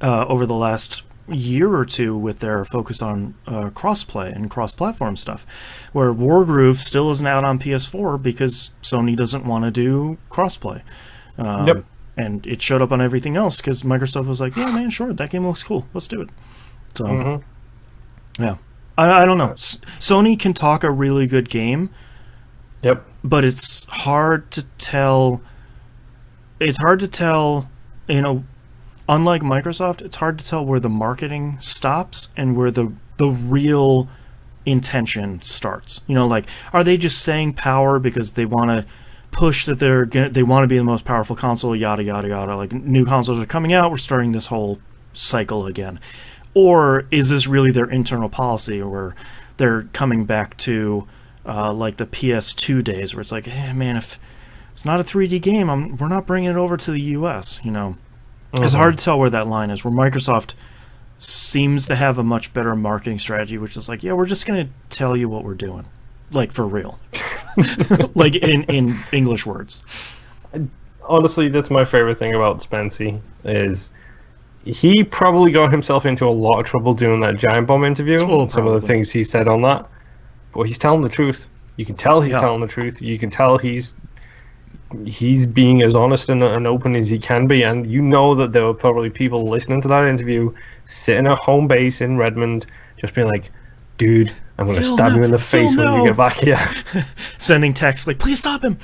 over the last year or two with their focus on crossplay and cross-platform stuff, where Wargroove still isn't out on PS4 because Sony doesn't want to do crossplay. And it showed up on everything else because Microsoft was like, yeah, man, sure, that game looks cool, let's do it. So yeah, I don't know. Sony can talk a really good game, but it's hard to tell. Unlike Microsoft, it's hard to tell where the marketing stops and where the real intention starts. You know, like, are they just saying power because they want to push that they want to be the most powerful console, yada yada yada, like new consoles are coming out, we're starting this whole cycle again? Or is this really their internal policy, where they're coming back to like the PS2 days, where it's like, hey man, if it's not a 3D game, we're not bringing it over to the US, you know? It's hard to tell where that line is, where Microsoft seems to have a much better marketing strategy, which is like, yeah, we're just going to tell you what we're doing. Like, for real. Like, in English words.
Honestly, that's my favorite thing about Spency, is he probably got himself into a lot of trouble doing that Giant Bomb interview. Some of the things he said on that. But he's telling the truth. You can tell he's telling the truth. You can tell he's being as honest and open as he can be, and you know that there were probably people listening to that interview sitting at home base in Redmond just being like, dude, I'm going to stab you in the face when you get back here.
Sending texts like, please stop him.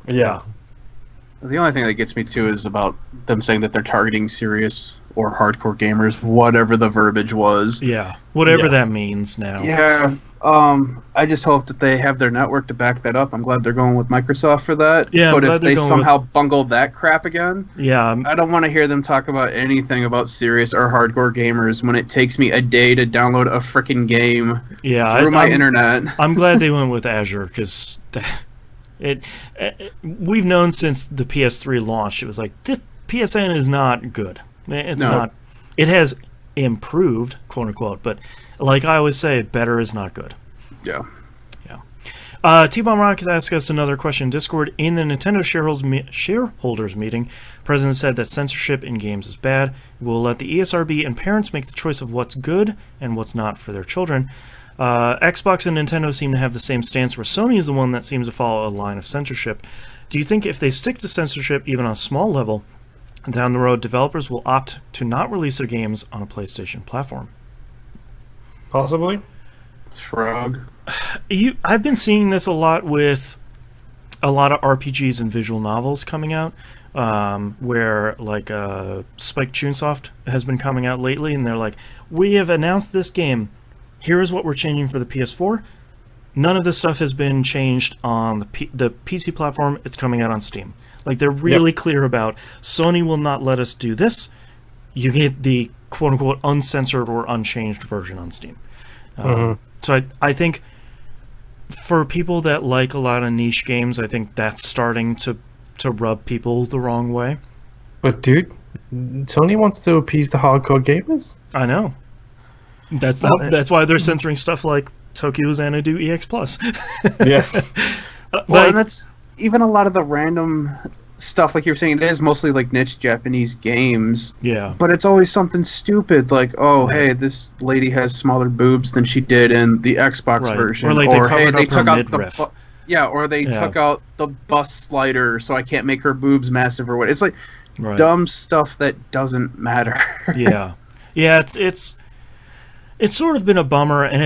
Yeah.
The only thing that gets me too is about them saying that they're targeting serious or hardcore gamers, whatever the verbiage was.
Yeah, whatever that means now.
Yeah. I just hope that they have their network to back that up. I'm glad they're going with Microsoft for that.
Yeah,
but if they somehow bungle that crap again, I don't want to hear them talk about anything about serious or hardcore gamers when it takes me a day to download a freaking game through my internet.
I'm glad they went with Azure, because we've known since the PS3 launch, it was like, this PSN is not good. It's not. It has improved, quote unquote, but like I always say, better is not good.
Yeah.
T-Bomb Rock has asked us another question in Discord. In the Nintendo shareholders meeting, President said that censorship in games is bad. We'll let the ESRB and parents make the choice of what's good and what's not for their children. Xbox and Nintendo seem to have the same stance, where Sony is the one that seems to follow a line of censorship. Do you think if they stick to censorship, even on a small level, down the road, developers will opt to not release their games on a PlayStation platform?
Possibly.
Shrug.
I've been seeing this a lot with a lot of RPGs and visual novels coming out, where like Spike Chunsoft has been coming out lately, and they're like, we have announced this game. Here is what we're changing for the PS4. None of this stuff has been changed on the PC platform. It's coming out on Steam. Like, they're really clear about, Sony will not let us do this. You get the quote-unquote uncensored or unchanged version on Steam. So I think for people that like a lot of niche games, I think that's starting to rub people the wrong way.
But dude, Sony wants to appease the hardcore gamers.
I know. That's why they're censoring stuff like Tokyo Xanadu EX Plus.
Yes.
Well, and that's even a lot of the random stuff, like you were saying, it is mostly like niche Japanese games.
Yeah.
But it's always something stupid, like, oh, hey, this lady has smaller boobs than she did in the Xbox version.
Or like
hey, they took out
midriff.
they took out the bus slider, so I can't make her boobs massive or what. It's like dumb stuff that doesn't matter.
Yeah. It's sort of been a bummer, and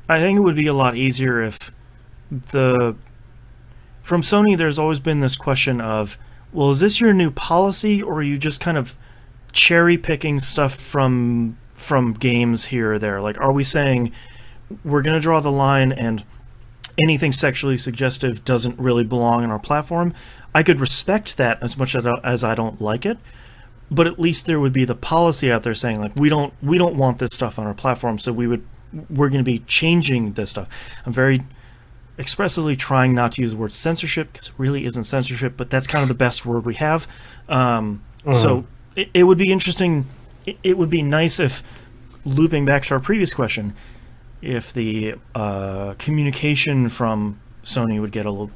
I think it would be a lot easier if from Sony, there's always been this question of, well, is this your new policy, or are you just kind of cherry-picking stuff from games here or there? Like, are we saying we're going to draw the line and anything sexually suggestive doesn't really belong on our platform? I could respect that as much as I don't like it, but at least there would be the policy out there saying, like, we don't want this stuff on our platform, so we're going to be changing this stuff. I'm very expressly trying not to use the word censorship, because it really isn't censorship, but that's kind of the best word we have. So it would be interesting. It would be nice if, looping back to our previous question, if the communication from Sony would get a little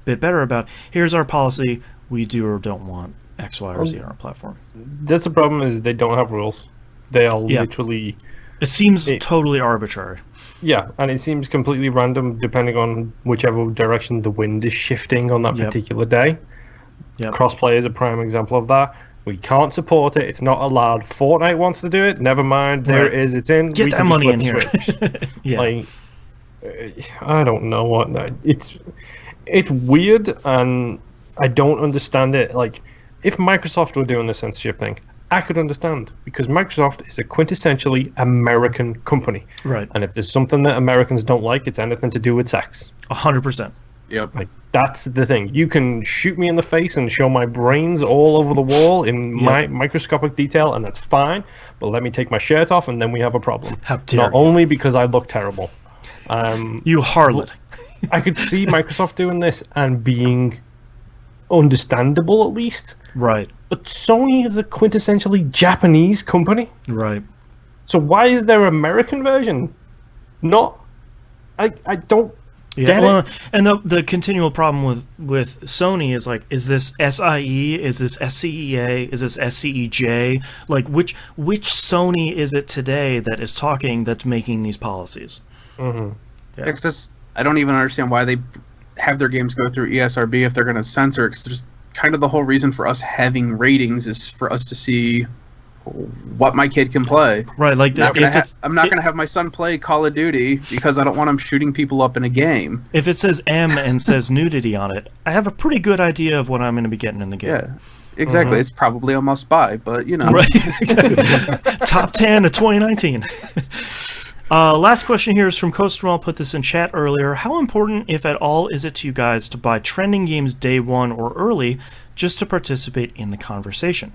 bit better about, here's our policy, we do or don't want X, Y, or Z on our platform.
That's the problem, is they don't have rules. They are literally...
It seems totally arbitrary.
Yeah, and it seems completely random depending on whichever direction the wind is shifting on that particular day. Crossplay is a prime example of that. We can't support it. It's not allowed. Fortnite wants to do it. Never mind. There it is. It's in.
Get that money in here.
Like, I don't know what. It's weird, and I don't understand it. Like, if Microsoft were doing the censorship thing, I could understand, because Microsoft is a quintessentially American company.
Right.
And if there's something that Americans don't like, it's anything to do with sex.
100%.
Yep.
Like, that's the thing. You can shoot me in the face and show my brains all over the wall in my microscopic detail, and that's fine. But let me take my shirt off, and then we have a problem.
How dare
Not only because I look terrible.
You harlot.
I could see Microsoft doing this and being understandable, at least.
Right.
But Sony is a quintessentially Japanese company.
Right.
So why is there an American version? I don't get it.
And the continual problem with Sony is, like, is this SIE? Is this SCEA? Is this SCEJ? Like, which Sony is it today that is that's making these policies?
Because I don't even understand why they have their games go through ESRB if they're going to censor, because there's kind of the whole reason for us having ratings is for us to see what my kid can play.
Right, like
I'm not going to have my son play Call of Duty because I don't want him shooting people up in a game.
If it says M and says nudity on it, I have a pretty good idea of what I'm going to be getting in the game.
Yeah, exactly. It's probably a must-buy, but you know.
Right. Top 10 of 2019. Last question here is from Coaster. I'll put this in chat earlier. How important, if at all, is it to you guys to buy trending games day one or early just to participate in the conversation?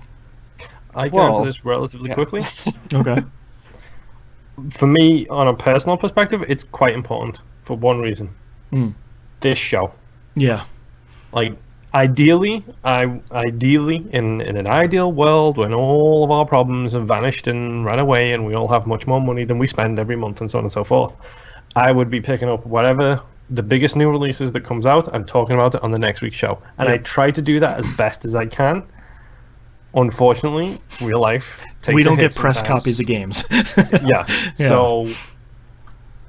I can answer this relatively quickly.
Okay.
For me, on a personal perspective, it's quite important for one reason. This show.
Yeah.
Like, ideally, in an ideal world, when all of our problems have vanished and ran away and we all have much more money than we spend every month and so on and so forth, I would be picking up whatever the biggest new releases that comes out and talking about it on the next week's show. And I try to do that as best as I can. Unfortunately, real life takes
we don't
a hit
get press
sometimes.
copies of games.
Yeah. So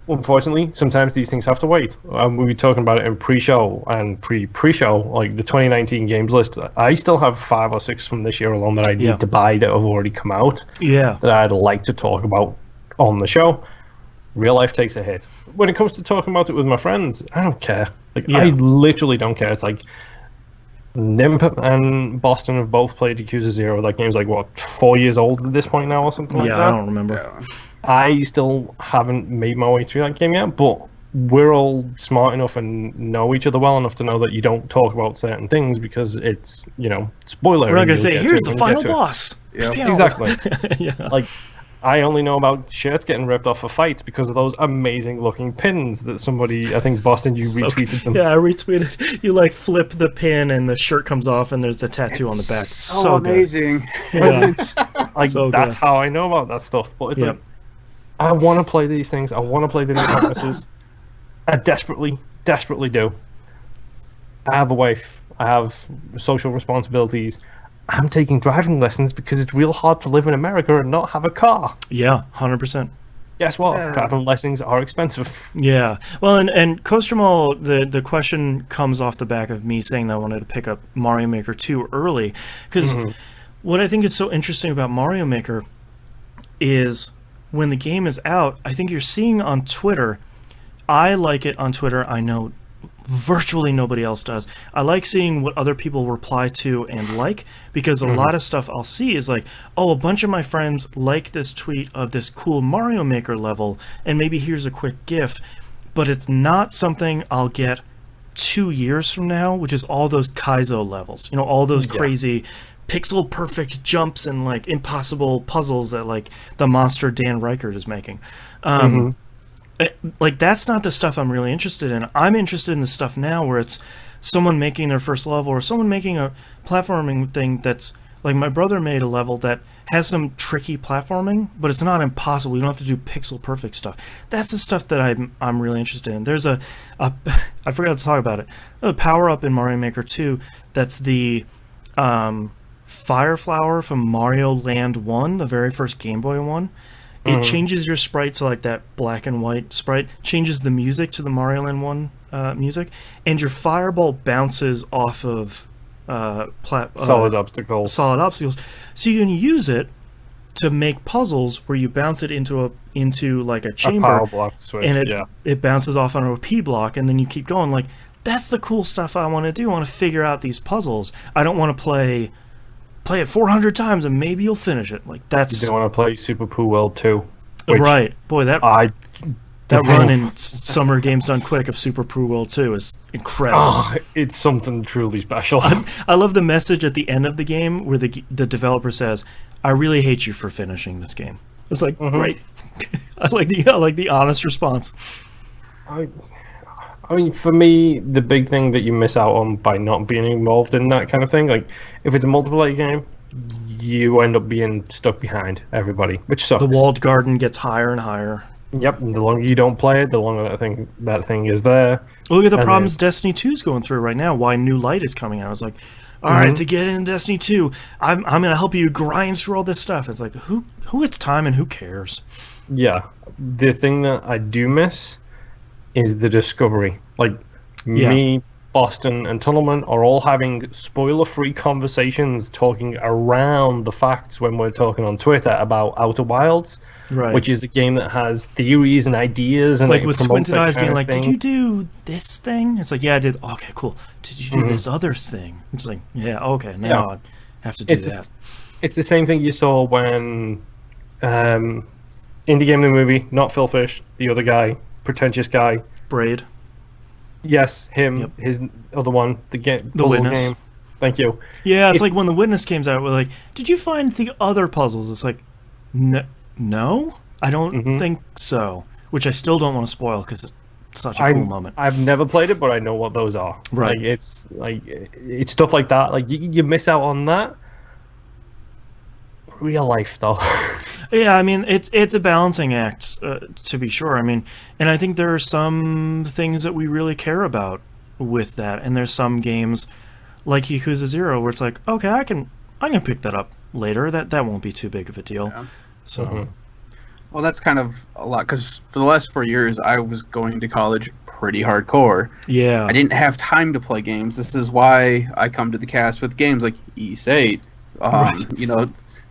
unfortunately, sometimes these things have to wait. We'll be talking about it in pre-show and pre-show, like the 2019 games list. I still have 5 or 6 from this year alone that I need to buy that have already come out.
Yeah.
That I'd like to talk about on the show. Real life takes a hit. When it comes to talking about it with my friends, I don't care. I literally don't care. It's like Nimp and Boston have both played Yakuza 0. That game's like, what, 4 years old at this point now or something like that?
Yeah, I don't remember.
Yeah.
I still haven't made my way through that game yet, but we're all smart enough and know each other well enough to know that you don't talk about certain things because it's, spoiler.
We're not going to say, here's the final boss.
Yeah, exactly. Like, I only know about shirts getting ripped off for fights because of those amazing looking pins that somebody, I think Boston, you retweeted them.
Yeah, I retweeted. You flip the pin and the shirt comes off and there's the tattoo on the back. So
amazing.
Yeah.
That's how I know about that stuff. But it's I want to play these things. I want to play the new conferences. I desperately do. I have a wife. I have social responsibilities. I'm taking driving lessons because it's real hard to live in America and not have a car.
Yeah, 100%.
Guess what? Driving lessons are expensive.
Yeah. Well, and Kostromol, the question comes off the back of me saying that I wanted to pick up Mario Maker 2 early. Because what I think is so interesting about Mario Maker is when the game is out, I think you're seeing on Twitter, I like it on Twitter, I know virtually nobody else does. I like seeing what other people reply to and like, because a lot of stuff I'll see is like, oh, a bunch of my friends like this tweet of this cool Mario Maker level, and maybe here's a quick GIF, but it's not something I'll get 2 years from now, which is all those Kaizo levels, all those crazy pixel perfect jumps and impossible puzzles that the monster Dan Reichert is making. That's not the stuff I'm really interested in. I'm interested in the stuff now where it's someone making their first level or someone making a platforming thing that's like my brother made a level that has some tricky platforming, but it's not impossible. You don't have to do pixel perfect stuff. That's the stuff that I'm really interested in. There's I forgot to talk about it. A power up in Mario Maker 2 that's the Fire Flower from Mario Land 1, the very first Game Boy one. It changes your sprite to that black and white sprite, changes the music to the Mario Land 1 music, and your fireball bounces off of
solid obstacles.
So you can use it to make puzzles where you bounce it into a chamber,
power block switch,
and it bounces off on a P block, and then you keep going. That's the cool stuff I want to do. I want to figure out these puzzles. I don't want to play it 400 times and maybe you'll finish it. That's...
You don't want to play Super Pooh World 2.
Right. Boy, that run in Summer Games Done Quick of Super Pooh World 2 is incredible.
Oh, it's something truly special.
I love the message at the end of the game where the developer says, I really hate you for finishing this game. It's great. I like the honest response.
I mean, for me, the big thing that you miss out on by not being involved in that kind of thing, if it's a multiplayer game, you end up being stuck behind everybody, which sucks.
The walled garden gets higher and higher.
Yep, and the longer you don't play it, the longer that thing is there.
Look at the problems Destiny 2 is going through right now, why New Light is coming out. I was like, all right, to get into Destiny 2, I'm going to help you grind through all this stuff. It's who it's time and who cares?
Yeah, the thing that I do miss is the discovery. Me, Boston, and Tunnelman are all having spoiler-free conversations talking around the facts when we're talking on Twitter about Outer Wilds, which is a game that has theories and ideas and
with squinted eyes being did you do this thing? It's yeah, I did. Okay, cool. Did you do this other thing? It's yeah, okay, now I have to do that.
It's the same thing you saw when Indie Game the Movie, not Phil Fish, the other guy, pretentious guy.
Braid.
Yes, him, his other one, the
Witness.
Game. Thank you.
Yeah, it's when The Witness came out, we're did you find the other puzzles? It's no, I don't think so. Which I still don't want to spoil because it's such a cool moment.
I've never played it, but I know what those are.
Right.
It's stuff like that. You miss out on that. Real life, though.
Yeah, I mean, it's a balancing act, to be sure. I mean, and I think there are some things that we really care about with that, and there's some games like Yakuza 0 where it's like, okay, I can pick that up later. That won't be too big of a deal.
Yeah.
So,
Well, that's kind of a lot because for the last 4 years, I was going to college pretty hardcore.
yeah,
I didn't have time to play games. This is why I come to the cast with games like VIII,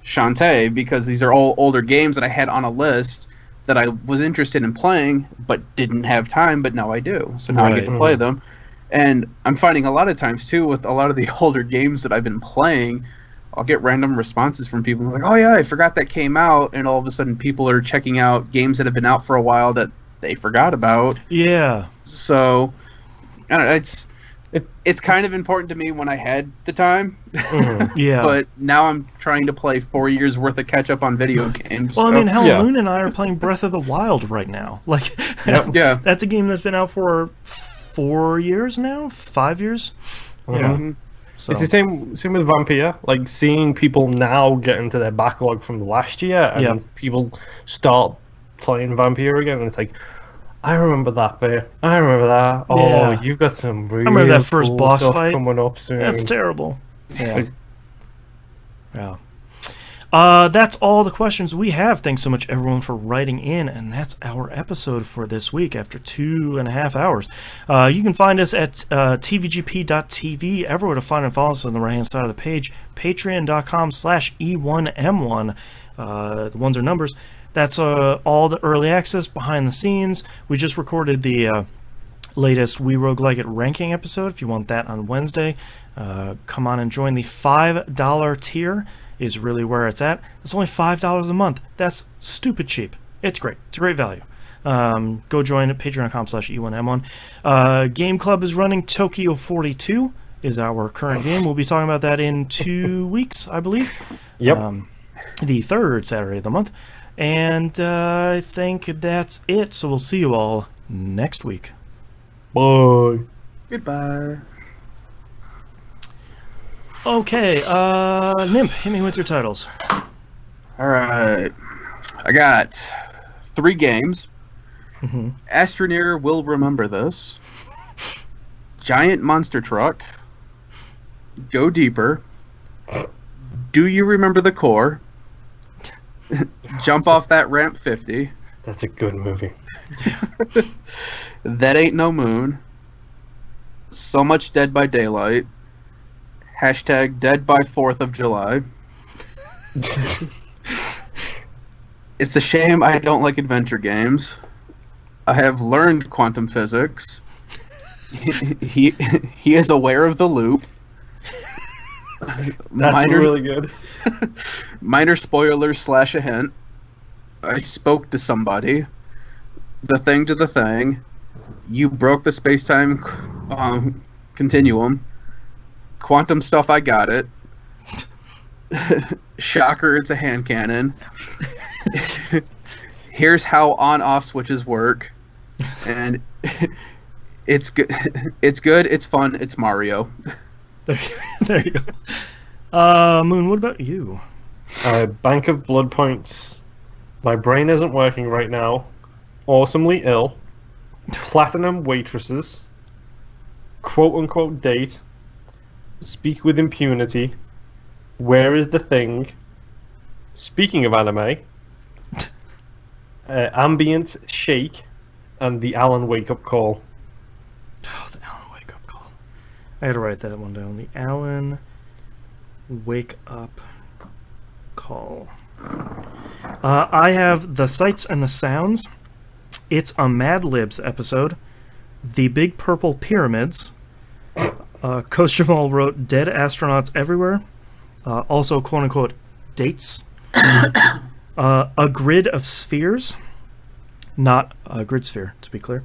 Shantae, because these are all older games that I had on a list that I was interested in playing but didn't have time, but now I do. So now I get to play them. And I'm finding a lot of times, too, with a lot of the older games that I've been playing, I'll get random responses from people like, oh, yeah, I forgot that came out. And all of a sudden, people are checking out games that have been out for a while that they forgot about.
yeah.
So, I don't know, it's kind of important to me when I had the time.
Yeah.
But now I'm trying to play 4 years worth of catch up on video games.
Well, I
so-
mean, hell, Moon and I are playing Breath of the Wild right now. Like,
Yeah.
that's a game that's been out for 4 years now, 5 years. Yeah. So.
It's the same with Vampyr. Like seeing people now get into their backlog from last year, and people start playing Vampyr again, and it's like, I remember that bit. I remember that. Oh, you've got some really
I remember that first
cool
boss
stuff
fight
coming up soon.
That's terrible. Yeah. Yeah. That's all the questions we have. Thanks so much, everyone, for writing in, and that's our episode for this week after 2.5 hours. You can find us at tvgp.tv, everywhere to find and follow us on the right-hand side of the page, patreon.com/E1M1. The ones are numbers. That's all the early access, behind the scenes. We just recorded the latest We Roguelike It ranking episode. If you want that on Wednesday, come on and join the $5 tier. Is really where it's at. It's only $5 a month. That's stupid cheap. It's great. It's a great value. Go join at patreon.com/E1M1. Game Club is running. Tokyo 42 is our current game. We'll be talking about that in 2 weeks, I believe.
Yep.
The third Saturday of the month. And I think that's it. So we'll see you all next week.
Bye.
Goodbye.
Okay, Nymph, hit me with your titles.
All right. I got 3 games. Astroneer will remember this. Giant Monster Truck. Go Deeper. Do you remember the core? Jump off that ramp 50.
That's a good movie.
That Ain't No Moon. So Much Dead by Daylight. Hashtag Dead by 4th of July. It's a shame I don't like adventure games. I have learned quantum physics. He is aware of the loop.
That's really good.
Minor spoilers / a hint. I spoke to somebody. The thing to the thing. You broke the space-time continuum. Quantum stuff, I got it. Shocker, it's a hand cannon. Here's how on-off switches work. And it's good. It's good. It's fun. It's Mario.
There you go. Moon, what about you?
Bank of Blood Points. My brain isn't working right now. Awesomely Ill. Platinum Waitresses. Quote-unquote Date. Speak with Impunity. Where is the Thing? Speaking of anime, Ambient Shake, and the Alan Wake Up Call.
Oh, the Alan Wake Up Call. I gotta write that one down. The Alan Wake Up Call. I have The Sights and the Sounds. It's a Mad Libs episode. The Big Purple Pyramids. Coach Jamal wrote Dead Astronauts Everywhere. Also, quote-unquote, dates. A Grid of Spheres. Not a grid sphere, to be clear.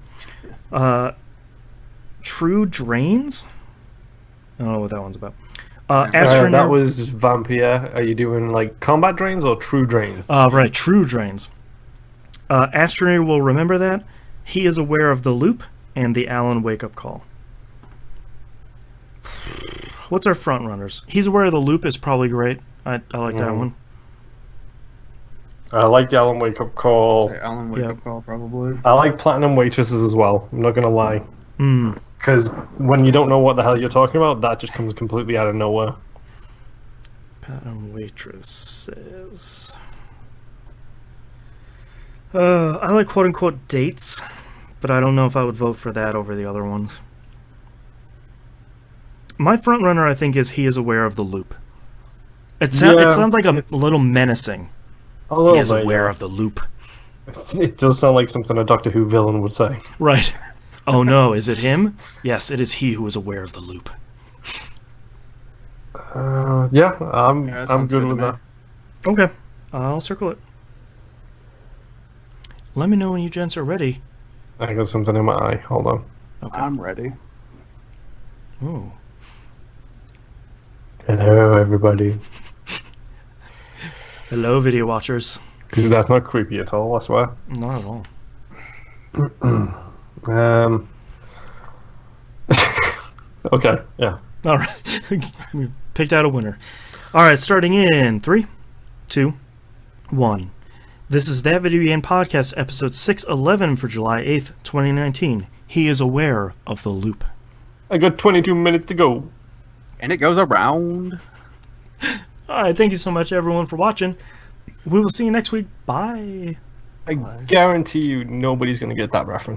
True Drains? I don't know what that one's about.
That was Vampyr. Are you doing, like, combat drains or true drains?
Right, True Drains. Astroneer will remember that. He is aware of the loop and the Alan Wake-Up Call. What's our front runners? He's aware of the loop is probably great. I like that one.
I like the Alan Wake Up Call.
Say Alan Wake Up Call, probably.
I like Platinum Waitresses as well. I'm not gonna lie.
Mm.
Because when you don't know what the hell you're talking about, that just comes completely out of nowhere.
Platinum Waitresses. I like quote-unquote dates, but I don't know if I would vote for that over the other ones. My front runner, I think, is He Is Aware of the Loop. It sounds like a little menacing. He is aware of the loop.
It does sound like something a Doctor Who villain would say.
Right. Oh no, is it him? Yes, it is he who is aware of the loop.
I'm good with that.
Okay, I'll circle it. Let me know when you gents are ready.
I got something in my eye. Hold on.
Okay. I'm ready.
Ooh.
Hello, everybody.
Hello, video watchers.
Because that's not creepy at all, I swear.
Not at all.
Okay, yeah.
All right. We picked out a winner. All right, starting in 3, 2, 1. This is That Video Game Podcast, episode 611 for July 8th, 2019. He is aware of the loop.
I got 22 minutes to go.
And it goes around.
All right, thank you so much, everyone, for watching. We will see you next week. Bye.
I guarantee you nobody's going to get that reference.